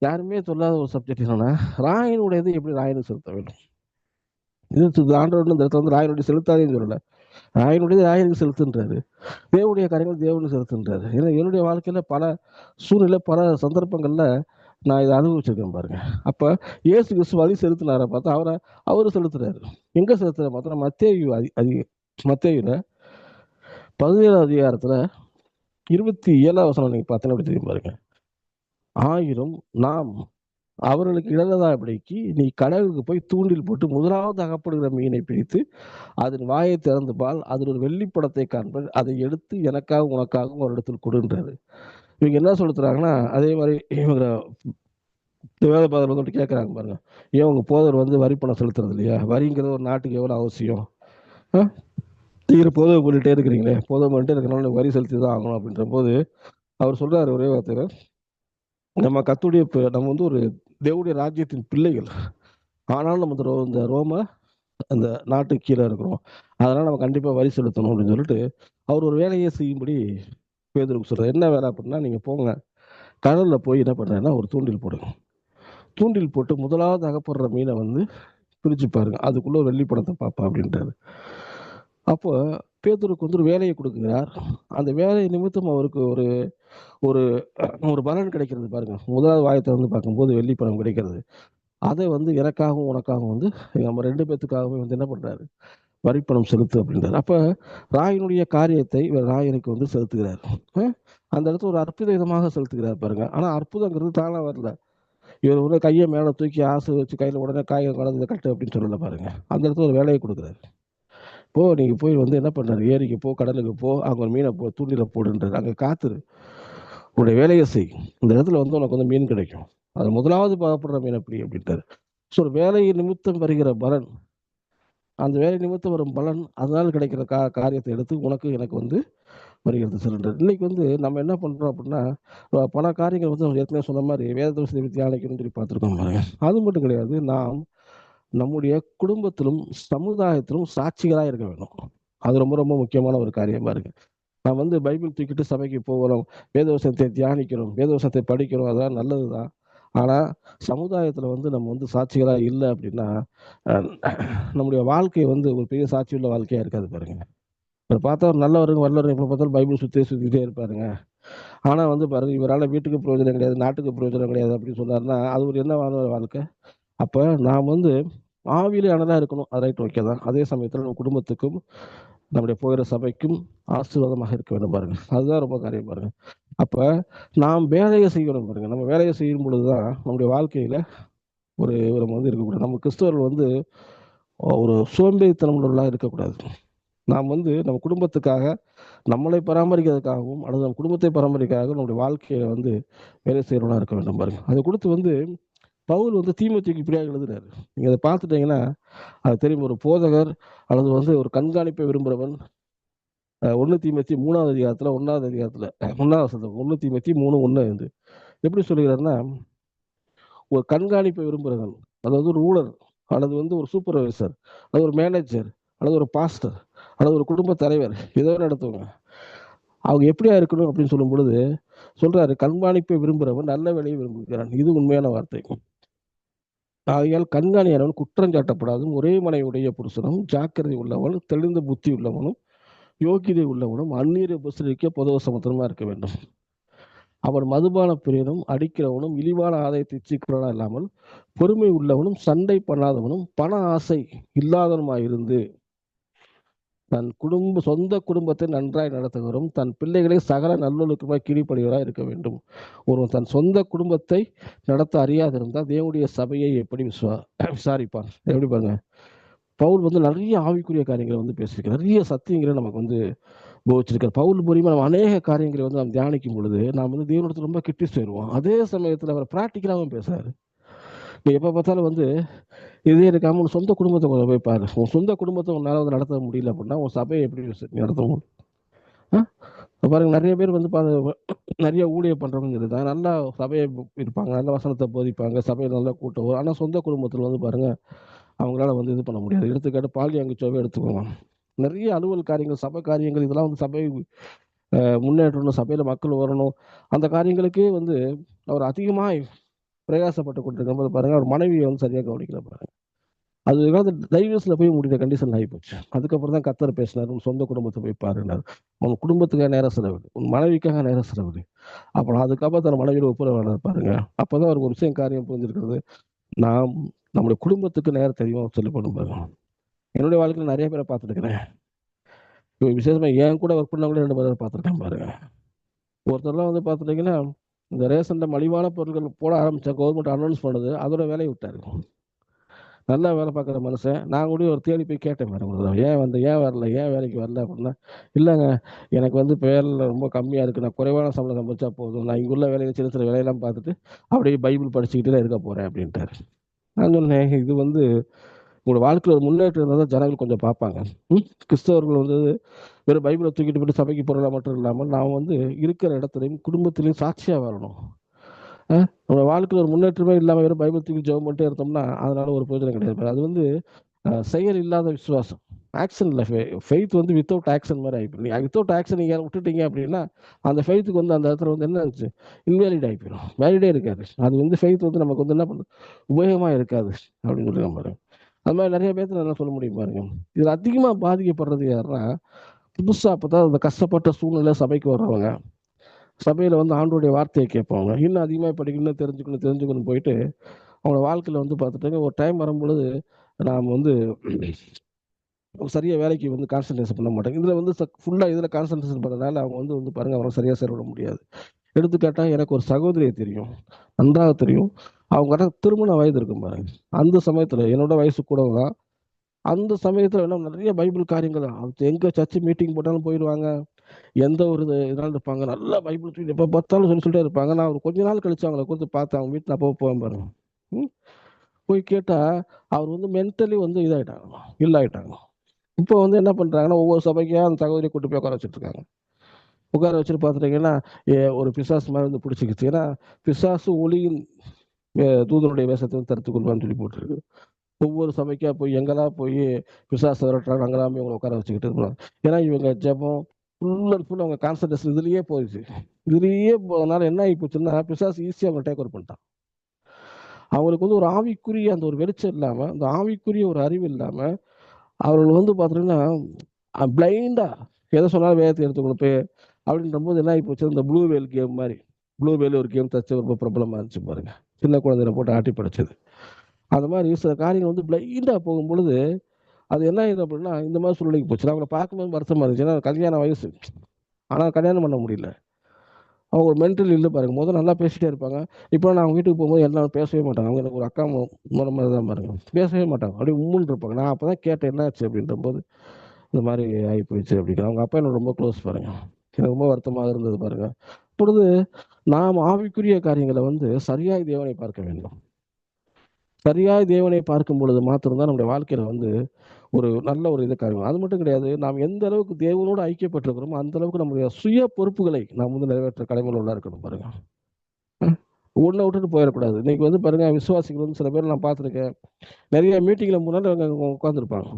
யாருமே சொல்லாத ஒரு சப்ஜெக்ட் என்னன்னா, ராயனுடையது எப்படி ராயனுக்கு செலுத்த வேண்டும். இது ஆண்டவர் இந்த இடத்துல வந்து ராயனுடைய செலுத்தாதேன்னு சொல்லல. ராயனுடையது ராயனுக்கு செலுத்துன்றாரு, தேவனுடைய காரியங்கள் தேவனுக்கு செலுத்துன்றாரு. ஏன்னா என்னுடைய வாழ்க்கையில பல சூழ்நிலை, பல சந்தர்ப்பங்கள்ல நான் இதை அனுபவிச்சிருக்கேன் பாருங்க. அப்ப இயேசு கிறிஸ்து வழி செலுத்தினார பார்த்தா அவரு செலுத்துறாரு. எங்க செலுத்துற பார்த்தா மத்தேயுல 17 அதிகாரத்துல 27 வசனம் நீங்க பார்த்தீங்கன்னா அப்படி தெரியும் பாருங்க. 1000 நாம் அவர்களுக்கு இடனதாபடிக்கு நீ கடலுக்கு போய் தூண்டில் போட்டு முதலாவது அகப்படுகிற மீனை பிடித்து அதன் வாயை திறந்து பால், அதில் ஒரு வெள்ளிப்படத்தை காண்பது, அதை எடுத்து எனக்காகவும் உனக்காகவும் ஒரு இடத்துல கொடுன்றாரு. இவங்க என்ன சொல்லுறாங்கன்னா, அதே மாதிரி இவங்க வேத பாதத்தில் வந்து கேட்குறாங்க பாருங்க, ஏன் உங்க போதர் வந்து வரி பணம் செலுத்துறது இல்லையா? வரிங்கிறது ஒரு நாட்டுக்கு எவ்வளோ அவசியம்? நீங்கள் போதவை பண்ணிட்டே இருக்கிறீங்களே, போதவை பண்ணிட்டே இருக்கிறனால வரி செலுத்தி தான் ஆகணும் அப்படின்ற போது அவர் சொல்றாரு ஒரே வார்த்தையில, நம்ம நம்ம வந்து ஒரு தேவனுடைய ராஜ்யத்தின் பிள்ளைகள், ஆனாலும் நம்ம இந்த ரோம அந்த நாட்டுக்கு கீழே இருக்கிறோம், அதனால நம்ம கண்டிப்பா வரி செலுத்தணும் அப்படின்னு சொல்லிட்டு அவர் ஒரு வேலையை செய்யும்படி பேதுருக்கு சொல்றாரு. என்ன வேலை அப்படின்னா, நீங்க போங்க கடல்ல போய் என்ன பண்றேன்னா ஒரு தூண்டில் போடுங்க, தூண்டில் போட்டு முதலாவது அகப்படுற மீனை வந்து பிரிச்சு பாருங்க, அதுக்குள்ள ஒரு வெள்ளி பணத்தை பார்ப்பா அப்படின்றாரு. அப்போ பேதுருக்கு வந்து ஒரு வேலையை கொடுக்குறார். அந்த வேலை நிமித்தம் அவருக்கு ஒரு ஒரு ஒரு பலன் கிடைக்கிறது பாருங்க. முதலாவது வாயத்தை வந்து பார்க்கும்போது வெள்ளி பணம் கிடைக்கிறது. அதை வந்து எனக்காகவும் உனக்காகவும் வந்து நம்ம 2 பேத்துக்காகவே வந்து என்ன பண்றாரு, வரிப்பணம் செலுத்து அப்படின்றாரு. அப்ப ராயனுடைய காரியத்தை இவர் ராயனுக்கு வந்து செலுத்துகிறார். அந்த இடத்துல ஒரு அற்புத விதமாக செலுத்துகிறார் பாருங்க. ஆனா அற்புதங்கிறது தானா வரல. இவர் வந்து கையை மேல தூக்கி ஆசை வச்சு கையில உடனே காயை கலந்து கட்டு அப்படின்னு சொல்லல பாருங்க. அந்த இடத்துல ஒரு வேலையை கொடுக்குறாரு. போ, நீங்க போய் வந்து என்ன பண்றாரு, ஏரிக்கு போ, கடலுக்கு போ, அங்க ஒரு மீனை போ, தூண்டில போடுன்றாரு. அங்க காத்துரு, உன்னுடைய வேலையை செய், இந்த இடத்துல வந்து உனக்கு வந்து மீன் கிடைக்கும், அது முதலாவது பார்க்கப்படுற மீன் எப்படி அப்படின்ட்டாரு. ஸோ ஒரு வேலை நிமித்தம் வருகிற பலன், அந்த வேலை நிமித்தம் வரும் பலன், அதனால கிடைக்கிற காரியத்தை எடுத்து உனக்கு எனக்கு வந்து வருகிறது சிலிண்டர். இன்னைக்கு வந்து நம்ம என்ன பண்றோம் அப்படின்னா, பல காரியங்கள் வந்து ஏற்கனவே சொன்ன மாதிரி வேதத்தை தியானிக்கணும்னு சொல்லி பார்த்துருக்கோம் பாருங்க. அது மட்டும் கிடையாது, நாம் நம்முடைய குடும்பத்திலும் சமுதாயத்திலும் சாட்சிகளாக இருக்க வேண்டும். அது ரொம்ப ரொம்ப முக்கியமான ஒரு காரியமா இருக்கு. நான் வந்து பைபிள் தூக்கிட்டு சபைக்கு போகிறோம், வேதவசனத்தை தியானிக்கிறோம், வேதவசனத்தை படிக்கிறோம், அதான் நல்லதுதான். ஆனா சமுதாயத்துல வந்து நம்ம வந்து சாட்சிகளா இல்லை அப்படின்னா நம்முடைய வாழ்க்கை வந்து ஒரு பெரிய சாட்சி உள்ள வாழ்க்கையா இருக்காது பாருங்க. இப்போ பார்த்தா ஒரு நல்லவருங்க வரலவருங்க எப்போ பார்த்தாலும் பைபிள் சுற்றிட்டே இருப்பாருங்க. ஆனா வந்து பாருங்க, இவரால் வீட்டுக்கு பிரயோஜனம் கிடையாது, நாட்டுக்கு பிரயோஜனம் கிடையாது அப்படின்னு சொன்னாருன்னா அது ஒரு என்ன வாழ்க்கை? அப்ப நாம் வந்து ஆவியிலே அனலா இருக்கணும், அது ரைட், ஓகே தான். அதே சமயத்தில் நம்ம குடும்பத்துக்கும் நம்முடைய போகிற சபைக்கும் ஆசீர்வாதமாக இருக்க வேண்டும் பாருங்க. அதுதான் ரொம்ப காரியம் பாருங்க. அப்ப நாம் வேலையை செய்யணும் பாருங்க. நம்ம வேலையை செய்யும் பொழுதுதான் நம்முடைய வாழ்க்கையில ஒரு நம்ம வந்து இருக்கக்கூடாது. நம்ம கிறிஸ்தவர்கள் வந்து ஒரு சோம்பேறித்தனம் உள்ளவர்களாக இருக்கக்கூடாது. நாம் வந்து நம்ம குடும்பத்துக்காக, நம்மளை பராமரிக்கிறதுக்காகவும் அல்லது நம்ம குடும்பத்தை பராமரிக்கிறதுக்காக நம்முடைய வாழ்க்கையில வந்து வேலை செய்யறவங்களா இருக்க வேண்டும் பாருங்க. அதை கொடுத்து வந்து பவுல் வந்து தீமோத்தேயுக்கு இப்படியாக எழுதுறாரு. நீங்க அதை பார்த்துட்டீங்கன்னா அது தெரியும். ஒரு போதகர் அல்லது வந்து ஒரு கண்காணிப்பை விரும்புகிறவன் 1 தீமோத்தேயு 3வது அதிகாரத்துல 1வது அதிகாரத்துல 1 தீமோத்தேயு 3:1 வந்து எப்படி சொல்லுகிறாருன்னா, ஒரு கண்காணிப்பை விரும்புகிறவன், அதாவது ஒரு ரூலர் அல்லது வந்து ஒரு சூப்பர்வைசர் அல்லது ஒரு மேனேஜர் அல்லது ஒரு பாஸ்டர் அல்லது ஒரு குடும்ப தலைவர் ஏதோ நடத்துவாங்க, அவங்க எப்படியா இருக்கணும் அப்படின்னு சொல்லும் பொழுது சொல்றாரு, கண்காணிப்பை விரும்புகிறவன் நல்ல வேலையை விரும்புகிறான். இது உண்மையான வார்த்தை. ஆகையால் கண்காணியானவன் குற்றம் சாட்டப்படாதும், ஒரே மனையுடைய புருஷனும், ஜாக்கிரதை உள்ளவனும், தெளிந்த புத்தி உள்ளவனும், யோகிதை உள்ளவனும், அந்நீரை உபசரிக்க பொதுவ சமுத்திரமா இருக்க வேண்டும். அவன் மதுபான பிரியனும், அடிக்கிறவனும், இழிவான ஆதாயத்தை இச்சிக்கிறவனா இல்லாமல் பொறுமை உள்ளவனும், சண்டை பண்ணாதவனும், பண ஆசை இல்லாதவனுமாயிருந்து தன் சொந்த குடும்பத்தை நன்றாய் நடத்துகிறவரும், தன் பிள்ளைகளை சகல நல்லொழுக்கமாய் கீழ்ப்படிவராய் இருக்க வேண்டும். ஒருவன் தன் சொந்த குடும்பத்தை நடத்த அறியாதிருந்தால் தேவனுடைய சபையை எப்படி விசாரிப்பான்? எப்படி பாருங்க, பவுல் வந்து நிறைய ஆவிக்குரிய காரியங்களை வந்து பேசியிருக்காரு, நிறைய சத்தியங்களை நமக்கு வந்து போதிச்சிருக்காரு. பவுல் மூலியமா நம்ம அநேக காரியங்களை வந்து நாம் தியானிக்கும் பொழுது நாம் வந்து தேவனிடத்துல ரொம்ப கிட்டி சேருவோம். அதே சமயத்துல அவர் பிராக்டிக்கலாகவும் பேசுறாரு. நீ எப்ப பார்த்தாலும் வந்து இதே இருக்காம உன் சொந்த குடும்பத்தை கொஞ்சம் போய் பாரு. உன் சொந்த குடும்பத்தை உன்னால வந்து நடத்த முடியல அப்படின்னா உன் சபையை எப்படி நடத்த முடியும்? பாருங்க, நிறைய பேர் வந்து நிறைய ஊழியம் பண்றவங்க இருந்தாங்க, நல்லா சபையை இருப்பாங்க, நல்ல வசனத்தை போதிப்பாங்க, சபையில் நல்லா கூட்டம் வரும். ஆனா சொந்த குடும்பத்தில் வந்து பாருங்க அவங்களால வந்து இது பண்ண முடியாது. எடுத்துக்காட்டு பாலியங்கச்சோவே எடுத்துக்கோங்க. நிறைய அலுவல் காரியங்கள், சபை காரியங்கள், இதெல்லாம் வந்து சபை முன்னேற்றணும், சபையில மக்கள் வரணும், அந்த காரியங்களுக்கே வந்து அவர் அதிகமாக பிரயாசப்பட்டு கொண்டிருக்கும் போது பாருங்க அவர் மனைவியை வந்து சரியாக கவனிக்கல பாருங்க. அது வந்து டைவர்ஸ்ல போய் முடிகிற கண்டிஷன் ஆகி போச்சு. அதுக்கப்புறம் தான் கர்த்தர் பேசினார், உன் சொந்த குடும்பத்தை போய் பாருனார். உன் குடும்பத்துக்காக நேரம் செலவிடு, உன் மனைவிக்காக நேரம் செலவிடு. அப்புறம் அதுக்கப்புறம் தன் மனைவியோட ஒப்புரவானார் பாருங்க. அப்பதான் அவருக்கு ஒரு விஷயம் காரியம் புரிஞ்சிருக்கிறது, நாம் நம்முடைய குடும்பத்துக்கு நேரம் தெரியுமா செலவிடணும் பாருங்க. என்னுடைய வாழ்க்கையில் நிறைய பேரை பார்த்துருக்கிறேன். விசேஷமா என் கூட ஒர்க் பண்ணவங்களே 2 பேரை பார்த்துருக்கேன் பாருங்க. ஒருத்தர்லாம் வந்து பார்த்துட்டீங்கன்னா, இந்த ரேஷன்ல மலிவான பொருட்கள் போட ஆரம்பிச்சா கவர்மெண்ட் அனௌன்ஸ் பண்ணுது, அதோட வேலையை விட்டாரு. நல்லா வேலை பார்க்குற மனுஷன். நான் கூட ஒரு தேடி போய் கேட்டேன் பாருங்க ஒரு தடவை, ஏன் வரல, ஏன் வேலைக்கு வரல அப்படின்னா, இல்லைங்க எனக்கு வந்து இப்போ வேலை ரொம்ப கம்மியாக இருக்குது, நான் குறைவான சம்பளம் சம்பாதிச்சா போதும், நான் இங்குள்ள வேலையை சின்ன சின்ன வேலையெல்லாம் பார்த்துட்டு அப்படியே பைபிள் படிச்சுக்கிட்டு தான் இருக்க போகிறேன் அப்படின்ட்டாரு. நான் சொன்னேன், இது வந்து உங்களோட வாழ்க்கையில் ஒரு முன்னேற்றம் இருந்தால் தான் ஜனங்கள் கொஞ்சம் பார்ப்பாங்க. கிறிஸ்தவர்கள் வந்து வெறும் பைபிளை தூக்கிட்டு போட்டு சபைக்கு போகிறதா மட்டும் இல்லாமல் நாம் வந்து இருக்கிற இடத்துலையும் குடும்பத்திலையும் சாட்சியாக வரணும். நம்ம வாழ்க்கையில் ஒரு முன்னேற்றமே இல்லாமல் வெறும் பைபிள் தூக்கி ஜெபம் பண்ணிட்டே இருந்தோம்னா அதனால ஒரு பிரயோஜனம் கிடையாது. அது வந்து செயல் இல்லாத விசுவாசம், ஆக்ஷன் இல்லை. ஃபெய்த் வந்து வித்தவுட் ஆக்ஷன் மாதிரி ஆகிப்போம். நீங்கள் வித்தவுட் ஆக்ஷன் நீங்கள் விட்டுட்டீங்க அப்படின்னா அந்த ஃபெய்த்துக்கு வந்து அந்த இடத்துல வந்து என்ன இருந்துச்சு, இன்வேலிட் ஆகிப்போம், வேலிடே இருக்காது. அது வந்து ஃபெய்த் வந்து நமக்கு வந்து என்ன பண்ணுது, உபயோகமாக இருக்காது அப்படின்னு சொல்லி பாருங்க. அது மாதிரி நிறைய பேர்த்துல என்ன சொல்ல முடியும் பாருங்க. இதில் அதிகமாக பாதிக்கப்படுறது யாருன்னா, புதுசாக அப்போ தான் அந்த கஷ்டப்பட்ட சூழ்நிலை சபைக்கு வர்றவங்க, சபையில் வந்து ஆண்டோடைய வார்த்தையை கேட்பாங்க, இன்னும் அதிகமாக படிக்கணும், தெரிஞ்சுக்கணும் போயிட்டு அவங்களோட வாழ்க்கையில் வந்து பார்த்துட்டாங்க. ஒரு டைம் வரும்பொழுது நாம் வந்து சரியாக வேலைக்கு வந்து கான்சன்ட்ரேஷன் பண்ண மாட்டாங்க. இதில் வந்து ஃபுல்லாக இதில் கான்சன்ட்ரேஷன் பண்ணுறதுனால அவங்க வந்து பாருங்கள் அவரை சரியாக செயல்பட முடியாது. எடுத்துக்காட்டால் எனக்கு ஒரு சகோதரியை தெரியும், நன்றாக தெரியும். அவங்க திருமண வயது இருக்கும் பாருங்க. அந்த சமயத்தில் என்னோட வயசு கூட தான். அந்த சமயத்தில் என்ன நிறைய பைபிள் காரியங்கள் அது எங்கே சர்ச்சு மீட்டிங் போட்டாலும் போயிடுவாங்க, எந்த ஒரு இதனாலும் இருப்பாங்க, நல்லா பைபிள் தூக்கி எப்போ பார்த்தாலும் சொல்லிட்டே இருப்பாங்க. நான் ஒரு கொஞ்ச நாள் கழிச்சு அவங்களை கொடுத்து பார்த்தேன், அவங்க வீட்டில் அப்போ போவேன் பாருங்க. போய் கேட்டால் அவர் வந்து மென்டலி வந்து இதாகிட்டாங்க, இல்லாயிட்டாங்க. இப்போ வந்து என்ன பண்ணுறாங்கன்னா, ஒவ்வொரு சபைக்காக அந்த சகோதரியை கூட்டு போய் உட்கார வச்சுட்டு இருக்காங்க. உட்கார வச்சுட்டு பார்த்துட்டீங்கன்னா ஒரு பிசாசு மாதிரி வந்து பிடிச்சிக்கிச்சு. ஏன்னா பிசாசு ஒளியின் தூதனுடைய வேஷத்தை வந்து தடுத்துக் கொள்வான்னு சொல்லி போட்டுருக்கு. ஒவ்வொரு சபைக்கா போய் எங்கெல்லாம் போய் பிசாசு விரட்டுறாங்க அங்கெல்லாம் போய் உங்களை உட்கார வச்சுக்கிட்டு இருப்பாங்க. ஏன்னா இவங்க ஜெபம் ஃபுல் அண்ட் ஃபுல் அவங்க கான்சன்ட்ரேஷன் இதுலேயே போயிடுச்சு. இதுலேயே போனதுனால என்ன ஆகி போச்சுன்னா பிசாசு ஈஸியாக அவங்க டேக் ஓவர் பண்ணிட்டான். அவங்களுக்கு வந்து ஒரு ஆவிக்குரிய அந்த ஒரு வெளிச்சம் இல்லாமல், அந்த ஆவிக்குரிய ஒரு அறிவு இல்லாமல் அவர்கள் வந்து பார்த்தீங்கன்னா பிளைண்டா எதை சொன்னாலும் வேகத்தை எடுத்து கொடுப்பேன் அப்படின்ற போது என்ன ஆகி போச்சு, இந்த ப்ளூ வேல் கேம் மாதிரி. ப்ளூ வேல் ஒரு கேம் தச்சு ரொம்ப பிரபலமாக இருந்துச்சு பாருங்க, சின்ன குழந்தைகளை போட்டு ஆட்டி படைச்சது. அந்த மாதிரி சில காரியங்கள் வந்து பிளைண்டாக போகும் பொழுது அது என்ன ஆயிடும் அப்படின்னா இந்த மாதிரி சூழ்நிலைக்கு போச்சு. அவங்கள பார்க்கும்போது வருத்தமாக இருந்துச்சு. ஏன்னா கல்யாண வயசு, ஆனால் கல்யாணம் பண்ண முடியல. அவங்க ஒரு மென்டல் இல்லை பாருங்க. முதல்ல நல்லா பேசிட்டே இருப்பாங்க. இப்போ நான் அவங்க வீட்டுக்கு போகும்போது எல்லாரும் பேசவே மாட்டாங்க. அவங்க எனக்கு ஒரு அக்கா முறை மாதிரி தான் பாருங்க, பேசவே மாட்டாங்க, அப்படியே உம்முன்னு இருப்பாங்க. நான் அப்போ தான் கேட்டேன் என்னாச்சு அப்படின்ற போது இந்த மாதிரி ஆகி போயிடுச்சு அப்படின்னு. அவங்க அப்பா எனக்கு ரொம்ப க்ளோஸ் பாருங்க, எனக்கு ரொம்ப வருத்தமாக இருந்தது பாருங்க. இப்பொழுது நாம் ஆவிக்குரிய காரியங்களை வந்து சரியாய் தேவனை பார்க்க வேண்டும். சரியாய் தேவனை பார்க்கும் பொழுது மாத்திரம்தான் நம்முடைய வாழ்க்கையில வந்து ஒரு நல்ல ஒரு இது காரியம். அது மட்டும் கிடையாது, நாம் எந்த அளவுக்கு தேவனோடு ஐக்கியப்பட்டிருக்கிறோமோ அந்த அளவுக்கு நம்முடைய சுய பொறுப்புகளை நாம் வந்து நிறைவேற்ற கடமையுள்ளவர்களா இருக்கணும் பாருங்க. ஒன்றை விட்டுட்டு போயிடக்கூடாது. இன்னைக்கு வந்து பாருங்க விசுவாசிகள் வந்து சில பேர் நான் பார்த்துருக்கேன், நிறைய மீட்டிங்ல முன்னாடி அவங்க உட்காந்துருப்பாங்க.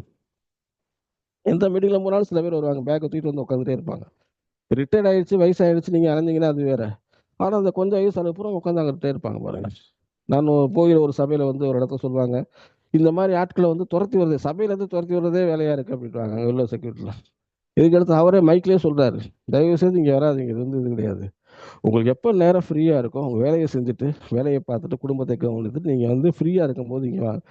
எந்த மீட்டிங்ல போனாலும் சில பேர் வருவாங்க, பேக்கை தூக்கிட்டு வந்து உட்காந்துட்டே இருப்பாங்க. ரிட்டையர்ட் ஆயிடுச்சு, வயசாயிடுச்சு, நீங்க அலைஞ்சிங்கன்னா அது வேற. ஆனால் அந்த கொஞ்சம் வயசு அனுப்புறம் உட்காந்து அங்கிட்டே இருப்பாங்க பாருங்க. நான் போகிற ஒரு சபையில வந்து ஒரு இடத்த சொல்லுவாங்க, இந்த மாதிரி ஆட்களை வந்து துரத்தி வருது, சபையிலேருந்து துரத்தி வர்றதே வேலையா இருக்கு அப்படின்றாங்க அங்கே உள்ள செக்யூரிட்டில. இதுக்கடுத்து அவரே மைக்லேயே சொல்றாரு, தயவு செய்து இங்கே வராதிங்க, இது வந்து இது கிடையாது. உங்களுக்கு எப்போ நேரம் ஃப்ரீயாக இருக்கும் உங்கள் வேலையை செஞ்சுட்டு வேலையை பார்த்துட்டு குடும்பத்தை கவனித்துட்டு நீங்கள் வந்து ஃப்ரீயாக இருக்கும்போது இங்கே வாங்க.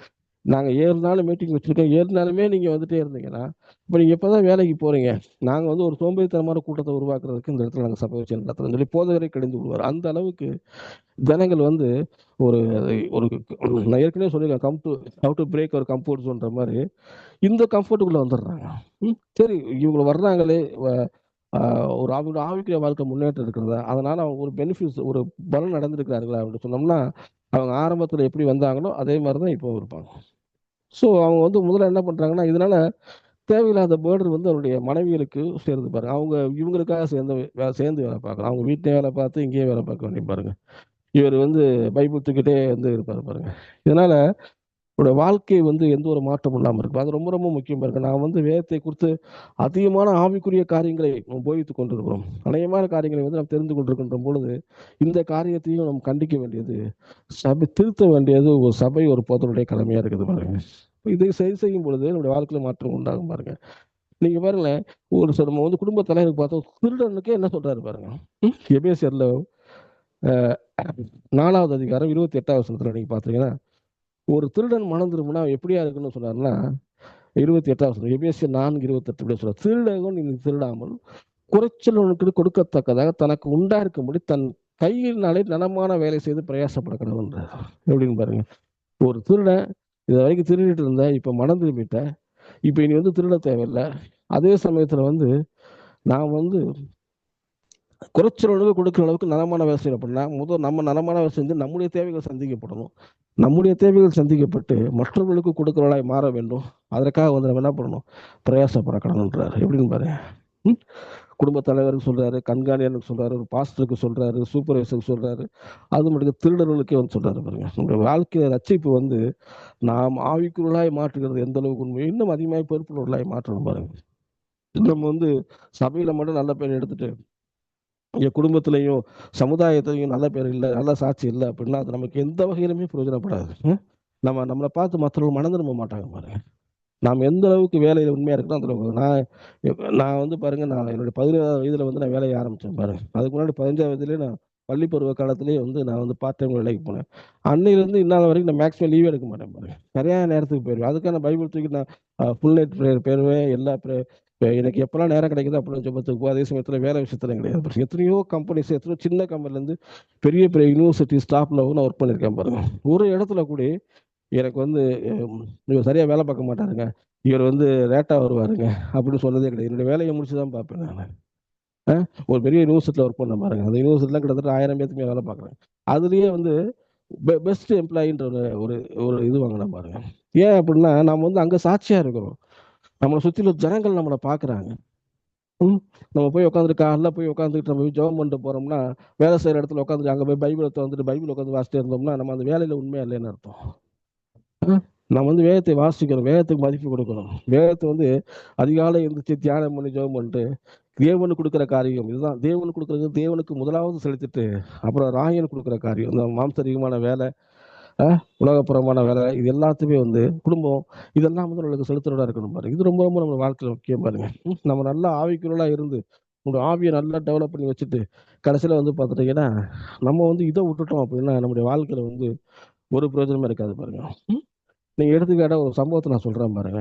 நாங்கள் 7 நாள் மீட்டிங் வச்சுருக்கோம், 7 நாளுமே நீங்கள் வந்துட்டே இருந்தீங்கன்னா இப்போ நீங்கள் எப்போ தான் வேலைக்கு போகிறீங்க, நாங்கள் வந்து ஒரு சோம்பேறித்தனமான கூட்டத்தை உருவாக்குறதுக்கு இந்த இடத்துல நாங்கள் சபை வச்சு நடத்துறோம்னு சொல்லி போதகரை கடிந்து விடுவார். அந்த அளவுக்கு ஜனங்கள் வந்து ஒரு ஒரு நான் ஏற்கனவே சொல்லியிருக்கேன், ஹவு டு பிரேக் ஒரு கம்ஃபர்ட் ஜோன்ற மாதிரி இந்த கம்ஃபர்ட்டுக்குள்ளே வந்துடுறாங்க. சரி இவங்க வர்றாங்களே, ஒரு ஆவிக்குரிய வாழ்க்கை முன்னேற்றம் இருக்கிறதா, அதனால அவங்க ஒரு பெனிஃபிட்ஸ் ஒரு பலன் நடந்திருக்கிறார்களா அப்படின்னு சொன்னோம்னா அவங்க ஆரம்பத்தில் எப்படி வந்தாங்களோ அதே மாதிரி தான் இப்போ இருப்பாங்க. ஸோ அவங்க வந்து முதல்ல என்ன பண்ணுறாங்கன்னா இதனால தேவையில்லாத பேர்டர் வந்து அவருடைய மனைவிகளுக்கு சேர்ந்து பாருங்க. அவங்க இவங்களுக்காக சேர்ந்து வேலை பார்க்குறாங்க. அவங்க வீட்டிலே வேலை பார்த்து இங்கேயே வேலை பார்க்க வேண்டிய பாருங்க. இவர் வந்து பைபிள் தூக்கிட்டே வந்து இருப்பார் பாருங்க. இதனால உங்களுடைய வாழ்க்கை வந்து எந்த ஒரு மாற்றம் இல்லாமல் இருக்கும். அது ரொம்ப ரொம்ப முக்கியமா இருக்கு. நான் வந்து வேதத்தை குறித்து அதிகமான ஆவிக்குரிய காரியங்களை போதித்துக் கொண்டிருக்கிறோம். அநேகமான காரியங்களை வந்து நாம் தெரிந்து கொண்டிருக்கின்ற பொழுது இந்த காரியத்தையும் நாம் கண்டிக்க வேண்டியது, சபை திருத்த வேண்டியது ஒரு சபை ஒரு போதனுடைய கடமையா இருக்குது பாருங்க. இதை சரி செய்யும் பொழுது நம்முடைய வாழ்க்கையில மாற்றம் உண்டாகும் பாருங்க. நீங்க பாருங்களேன், ஒரு சில நம்ம வந்து குடும்ப தலைவருக்கு பார்த்தோம், திருடனுக்கே என்ன சொல்றாரு பாருங்க. எபேசியர்ல 4வது அதிகாரம் 28வது வசனத்துல நீங்க பாத்தீங்கன்னா, ஒரு திருடன் மனம் திரும்பினா எப்படியா இருக்குன்னு சொன்னாருன்னா, 28வது வசனம், எபேசியர் 4:28 இப்படி சொல்றாரு, திருடகன் நீ திருடாமல் குறைச்சலனுக்கு கொடுக்கத்தக்கதாக தனக்கு உண்டாயிருக்கும்படி தன் கையினாலே நலமான வேலை செய்து பிரயாசப்பட கடவுள்ன்றார். எப்படின்னு பாருங்க. ஒரு திருடன் இது வரைக்கும் திருடிட்டு இருந்த, இப்ப மனம் திரும்பிட்ட, இப்ப இனி வந்து திருட தேவையில்லை. அதே சமயத்துல வந்து நான் வந்து குறைச்சல் அளவு கொடுக்குற அளவுக்கு நலமான வேலை செய்யணும் அப்படின்னா, முதல் நம்ம நலமான வேலை செஞ்சு நம்முடைய தேவைகள் சந்திக்கப்படணும். நம்முடைய தேவைகள் சந்திக்கப்பட்டு மற்றவர்களுக்கு கொடுக்கிறவளாய் மாற வேண்டும். அதற்காக வந்து நம்ம என்ன பண்ணணும், பிரயாசப்பட கடனுன்றாரு. எப்படின்னு பாரு. குடும்ப தலைவருக்கு சொல்றாரு, கண்காணியனுக்கு சொல்றாரு, ஒரு பாஸ்டருக்கு சொல்றாரு, சூப்பர்வைசருக்கு சொல்றாரு, அது மட்டும் திருடர்களுக்கே வந்து சொல்றாரு பாருங்க. நம்முடைய வாழ்க்கையை ரட்சிப்பு வந்து நாம் ஆவிக்குள்ளாய் மாற்றுகிறது எந்த அளவுக்கு உண்மை, இன்னும் அதிகமாக பொறுப்புள்ளவர்களாய் மாற்றணும் பாருங்க. நம்ம வந்து சபையில மட்டும் நல்ல பேர் எடுத்துட்டு என் குடும்பத்திலையும் சமுதாயத்திலையும் நல்ல பேர் இல்லை, நல்ல சாட்சி இல்லை அப்படின்னா அது நமக்கு எந்த வகையிலுமே பிரயோஜனப்படாது. நம்மளை பார்த்து மற்றவர்கள் மனம் திரும்ப மாட்டாங்க பாருங்க. நாம் எந்த அளவுக்கு வேலையில் உண்மையா இருக்கணும் அந்த அளவுக்கு. நான் வந்து பாருங்க, நான் என்னுடைய 17வது வயதுல வந்து நான் வேலையை ஆரம்பிச்சேன் பாருங்க. அதுக்கு முன்னாடி 15வது வயதுலேயே நான் பள்ளி பருவ காலத்திலேயே வந்து நான் வந்து பார்ட் டைம் வேலைக்கு போனேன். அன்னையிலேருந்து இந்நாள் வரைக்கும் நான் மேக்ஸிமம் லீவ் எடுக்க மாட்டேன் பாருங்க. சரியான நேரத்துக்கு போயிடுவேன். அதுக்கான பைபிள் தூக்கி நான் ஃபுல் நைட் ப்ரேயர் போயிடுவேன். எல்லா எனக்கு எப்பெல்லாம் நேரம் கிடைக்குது அப்படின்னு ஜெபத்துக்கு போ. அதே சமயத்தில் வேலை விஷயத்துல கிடையாது. எத்தனையோ கம்பெனிஸ், எத்தனையோ சின்ன கம்பெனிலேருந்து பெரிய பெரிய யூனிவர்சிட்டி ஸ்டாஃப்ல நான் ஒர்க் பண்ணியிருக்கேன் பாருங்க. ஒரு இடத்துல கூட எனக்கு வந்து இவர் சரியா வேலை பார்க்க மாட்டாருங்க, இவர் வந்து லேட்டா வருவாருங்க அப்படின்னு சொன்னதே கிடையாது. என்னுடைய வேலையை முடிச்சுதான் பார்ப்பேன் நான். ஒரு பெரிய யூனிவர்சிட்டியில் ஒர்க் பண்ண பாருங்க. அந்த யூனிவர்சிட்டிலாம் கிட்டத்தட்ட 1000 பேருக்கு வேலை பார்க்குறேன். அதுலேயே வந்து பெஸ்ட் எம்ப்ளாயின்ற ஒரு ஒரு இது வாங்கினேன் பாருங்க. ஏன் அப்படின்னா நம்ம வந்து அங்கே சாட்சியா இருக்கிறோம். நம்மளை சுற்றிலும் ஜனங்கள் நம்மளை பார்க்குறாங்க. நம்ம போய் உட்காந்துட்டு காலைல போய் உட்காந்துட்டு நம்ம போய் ஜெபம் பண்ணிட்டு போறோம்னா, வேலை செய்யற இடத்துல உட்காந்துட்டு அங்கே போய் பைபிளை வந்துட்டு பைபிள் உட்காந்து வாசிட்டு இருந்தோம்னா நம்ம அந்த வேலையில உண்மையா இல்லைன்னு அர்த்தம். நம்ம வந்து வேதத்தை வாசிக்கணும், வேதத்துக்கு மதிப்பு கொடுக்கணும். வேதத்தை வந்து அதிகாலை எழுந்திரிச்சு தியானம் பண்ணி ஜெபம் பண்ணிட்டு தேவனுக்கு கொடுக்குற காரியம் இதுதான். தேவனுக்கு கொடுக்குறது தேவனுக்கு முதலாவது செலுத்திட்டு அப்புறம் ராயன் கொடுக்குற காரியம், இந்த மாம்சரிகமான வேலை, உலகப்புறமான வேலை, இது எல்லாத்தையுமே வந்து குடும்பம், இதெல்லாம் வந்து நம்மளுக்கு செலுத்துறதா இருக்கணும் பாருங்க. இது ரொம்ப ரொம்ப நம்ம வாழ்க்கையில் முக்கியம் பாருங்க. நம்ம நல்லா ஆவிக்குள்ளா இருந்து உங்களோட ஆவியை நல்லா டெவலப் பண்ணி வச்சுட்டு கடைசியில் வந்து பார்த்துட்டீங்கன்னா நம்ம வந்து இதை விட்டுட்டோம் அப்படின்னா நம்முடைய வாழ்க்கையில வந்து ஒரு பிரயோஜனமே இருக்காது பாருங்க. நீங்க எடுத்துக்காட்ட ஒரு சம்பவத்தை நான் சொல்றேன் பாருங்க.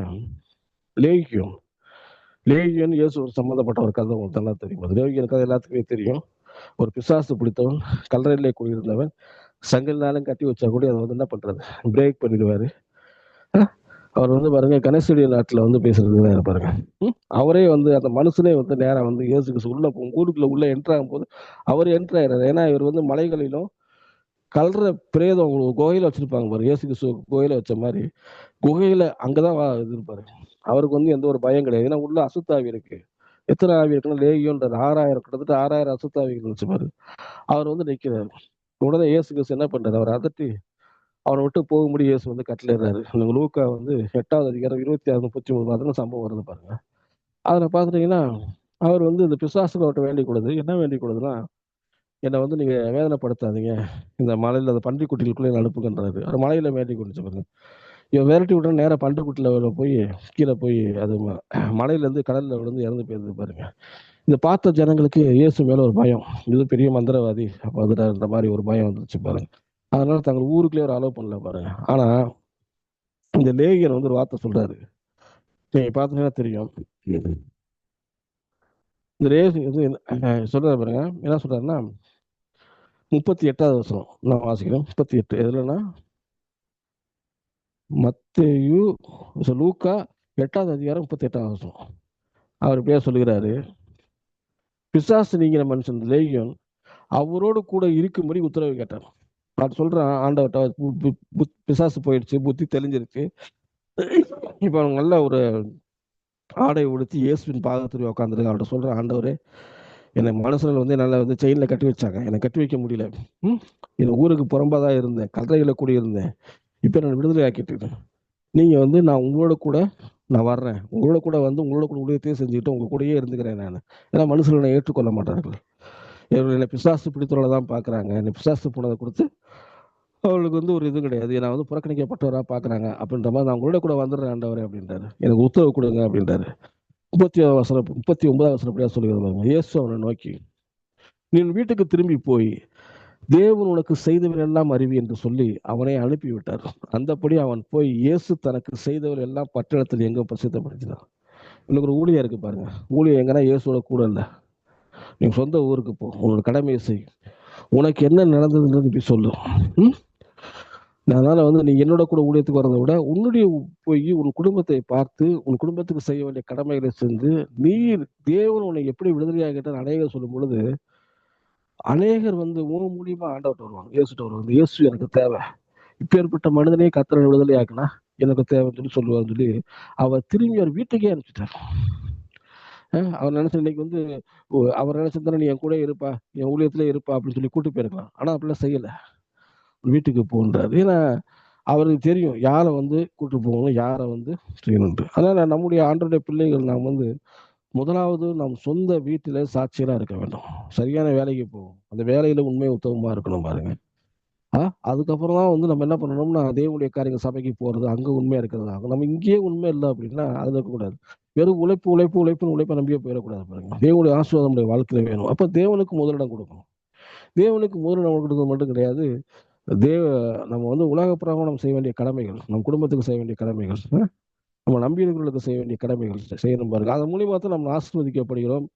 லேகியோன் இயேசு ஒரு சம்பந்தப்பட்ட ஒரு கதை உங்களுக்கு நல்லா தெரியும். லேகியோன் கதை எல்லாத்துக்குமே தெரியும். ஒரு பிசாசு பிடித்தவன், கல்லறையிலே குடியிருந்தவன், சங்கல்னாலும் கட்டி வச்சா கூட அதை வந்து என்ன பண்றது, பிரேக் பண்ணிடுவாரு. அவர் வந்து பாருங்க கணேசடி நாட்டுல வந்து பேசுறது பாருங்க. அவரே வந்து அந்த மனுஷனே வந்து நேரம் வந்து இயேசுக்கு உள்ள ஊருக்குள்ள உள்ள என்ட்ரு ஆகும் போது அவர் என்ட்ரு ஆயிடுறாரு. ஏன்னா இவர் வந்து மலைகளிலும் கல்ற பிரேதம் குகையில வச்சிருப்பாங்க பாரு, இயேசுக்கு குகையில வச்ச மாதிரி குகையில அங்கதான் இது இருப்பாரு. அவருக்கு வந்து எந்த ஒரு பயம் கிடையாது. ஏன்னா உள்ள அசுத்தாவி இருக்கு. எத்தனை ஆவி இருக்குன்னா லேகியோன்றது 6000, கிட்டத்தட்ட 6000 அசுத்தாவிகள் வச்சுப்பாரு. அவர் வந்து நிற்கிறாரு. உடனே இயேசு கிறிஸ்து என்ன பண்றாரு, அவர் அதட்டி அவரை விட்டு போகும்படி இயேசு வந்து கட்டளையிடுறாரு. லூக்கா வந்து 8வது அதிகாரம் 26, 33 சம்பவம் வருது பாருங்க. அதுல பாத்துட்டீங்கன்னா அவர் வந்து இந்த பிசாசுக்கு அவர்கிட்ட வேண்டிக் கொடுது. என்ன வேண்டிக் கொடுதுன்னா, என்னை வந்து நீங்க வேதனைப்படுத்தாதீங்க, இந்த மலையில அந்த பன்றிக்குட்டிகளுக்குள்ளே அனுப்புகின்றாரு. அவர் மலையில வேண்டிக் கொடுத்து பாருங்க. இவன் விரட்டி விட்டு நேரம் பன்றிக்குட்டில போய் கீழே போய் அது மலையில இருந்து கடல்ல விழுந்து இறந்து போயிருது பாருங்க. இந்த பார்த்த ஜனங்களுக்கு இயேசு மேல ஒரு பயம், இது பெரிய மந்திரவாதி அப்ப வந்துட்டு இந்த மாதிரி ஒரு பயம் வந்துருச்சு பாருங்க. அதனால தங்கள் ஊருக்குள்ளே ஒரு அலோவ் பண்ணல பாருங்க. ஆனா இந்த லேகியன் வந்து ஒரு வார்த்தை சொல்றாரு, நீங்க பாத்தீங்கன்னா தெரியும். இந்த லேகியன் வந்து சொல்றாரு பாருங்க, என்ன சொல்றாருன்னா 38வது வசனம் நான் வாசிக்கிறேன். 38 எதுலன்னா மத்தேயு லூக்கா 8வது அதிகாரம் 38வது வசனம். அவர் இப்படியா சொல்லுகிறாரு, பிசாசு நீங்கிற மனுஷன் லேகியோன் அவரோடு கூட இருக்கும்படி உத்தரவு கேட்டார். அது சொல்றான் ஆண்டவர்கிட்ட, பிசாசு போயிடுச்சு, புத்தி தெளிஞ்சிருச்சு, இப்ப அவங்க நல்ல ஒரு ஆடை உடுத்தி இயேசுவின் பாதத்தில் உட்காந்துருக்கு. அவர்கிட்ட சொல்றான், ஆண்டவரே என்னை மனுஷர்கள் வந்து என்னால் வந்து செயினில் கட்டி வச்சாங்க, என்னை கட்டி வைக்க முடியல. என் ஊருக்கு புறம்பாதான் இருந்தேன், கல்லறையில கூடி இருந்தேன், இப்போ நான் விடுதலை ஆக்கிட்டு நீங்கள் வந்து நான் உங்களோட கூட நான் வர்றேன், உங்களோட கூட வந்து உங்களோட கூட ஊழியத்தையே செஞ்சுக்கிட்டு உங்கள் கூடயே இருந்துக்கிறேன் நான். ஏன்னா மனுஷர்கள் என்னை ஏற்றுக்கொள்ள மாட்டார்கள். என்னை பிசாசு பிடித்தவரை தான் பார்க்குறாங்க. என்னை பிசாசு போனதை கொடுத்து அவளுக்கு வந்து ஒரு இது கிடையாது, நான் வந்து புறக்கணிக்கப்பட்டவராக பார்க்குறாங்க அப்படின்ற மாதிரி நான் உங்களோட கூட வந்துடுறேன் ஆண்டவரே அப்படின்றாரு. எனக்கு உத்தரவு கொடுங்க அப்படின்றாரு. 39 அப்படியா சொல்லுகிறது. இயேசு அவனை நோக்கி, நீ வீட்டுக்கு திரும்பி போய் தேவன் உனக்கு செய்தவர் எல்லாம் அறிவி என்று சொல்லி அவனை அனுப்பிவிட்டார். அந்தபடி அவன் போய் இயேசு தனக்கு செய்தவர் எல்லாம் பட்டணத்தில் எங்க பிரசித்தப்படுத்தினார். இன்னைக்கு ஒரு ஊழியம் இருக்கு பாருங்க. ஊழியம் எங்கன்னா இயேசுவோட கூட இல்லை. நீ சொந்த ஊருக்கு போ, உன்னோட கடமையை செய், உனக்கு என்ன நடந்ததுன்றது இப்படி சொல்லு. அதனால வந்து நீ என்னோட கூட ஊழியத்துக்கு வரதை விட உன்னுடைய போய் உன் குடும்பத்தை பார்த்து உன் குடும்பத்துக்கு செய்ய வேண்டிய கடமைகளை செஞ்சு நீ தேவன் உன்னை எப்படி விடுதலையாகிட்ட அநேகர் சொல்லும் பொழுது அநேகர் வந்து உன் மூலியமா ஆண்டவர்கிட்ட வருவாங்க, இயேசுட்டு வருவாங்க. இயேசு எனக்கு தேவை, இப்பேற்பட்ட மனிதனே கத்தரை விடுதலை ஆக்குனா எனக்கு தேவைன்னு சொல்லி சொல்லுவான்னு சொல்லி அவர் திரும்பி அவர் வீட்டுக்கே அனுப்பிச்சிட்டார். அவர் நினைச்ச இன்னைக்கு வந்து அவர் நினைச்சிருந்தானே நீ என் கூட இருப்பா, என் ஊழியத்திலே இருப்பா அப்படின்னு சொல்லி கூட்டு போயிருக்கலாம். ஆனா அப்படிலாம் செய்யல, வீட்டுக்கு போன்றாரு. ஏன்னா அவருக்கு தெரியும் யாரை வந்து கூட்டு போகணும், யாரை வந்து செய்யணும்ட்டு. அதனால நம்முடைய ஆண்டோடைய பிள்ளைகள் நாம் வந்து முதலாவது நம் சொந்த வீட்டில சாட்சியலா இருக்க வேண்டும். சரியான வேலைக்கு போகும், அந்த வேலையில உண்மை உத்தமமா இருக்கணும் பாருங்க. அதுக்கப்புறம் தான் வந்து நம்ம என்ன பண்ணணும்னா தேவனுடைய காரியங்கள் சபைக்கு போறது, அங்க உண்மையா இருக்கிறதா. நம்ம இங்கேயே உண்மை இல்லை அப்படின்னா அதுல இருக்கக்கூடாது. வெறும் உழைப்பு உழைப்பு உழைப்புன்னு உழைப்பை நம்பியே போயிடக்கூடாது பாருங்க. தேவனுடைய ஆசீர்வாதம் நம்முடைய வாழ்க்கையில வேணும். அப்ப தேவனுக்கு முதலிடம் கொடுக்கணும். தேவனுக்கு முதலிடம் கொடுக்கிறது மட்டும் கிடையாது, நம்ம வந்து உலக பிரமாணம் செய்ய வேண்டிய கடமைகள், நம் குடும்பத்துக்கு செய்ய வேண்டிய கடமைகள், நம்ம நம்பியவர்களுக்கு செய்ய வேண்டிய கடமைகள் செய்யணும் பாருங்க. அதன் மூலியமா தான் நம்ம ஆசீர்வதிக்கப்படுகிறோம்.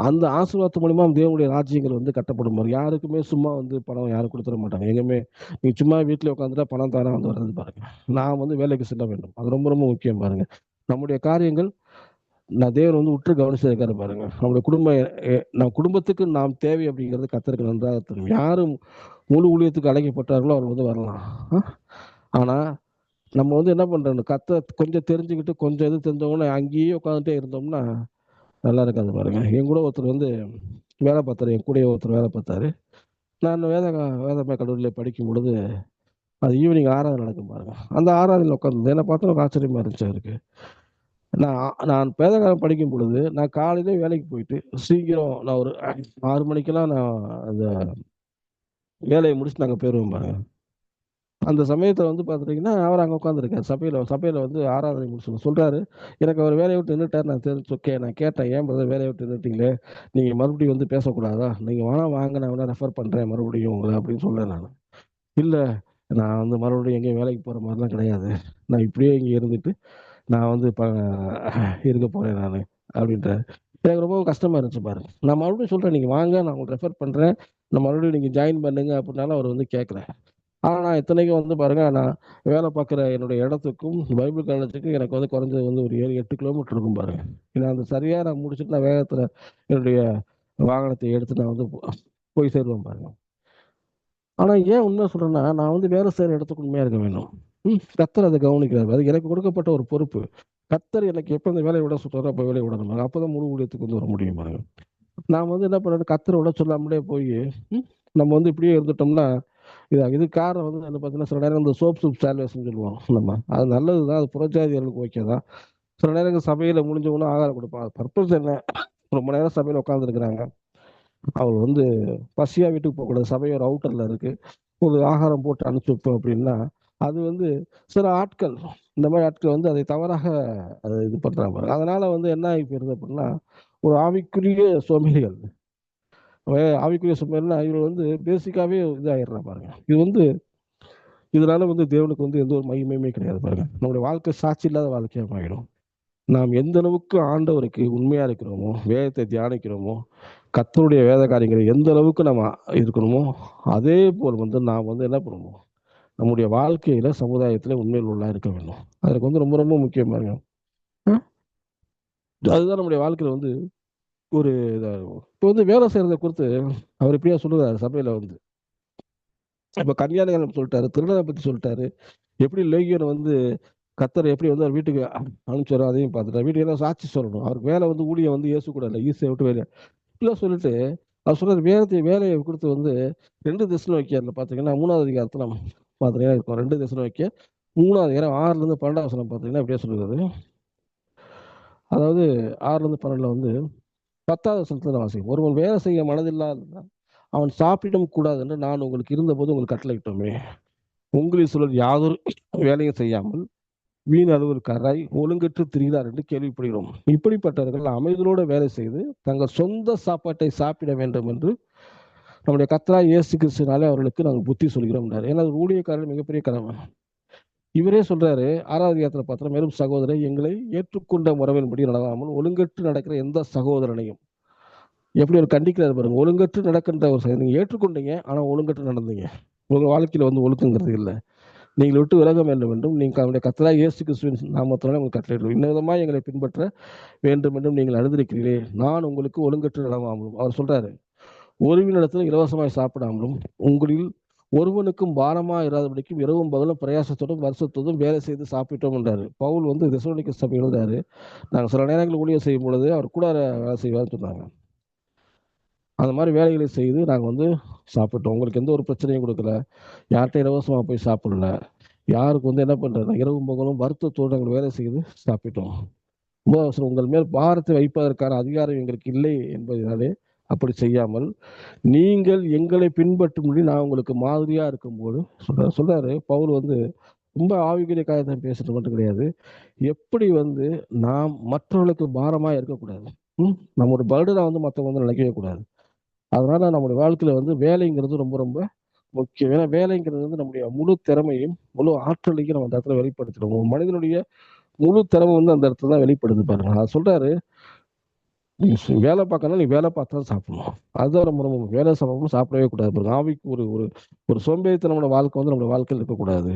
அந்த ஆசீர்வாதத்து மூலியமா தேவனுடைய ராஜ்யங்கள் வந்து கட்டப்படும் பாருங்க. யாருக்குமே சும்மா வந்து பணம் யாரும் கொடுத்துட மாட்டாங்க. எங்கேயுமே நீங்க சும்மா வீட்டில் உட்காந்துட்டா பணம் தானே வந்து வர்றது பாருங்க. நான் வந்து வேலைக்கு செல்ல வேண்டும், அது ரொம்ப ரொம்ப முக்கியம் பாருங்க. நம்முடைய காரியங்கள் நான் தேவன் வந்து உற்று கவனிச்சிருக்காரு பாருங்க. நம்முடைய நம் குடும்பத்துக்கு நாம் தேவை அப்படிங்கிறது கர்த்தருக்கு நன்றாக தெரியும். யாரும் முழு ஊழியத்துக்கு அழைக்கப்பட்டார்களோ அவர் வந்து வரலாம். ஆனா நம்ம வந்து என்ன பண்றோம், கொஞ்சம் தெரிஞ்சுக்கிட்டு கொஞ்சம் இது தெரிஞ்சவொன்னே அங்கேயே உட்காந்துட்டே இருந்தோம்னா நல்லா இருக்காது பாருங்க. என் கூட ஒருத்தர் வந்து வேலை பார்த்தாரு, என் கூட ஒருத்தர் வேலை பார்த்தாரு. நான் வேதமே கல்லூரியில் படிக்கும் பொழுது அது ஈவினிங் ஆராதனை நடக்கும் பாருங்க. அந்த ஆராதனையில் உட்காந்து என்னை பார்த்தா எனக்கு ஆச்சரியமா இருந்துச்சு அவருக்கு. நான் வேதகாலம் படிக்கும் பொழுது நான் காலையிலே வேலைக்கு போயிட்டு சீக்கிரம் நான் ஒரு 6 மணிக்கெல்லாம் நான் அந்த வேலையை முடிச்சுட்டு நாங்கள் போயிடுவோம் பாருங்க. அந்த சமயத்தில் வந்து பார்த்துட்டிங்கன்னா அவர் அங்கே உட்காந்துருக்காரு சபையில் வந்து ஆராதனை முடிச்சு சொல்கிறாரு. எனக்கு அவர் வேலையை விட்டு நின்றுட்டார். நான் தெரிஞ்சு நான் கேட்டேன், ஏன் பிரதர் வேலையை விட்டு நின்றுட்டீங்களே, நீங்கள் மறுபடியும் வந்து பேசக்கூடாதா, நீங்கள் வாங்க நான் வேணா ரெஃபர் பண்ணுறேன் மறுபடியும் உங்களை அப்படின்னு சொல்லேன். நான் இல்லை, நான் வந்து மறுபடியும் எங்கேயும் வேலைக்கு போகிற மாதிரிலாம் கிடையாது, நான் இப்படியே இங்கே இருந்துட்டு நான் வந்து இருக்க போகிறேன் நான் அப்படின்றார். எனக்கு ரொம்ப கஷ்டமாக இருந்துச்சு பாருங்க. நான் மறுபடியும் சொல்கிறேன், நீங்கள் வாங்க நான் உங்களுக்கு ரெஃபர் பண்ணுறேன், நான் மறுபடியும் நீங்கள் ஜாயின் பண்ணுங்க அப்படின்னாலும் அவர் வந்து கேட்குறேன். ஆனால் நான் இத்தனைக்கும் வந்து பாருங்க, நான் வேலை பார்க்குற என்னுடைய இடத்துக்கும் பைபிள் காலேஜுக்கும் எனக்கு வந்து குறைஞ்சது வந்து ஒரு 7-8 கிலோமீட்டர் இருக்கும் பாருங்க. நான் அந்த சரியாக நான் முடிச்சுட்டு நான் வேகத்தில் என்னுடைய வாகனத்தை எடுத்து நான் வந்து போய் சேருவேன் பாருங்க. ஆனால் ஏன் உண்மை சொல்றேன்னா, நான் வந்து வேலை செய்கிற இடத்துக்கு உண்மையாக இருக்க வேண்டும். கர்த்தர் அதை கவனிக்கிறார். அது எனக்கு கொடுக்கப்பட்ட ஒரு பொறுப்பு. கர்த்தர் எனக்கு எப்போ இந்த வேலையை விட சொல்றாரோ அப்போ வேலையை விடணும். அப்போதான் முழு ஊழியத்துக்கு வந்து வர முடியும் பாருங்க. நான் வந்து என்ன பண்ணுறேன், கர்த்தரை விட சொல்லாமலே போய் நம்ம வந்து இப்படியே இருந்துட்டோம்னா இது காரணம் வந்து என்ன பார்த்தீங்கன்னா, சில நேரம் இந்த சோப் சால்வேஷன் சொல்லுவோம் நம்ம. அது நல்லது தான், அது புறஜாதிகளுக்கு ஓகே தான். சில நேரங்கள் சபையில் முடிஞ்சவொன்னே ஆகாரம் கொடுப்பாங்க. பர்பஸ் என்ன, ரொம்ப நேரம் சபையில் உட்காந்துருக்குறாங்க, அவர் வந்து பசியாக வீட்டுக்கு போகக்கூடாது, சபை ஒரு அவுட்டரில் இருக்குது, ஒரு ஆகாரம் போட்டு அனுப்பிச்சு வைப்போம் அப்படின்னா அது வந்து சில ஆட்கள், இந்த மாதிரி ஆட்கள் வந்து அதை தவறாக அதை இது பண்ணுறாங்க. அதனால வந்து என்ன ஆகி போயிருது அப்படின்னா, ஒரு ஆவிக்குரிய சோம்பேறிகள், ஆவிக்குரிய சோம்பேறினா இவர் வந்து பேசிக்காவே இதாகிடுறா பாருங்க. இது வந்து இதனால வந்து தேவனுக்கு வந்து எந்த ஒரு மகிமையுமே கிடையாது பாருங்க. நம்முடைய வாழ்க்கை சாட்சி இல்லாத வாழ்க்கையாக ஆகிடும். நாம் எந்த அளவுக்கு ஆண்டவருக்கு உண்மையா இருக்கிறோமோ, வேதத்தை தியானிக்கிறோமோ, கர்த்தருடைய வேத காரியங்களை எந்த அளவுக்கு நம்ம இருக்கணுமோ, அதே போல் வந்து நாம் வந்து என்ன பண்ணுவோம், நம்முடைய வாழ்க்கையில சமுதாயத்துல உண்மையில் உள்ள இருக்க வேண்டும். அதுக்கு வந்து ரொம்ப ரொம்ப முக்கியமா இருக்கும். அதுதான் நம்முடைய வாழ்க்கையில வந்து ஒரு இதா இருக்கும். இப்போ வந்து வேலை செய்யறதை குறித்து அவர் இப்படியா சொல்லுறாரு சபையில வந்து. இப்ப கன்னியாகுமரி சொல்லிட்டாரு, திருடனை பத்தி சொல்லிட்டாரு, எப்படி லேகியனை வந்து கர்த்தர் எப்படி வந்து அவர் வீட்டுக்கு அனுப்பிச்சாரோ அதையும் பார்த்துட்டார். வீட்டுக்கு என்ன சாட்சி சொல்லணும், அவருக்கு வேலை வந்து ஊழியம் வந்து இயேசு கூட இல்லை, ஈஸியை விட்டு வேலை இப்படிலாம் சொல்லிட்டு அவர் சொல்றாரு. வேலையை கொடுத்து வந்து 2 தெசலோனிக்கேயர்ல பார்த்தீங்கன்னா 3வது அதிகாரத்துல பார்த்தீங்கன்னா இருக்கும். 2 தெசலோனிக்கேயர் 3ஆம் அதிகாரம் 6லேருந்து 12ஆம் வசனம் பார்த்தீங்கன்னா இப்படியே சொல்லுகிறது. அதாவது 6லேருந்து 12 வந்து 10வது வசனத்துல வாசிக்கும். ஒருவன் வேலை செய்ய மனதில்லாத அவன் சாப்பிடவும் கூடாது என்று நான் உங்களுக்கு இருந்தபோது உங்களுக்கு கட்டளையிட்டோமே. உங்களில் சிலர் யாதொரு வேலையும் செய்யாமல் வீண் அலுவல்காராய் ஒழுங்கற்று திரிகிறார் என்று கேள்விப்படுகிறோம். இப்படிப்பட்டவர்கள் அமைதலோடு வேலை செய்து தங்கள் சொந்த சாப்பாட்டை சாப்பிட வேண்டும் என்று நம்முடைய கர்த்தராகிய இயேசு கிறிஸ்துவினாலே அவர்களுக்கு நாங்கள் புத்தி சொல்கிறோம். ஏன்னா ஊழியக்காரர்கள் மிகப்பெரிய கடமை. இவரே சொல்றாரு 6வது அதிகாரத்தில் பார்த்தா, மேலும் சகோதரர் எங்களை ஏற்றுக்கொண்ட முறையின்படி நடக்காமல் ஒழுங்கற்று நடக்கிற எந்த சகோதரனையும் எப்படி ஒரு கண்டிக்கிறார் பாருங்க. ஒழுங்கற்று நடக்கின்ற ஒரு நீங்க ஏற்றுக்கொண்டீங்க, ஆனா ஒழுங்கற்று நடந்தீங்க. உங்க வாழ்க்கையில வந்து ஒழுக்கங்கிறது இல்லை. நீங்கள் விட்டு விலக வேண்டும் என்றும் நீங்கள் அவருடைய கர்த்தராகிய இயேசு கிறிஸ்துவின் நாமத்தினாலே உங்களுக்கு கட்டளையிடுவோம். இன்னவிதமாக எங்களை பின்பற்ற வேண்டும் என்றும் நீங்கள் அறிந்திருக்கிறீர்களே, நான் உங்களுக்கு ஒழுங்கற்று நடவாமலும். அவர் சொல்றாரு, ஒருவனிடத்தில் இலவசமாய் சாப்பிடாமலும் உங்களில் ஒருவனுக்கும் பாரமா இராதபடிக்கும் இரவும் பகலும் பிரயாசத்தோடும் வருஷத்தோடும் வேலை செய்து சாப்பிட்டோம் என்றாரு. பவுல் வந்து தெசலோனிக்க சபை எழுதாரு. நாங்கள் சில நேரங்களில் ஊழியர் செய்யும் பொழுது அவர் கூட வேலை செய்வார்னு சொன்னாங்க. அந்த மாதிரி வேலைகளை செய்து நாங்கள் வந்து சாப்பிட்டோம். உங்களுக்கு எந்த ஒரு பிரச்சனையும் கொடுக்கல, யார்கிட்ட இலவசமாக போய் சாப்பிடல, யாருக்கு வந்து என்ன பண்றது, இரவும் பகலும் வருத்தத்தோடு நாங்கள் வேலை செய்து சாப்பிட்டோம். உங்கள் மேல் பாரத்தை வைப்பதற்கான அதிகாரம் எங்களுக்கு இல்லை என்பதனாலே அப்படி செய்யாமல் நீங்கள் எங்களை பின்பற்றும்படி நான் உங்களுக்கு மாதிரியா இருக்கும்போது சொல்றாரு பவுல் வந்து ரொம்ப ஆவிக்குரிய காரியத்தை பேசுறது மட்டும் கிடையாது. எப்படி வந்து நாம் மற்றவர்களுக்கு பாரமா இருக்கக்கூடாது, நம்மளோட பர்டனை வந்து மற்றவங்க வந்து நினைக்கவே கூடாது. அதனால நம்முடைய வாழ்க்கையில வந்து வேலைங்கிறது ரொம்ப ரொம்ப முக்கியம். ஏன்னா வேலைங்கிறது வந்து நம்முடைய முழு திறமையும் முழு ஆற்றலையும் நம்ம அந்த இடத்துல வெளிப்படுத்திடுவோம். மனிதனுடைய முழு திறமை வந்து அந்த இடத்துல தான் வெளிப்படுது பாருங்க. அது சொல்றாரு, நீ வேலை பார்க்கணும், நீ வேலை பார்த்தா தான் சாப்பிடணும். அதுதான் ரொம்ப ரொம்ப வேலை சாப்பிடணும், சாப்பிடவே கூடாது பாருங்க. ஆவிக்கு ஒரு ஒரு ஒரு சோம்பேறித்தனோட வாழ்க்கை வந்து நம்மளோட வாழ்க்கையில் இருக்கக்கூடாது.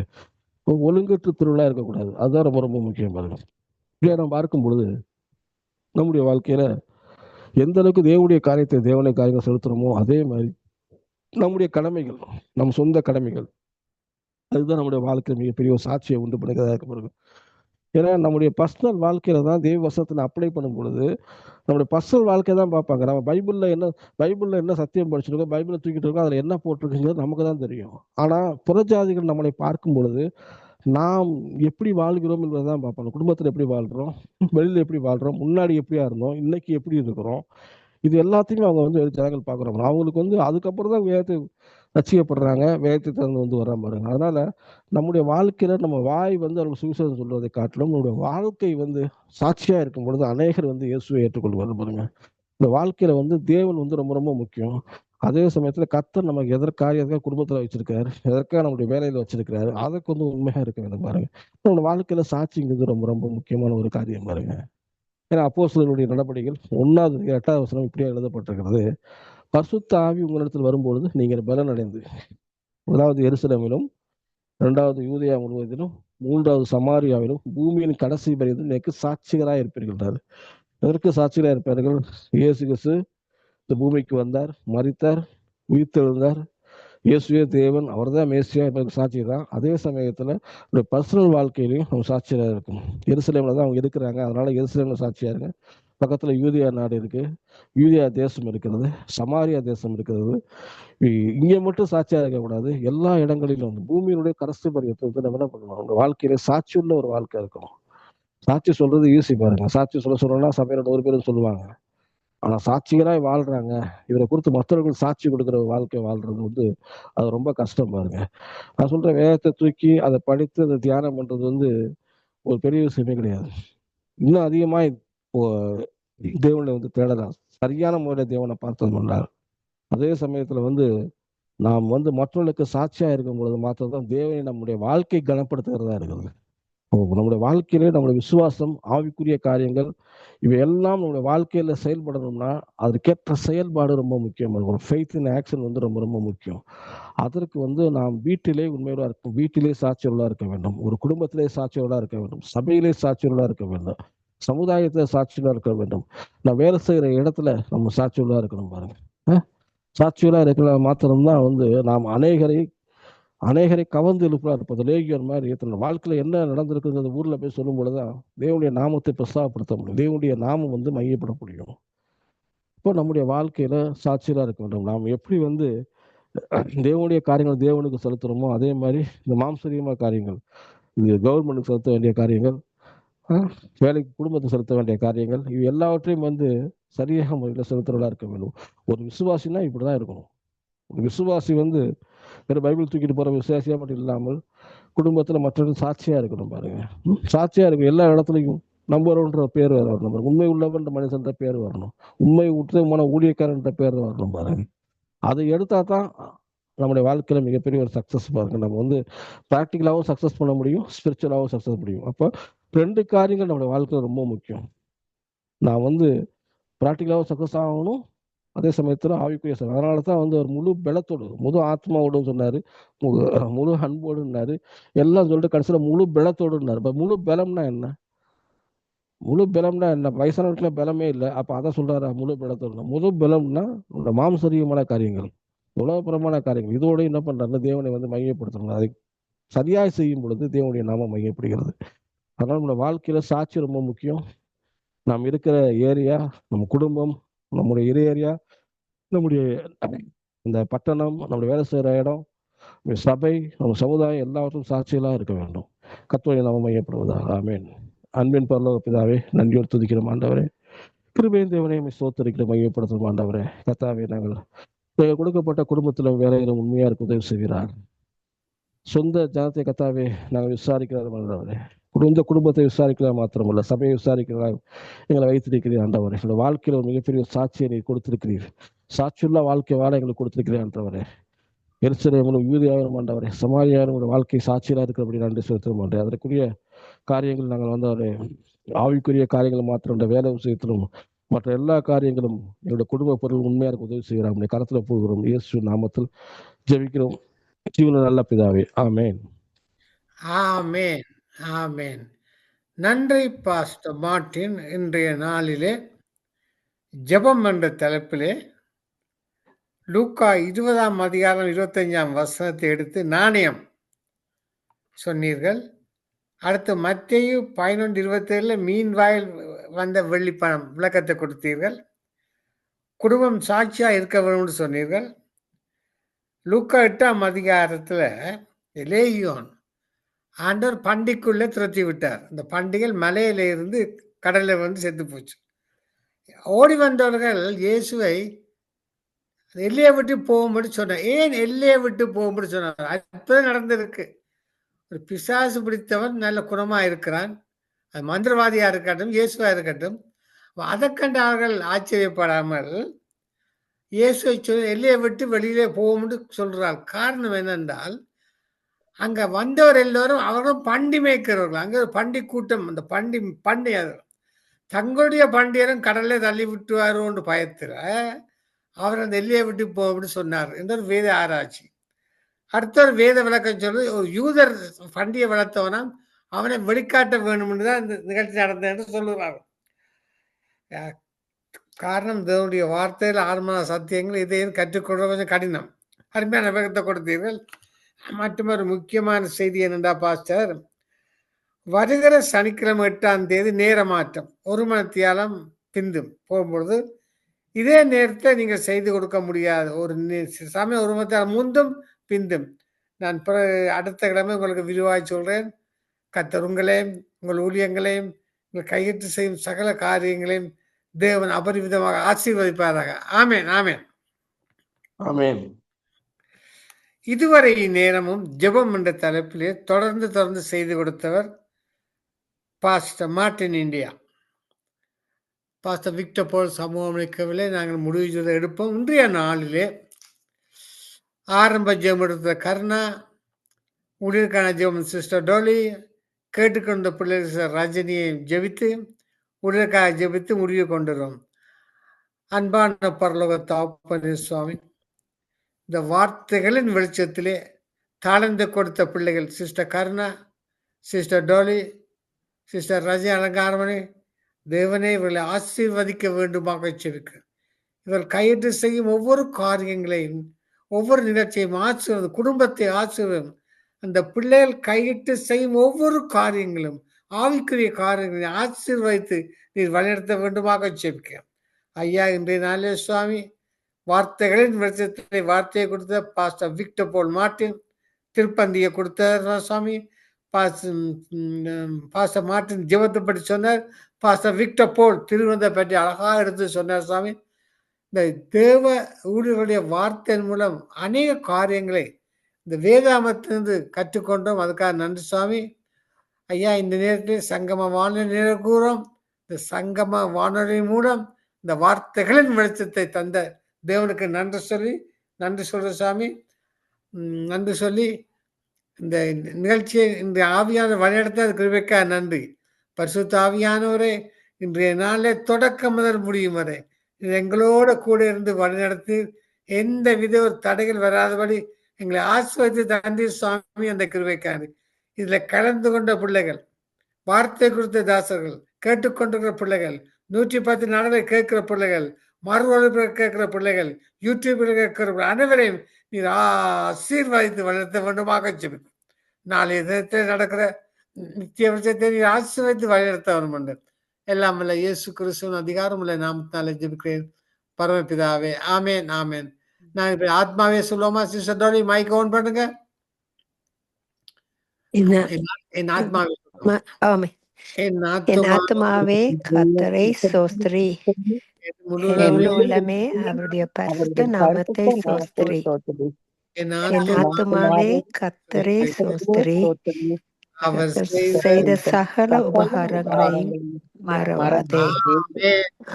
ஒழுங்கற்று திருவிழா இருக்கக்கூடாது. அதுதான் ரொம்ப ரொம்ப முக்கியம் பாருங்க. இப்படியா நம்ம பார்க்கும் பொழுது நம்முடைய வாழ்க்கையில எந்த அளவுக்கு தேவனுடைய காரியத்தை தேவனுடைய காரியங்கள் செலுத்துறோமோ அதே மாதிரி நம்முடைய கடமைகள், நம் சொந்த கடமைகள், அதுதான் நம்முடைய வாழ்க்கையில் மிகப்பெரிய ஒரு சாட்சியை உண்டு பண்ணுறதா இருக்க பாருங்க. ஏன்னா நம்முடைய பர்சனல் வாழ்க்கையில தான் தேவ வசனத்தை அப்ளை பண்ணும் பொழுது நம்முடைய பர்சனல் வாழ்க்கையை தான் பார்ப்பாங்க. நம்ம பைபிள்ல என்ன சத்தியம் படிச்சிருக்கோம், பைபிளை தூக்கிட்டு இருக்கோம், அதுல என்ன போட்டிருக்குங்கிறது நமக்கு தான் தெரியும். ஆனா புறஜாதிகள் நம்மளை பார்க்கும் பொழுது நாம் எப்படி வாழ்கிறோம் என்பதுதான் பார்ப்பாங்க. குடும்பத்துல எப்படி வாழ்றோம், வெளியில எப்படி வாழ்றோம், முன்னாடி எப்படியா இருந்தோம், இன்னைக்கு எப்படி இருக்கிறோம், இது எல்லாத்தையுமே அவங்க வந்து ஜனங்கள் பார்க்குறோம். அவங்களுக்கு வந்து அதுக்கப்புறம் தான் வேதத்தை ரசிக்கப்படுறாங்க, வேதத்தை திறந்து வந்து வர பாருங்க. அதனால நம்முடைய வாழ்க்கையில நம்ம வாய் வந்து அவர்கள் சுவிசேஷம் சொல்வதை காட்டிலும் நம்முடைய வாழ்க்கை வந்து சாட்சியா இருக்கும் பொழுது அநேகர் வந்து இயேசுவை ஏற்றுக்கொள்வார்கள் பாருங்க. இந்த வாழ்க்கையில வந்து தேவன் வந்து ரொம்ப ரொம்ப முக்கியம். அதே சமயத்துல கர்த்தர் நமக்கு எதற்காக குடும்பத்துல வச்சிருக்காரு, எதற்காக நம்முடைய வேலையில வச்சிருக்கிறாரு, அதுக்கு வந்து உண்மையா இருக்க வேண்டும் பாருங்க. நம்மளோட வாழ்க்கையில சாட்சிங்கிறது ரொம்ப ரொம்ப முக்கியமான ஒரு காரியம் பாருங்க. ஏன்னா அப்போஸ்தலர்களுடைய நடபடிகள் 1வது 8வது வசனம் இப்படியே எழுதப்பட்டிருக்கிறது. பரிசுத்த ஆவி உங்களிடத்தில் வரும்பொழுது நீங்கள் பலன் அடைந்து 1வது எருசலேமிலும் 2வது யூதேயா முழுவதிலும் 3வது சமாரியாவிலும் பூமியின் கடைசி பரியந்தம் எனக்கு சாட்சிகளாக இருப்பீர்கள். எதற்கு சாட்சிகளாக இருப்பார்கள்? இயேசு கிறிஸ்து இந்த பூமிக்கு வந்தார், மரித்தார், உயிர்த்தெழுந்தார், இயேசுவே தேவன், அவர் தான் மேசியா என்பதற்கு சாட்சி தான். அதே சமயத்துல ஒரு பர்சனல் வாழ்க்கையிலையும் நம்ம சாட்சியாக இருக்கும். எருசலேம்ல தான் அவங்க இருக்கிறாங்க, அதனால எருசலேம்ல சாட்சியா இருங்க. பக்கத்துல யூதியா நாடு இருக்கு, யூதியா தேசம் இருக்கிறது, சமாரியா தேசம் இருக்கிறது. இங்க மட்டும் சாட்சியா இருக்கக்கூடாது, எல்லா இடங்களிலும் வந்து பூமியினுடைய கடைசி பரியத்தை வந்து நம்ம என்ன பண்ணணும், உங்க வாழ்க்கையில சாட்சியுள்ள ஒரு வாழ்க்கை இருக்கணும். சாட்சி சொல்றது ஈஸி பாருங்க. சாட்சி சொல்லணும்னா சபையோட 1 பேரும் சொல்லுவாங்க. ஆனா சாட்சிகளாய் வாழ்றாங்க, இவரை குறித்து மற்றவர்கள் சாட்சி கொடுக்குற வாழ்க்கை வாழ்றது வந்து அது ரொம்ப கஷ்டம் பாருங்க. நான் சொல்றேன், வேதத்தை தூக்கி அதை படித்து அதை தியானம் பண்றது வந்து ஒரு பெரிய விஷயமே கிடையாது. இன்னும் அதிகமாய் தேவனை வந்து தேடலாம், சரியான முறையில தேவனை பார்த்தது பண்ணார். அதே சமயத்துல வந்து நாம் வந்து மற்றவர்களுக்கு சாட்சியா இருக்கும் பொழுது மாத்திரம் தேவனை நம்முடைய வாழ்க்கை கனப்படுத்துகிறதா இருக்குது. நம்முடைய வாழ்க்கையிலே நம்முடைய விசுவாசம், ஆவிக்குரிய காரியங்கள் இவையெல்லாம் நம்முடைய வாழ்க்கையில செயல்படணும்னா அதற்கேற்ற செயல்பாடு ரொம்ப முக்கியம். ஃபெய்த் இன் ஆக்ஷன் வந்து ரொம்ப ரொம்ப முக்கியம். அதற்கு வந்து நாம் வீட்டிலே உண்மையோட இருக்கும், வீட்டிலே சாட்சியுள்ளா இருக்க வேண்டும், ஒரு குடும்பத்திலே சாட்சியுள்ளா இருக்க வேண்டும், சபையிலே சாட்சியுள்ளா இருக்க வேண்டும், சமுதாயத்துல சாட்சியுள்ளா இருக்க வேண்டும், நான் வேலை செய்யற இடத்துல நம்ம சாட்சியுள்ளா இருக்கணும் பாருங்க. சாட்சியுள்ளா இருக்கிற மாத்திரம்தான் வந்து நாம் அநேகரை கவர்ந்து எழுப்பா இருப்பது. லேகியர் மாதிரி தன்னோட வாழ்க்கையில என்ன நடந்திருக்குங்கிறது ஊர்ல போய் சொல்லும் பொழுதுதான் தேவனுடைய நாமத்தை பிரஸ்தாபப்படுத்த முடியும், தேவனுடைய நாமம் வந்து மையப்பட முடியும். இப்போ நம்முடைய வாழ்க்கையில சாட்சியா இருக்க வேண்டும். நாம் எப்படி வந்து தேவனுடைய காரியங்கள் தேவனுக்கு செலுத்துகிறோமோ அதே மாதிரி இந்த மாம்சரியமான காரியங்கள், இது கவர்மெண்ட்டுக்கு செலுத்த வேண்டிய காரியங்கள், வேலைக்கு குடும்பத்தை செலுத்த வேண்டிய காரியங்கள், இது எல்லாவற்றையும் வந்து சரியாக முறையில் செலுத்துறதா இருக்க வேண்டும். ஒரு விசுவாசினா இப்படி தான் இருக்கணும். ஒரு விசுவாசி வந்து வெறும் பைபிள் தூக்கிட்டு போகிற விசுவாசியாக மட்டும் இல்லாமல் குடும்பத்தில் மற்றவர்கள் சாட்சியாக இருக்கணும். பாருங்க, சாட்சியாக இருக்கும் எல்லா இடத்துலையும். நம்பர் ஒன்ற பேர் வரணும், உண்மை உள்ளவன்ற மனுஷன்ற பேர் வரணும், உண்மை உத்தமமான ஊழியக்காரன்ற பேர் வரணும். பாருங்க, அதை எடுத்தா தான் நம்முடைய வாழ்க்கையில மிகப்பெரிய ஒரு சக்ஸஸ். பாருங்க, நம்ம வந்து ப்ராக்டிக்கலாகவும் சக்ஸஸ் பண்ண முடியும், ஸ்பிரிச்சுவலாகவும் சக்ஸஸ் முடியும். அப்போ 2 காரியங்கள் நம்முடைய வாழ்க்கையில் ரொம்ப முக்கியம். நான் வந்து ப்ராக்டிக்கலாகவும் சக்ஸஸ் ஆகணும், அதே சமயத்தில் ஆவிக்குரிய சக்ஸஸ். அதனால தான் வந்து ஒரு முழு பலத்தோடு, முழு ஆத்மாவோடு சொன்னார், முழு அன்போடுன்னாரு, எல்லாம் சொல்லிட்டு கடைசியில் முழு பலத்தோடுன்னாரு. இப்போ முழு பலம்னா என்ன? முழு பலம்னா என்ன? வயசானவர்களுக்குள்ள பலமே இல்லை, அப்போ அதை சொல்றாரு முழு பலத்தோடு. முழு பலம்னா இந்த மாம்சரியமான காரியங்கள், உலகபுறமான காரியங்கள், இதோட என்ன பண்றாருன்னா தேவனை வந்து மையப்படுத்தணும். அதை சரியாக செய்யும் பொழுது தேவனுடைய நாமம் மையப்படுகிறது. அதனால நம்மளோட வாழ்க்கையில சாட்சி ரொம்ப முக்கியம். நாம் இருக்கிற ஏரியா, நம்ம குடும்பம், நம்முடைய ஏரியா, நம்முடைய இந்த பட்டணம், நம்முடைய வேலை செய்கிற இடம், சபை, நம்ம சமுதாயம் எல்லாவற்றும் சாட்சியெல்லாம் இருக்க வேண்டும். கர்த்தருடைய நாமம் மையப்படுவதாக. ஆமென். அன்பின் பரலோக பிதாவே, நன்றியோடு துதிக்கிறோம் ஆண்டவரே. கிருபையின் தேவனை சோத்தரிக்கிற மையப்படுத்தும் ஆண்டவரே. கர்த்தாவே, நாங்கள் கொடுக்கப்பட்ட குடும்பத்தில் வேலையில உண்மையா இருக்க உதவி செய்கிறார். சொந்த ஜனத்தை கர்த்தாவே நாங்கள் விசாரிக்கிறார் ஆண்டவரே. இந்த குடும்பத்தை விசாரிக்கிறார் மாத்திரமல்ல, சபையை விசாரிக்கிறார் எங்களை வைத்திருக்கிறீர் ஆண்டவரே. எங்களோட வாழ்க்கையில் ஒரு மிகப்பெரிய சாட்சியை நீ கொடுத்திருக்கிறீர். சாட்சியுள்ள வாழ்க்கை வாழ எங்களுக்கு கொடுத்திருக்கிறேன் ஆண்டவரே. எரிசலேமும் யூதியாவிலும் ஆண்டவரே, சமாரியாவிலும் ஒரு வாழ்க்கை சாட்சியாக இருக்கிறபடி நன்றி செலுத்த மாட்டேன். அதற்குரிய காரியங்கள் நாங்கள் வந்து அவரை ஆவிக்குரிய காரியங்கள் மாத்திரம் வேலை விஷயத்திலும் மற்ற எல்லா காரியங்களும் எங்களுடைய குடும்ப பொருள் உண்மையாக இருக்க உதவி செய்கிறோம். கருத்துல போகிறோம். இயேசு நாமத்தில் ஜெபிக்கிறோம் ஜீவன நல்ல பிதாவே. ஆமென். ஆமென். ஆமென். நன்றி பாஸ்டர் மார்ட்டின். இன்றைய நாளிலே ஜெபம் என்ற தலைப்பிலே லூக்கா 20ஆம் அதிகாரம் 25ஆம் வசனத்தை எடுத்து நாணயம் சொன்னீர்கள். அடுத்து மத்தேயு 11:27 மீன் வாயில் வந்த வெள்ளிப்பணம் விளக்கத்தை கொடுத்தீர்கள். குடும்பம் சாட்சியா இருக்க வேணும்னு சொன்னீர்கள். லூக்கா 8ஆம் அதிகாரத்துல லேகியோன் ஆண்டவர் பண்டிக்குள்ளே துரத்தி விட்டார். இந்த பண்டிகள் மலையில இருந்து கடல்ல வந்து செத்து போச்சு. ஓடி வந்தவர்கள் இயேசுவை எல்லையை விட்டு போகும்படி சொன்னார். ஏன் எல்லையை விட்டு போகும்படி சொன்னார்? அற்புதம் நடந்திருக்கு. ஒரு பிசாசு பிடித்தவன் நல்ல குணமா இருக்கிறான். அது மந்திரவாதியா இருக்கட்டும், இயேசுவா இருக்கட்டும். அதை கண்டு அவர்கள் ஆச்சரியப்படாமல் இயேசுவை எல்லையை விட்டு வெளியிலே போகும்னு சொல்றார். காரணம் என்னென்றால், அங்க வந்தவர் எல்லோரும் அவர்களும் பண்டி மேய்க்கிறவர்கள். அங்கே ஒரு பண்டி கூட்டம். அந்த பண்டி தங்களுடைய பண்டியரும் கடல்ல தள்ளி விட்டுவாரோன்னு பயத்துல அவர் அந்த எல்லையை விட்டு போகும்னு சொன்னார் என்ற வேத ஆராய்ச்சி. அடுத்த ஒரு வேத விளக்கம் சொல்றது, ஒரு யூதர் பண்டிகை வளர்த்தவனா அவனை வெளிக்காட்ட வேணும்னு தான் இந்த நிகழ்ச்சி நடந்ததுன்னு சொல்லுறாங்க. காரணம், இதனுடைய வார்த்தையில் ஆன்ம சத்தியங்கள் இதையும் கற்றுக்கொள்ள கொஞ்சம் கடினம். அருமையான விளக்கத்தை கொடுத்தீர்கள். மற்றும் ஒரு முக்கியமான செய்தி என்னண்டா பாஸ்டர், வருகிற சனிக்கிழமை 8ஆம் தேதி நேர மாற்றம் 1 மணித்தியாலம் பிந்தும் போகும்பொழுது இதே நேரத்தை நீங்கள் செய்து கொடுக்க முடியாது. ஒரு சமயம் 1 மணித்தியாலம் முந்தும் பிந்தும். நான் அடுத்த கிழமை உங்களுக்கு விரிவாய் சொல்றேன். கர்த்தர் உங்களையும் உங்கள் ஊழியங்களையும் உங்கள் கையிட்டு செய்யும் சகல காரியங்களையும் தேவன் அபரிவிதமாக ஆசீர்வதிப்பாராக. ஆமென். ஆமென். ஆமென். இதுவரை நேரமும் ஜெபம் என்ற தலைப்பிலே தொடர்ந்து செய்து கொடுத்தவர் pastor Martin India. Pastor Victor Paul சமூகம் அளிக்கவில்லை. நாங்கள் முடிவு எடுப்போம். இன்றைய நாளிலே ஆரம்ப ஜெபம் எடுத்த கருணா, ஊழியருக்கான ஜெபம் சிஸ்டர் டோலி, கேட்டுக்கொண்ட பிள்ளைகள் ரஜினியை ஜெபித்து ஊழியருக்காக ஜெபித்து முடிவு கொண்டுறோம். அன்பான பரலோக தகப்பனே சுவாமி, இந்த வார்த்தைகளின் வெளிச்சத்திலே தாழ்ந்து கொடுத்த பிள்ளைகள் sister Karuna, sister Dolly, sister Rajini Alangaramani, தேவனே இவர்களை ஆசீர்வதிக்க வேண்டுமாக செபிக்க. இவர் கையிட்டு செய்யும் ஒவ்வொரு காரியங்களையும், ஒவ்வொரு நிகழ்ச்சியையும் ஆசீர்வது, குடும்பத்தை ஆசீர்வதும். அந்த பிள்ளைகள் கையிட்டு செய்யும் ஒவ்வொரு காரியங்களும், ஆவிக்குரிய காரியங்களையும் ஆசீர்வதித்து நீர் வழிநடத்த வேண்டுமாக செபிக்க. ஐயா, இன்றைய நாளே சுவாமி வார்த்தைகளின் வெளிச்சத்தை வார்த்தையை கொடுத்த பாஸ்டர் விக்டர் போல் மார்ட்டின், திருப்பந்தியை கொடுத்த சாமி, பாஸ்டர் மார்ட்டின் ஜெபத்தை பற்றி சொன்னார், பாஸ்டர் விக்டர் போல் திருவந்த பற்றி அழகாக எடுத்து சொன்னார் சாமி. இந்த தேவ ஊழியர்களுடைய வார்த்தையின் மூலம் அநேக காரியங்களை இந்த வேதாமத்திலிருந்து கற்றுக்கொண்டோம். அதுக்காக நன்றி சுவாமி. ஐயா, இந்த நேரத்தில் சங்கம வானொலி நேர கூறும். இந்த சங்கம வானொலி மூலம் இந்த வார்த்தைகளின் வெளிச்சத்தை தந்த தேவனுக்கு நன்றி சொல்ற சாமி. நன்றி சொல்லி இந்த நிகழ்ச்சியை இந்த ஆவியான வழிநடத்த கிருபைக்கா நன்றி. பரிசுத்த ஆவியானவரே, இன்றைய நாளில் தொடக்கம் முதல் முடியும் வரை எங்களோட கூட இருந்து வழிநடத்தி எந்த வித ஒரு தடைகள் வராதபடி எங்களை ஆசிர்வதித்து தந்தி சுவாமி. அந்த கிருபைக்காரு இதுல கலந்து கொண்ட பிள்ளைகள், வார்த்தை கொடுத்த தாசர்கள், கேட்டுக்கொண்டிருக்கிற பிள்ளைகள், 110 நாடுகளை கேட்கிற பிள்ளைகள், மறுவழிப்பு கேட்கிற பிள்ளைகள், யூடியூபில் கேட்கிற அனைவரையும் நீர் ஆசீர்வதித்து வளர்த்த வேண்டுமாக ஜெபிக்கும். நாளைய தினத்தில் நடக்கிற நித்திய விஷயத்தை நீர் ஆசீர்வதித்து வழிநடத்த வேண்டும். எல்லாம் இல்ல இயேசு கிறிஸ்துவின் அதிகாரம் உள்ள நாமத்தினாலே ஜெபிக்கிறேன் பரமபிதாவே. ஆமேன் ஆமேன். நான் இப்ப ஆத்மாவே சொல்லுவோமா? சிஸ்டர் டோலி மைக் ஓன் பண்ணுங்க. என் ஆத்மாவே என் ஆத்துமாவே கர்த்தரை ஸ்தோத்திரி, என் உள்ளமே அவருடைய பரிசுத்த நாமத்தை ஸ்தோத்திரி. என் ஆத்துமாவே கர்த்தரை ஸ்தோத்திரி, அவர் செய்த சகல உபகாரங்களையும் மறவாதே.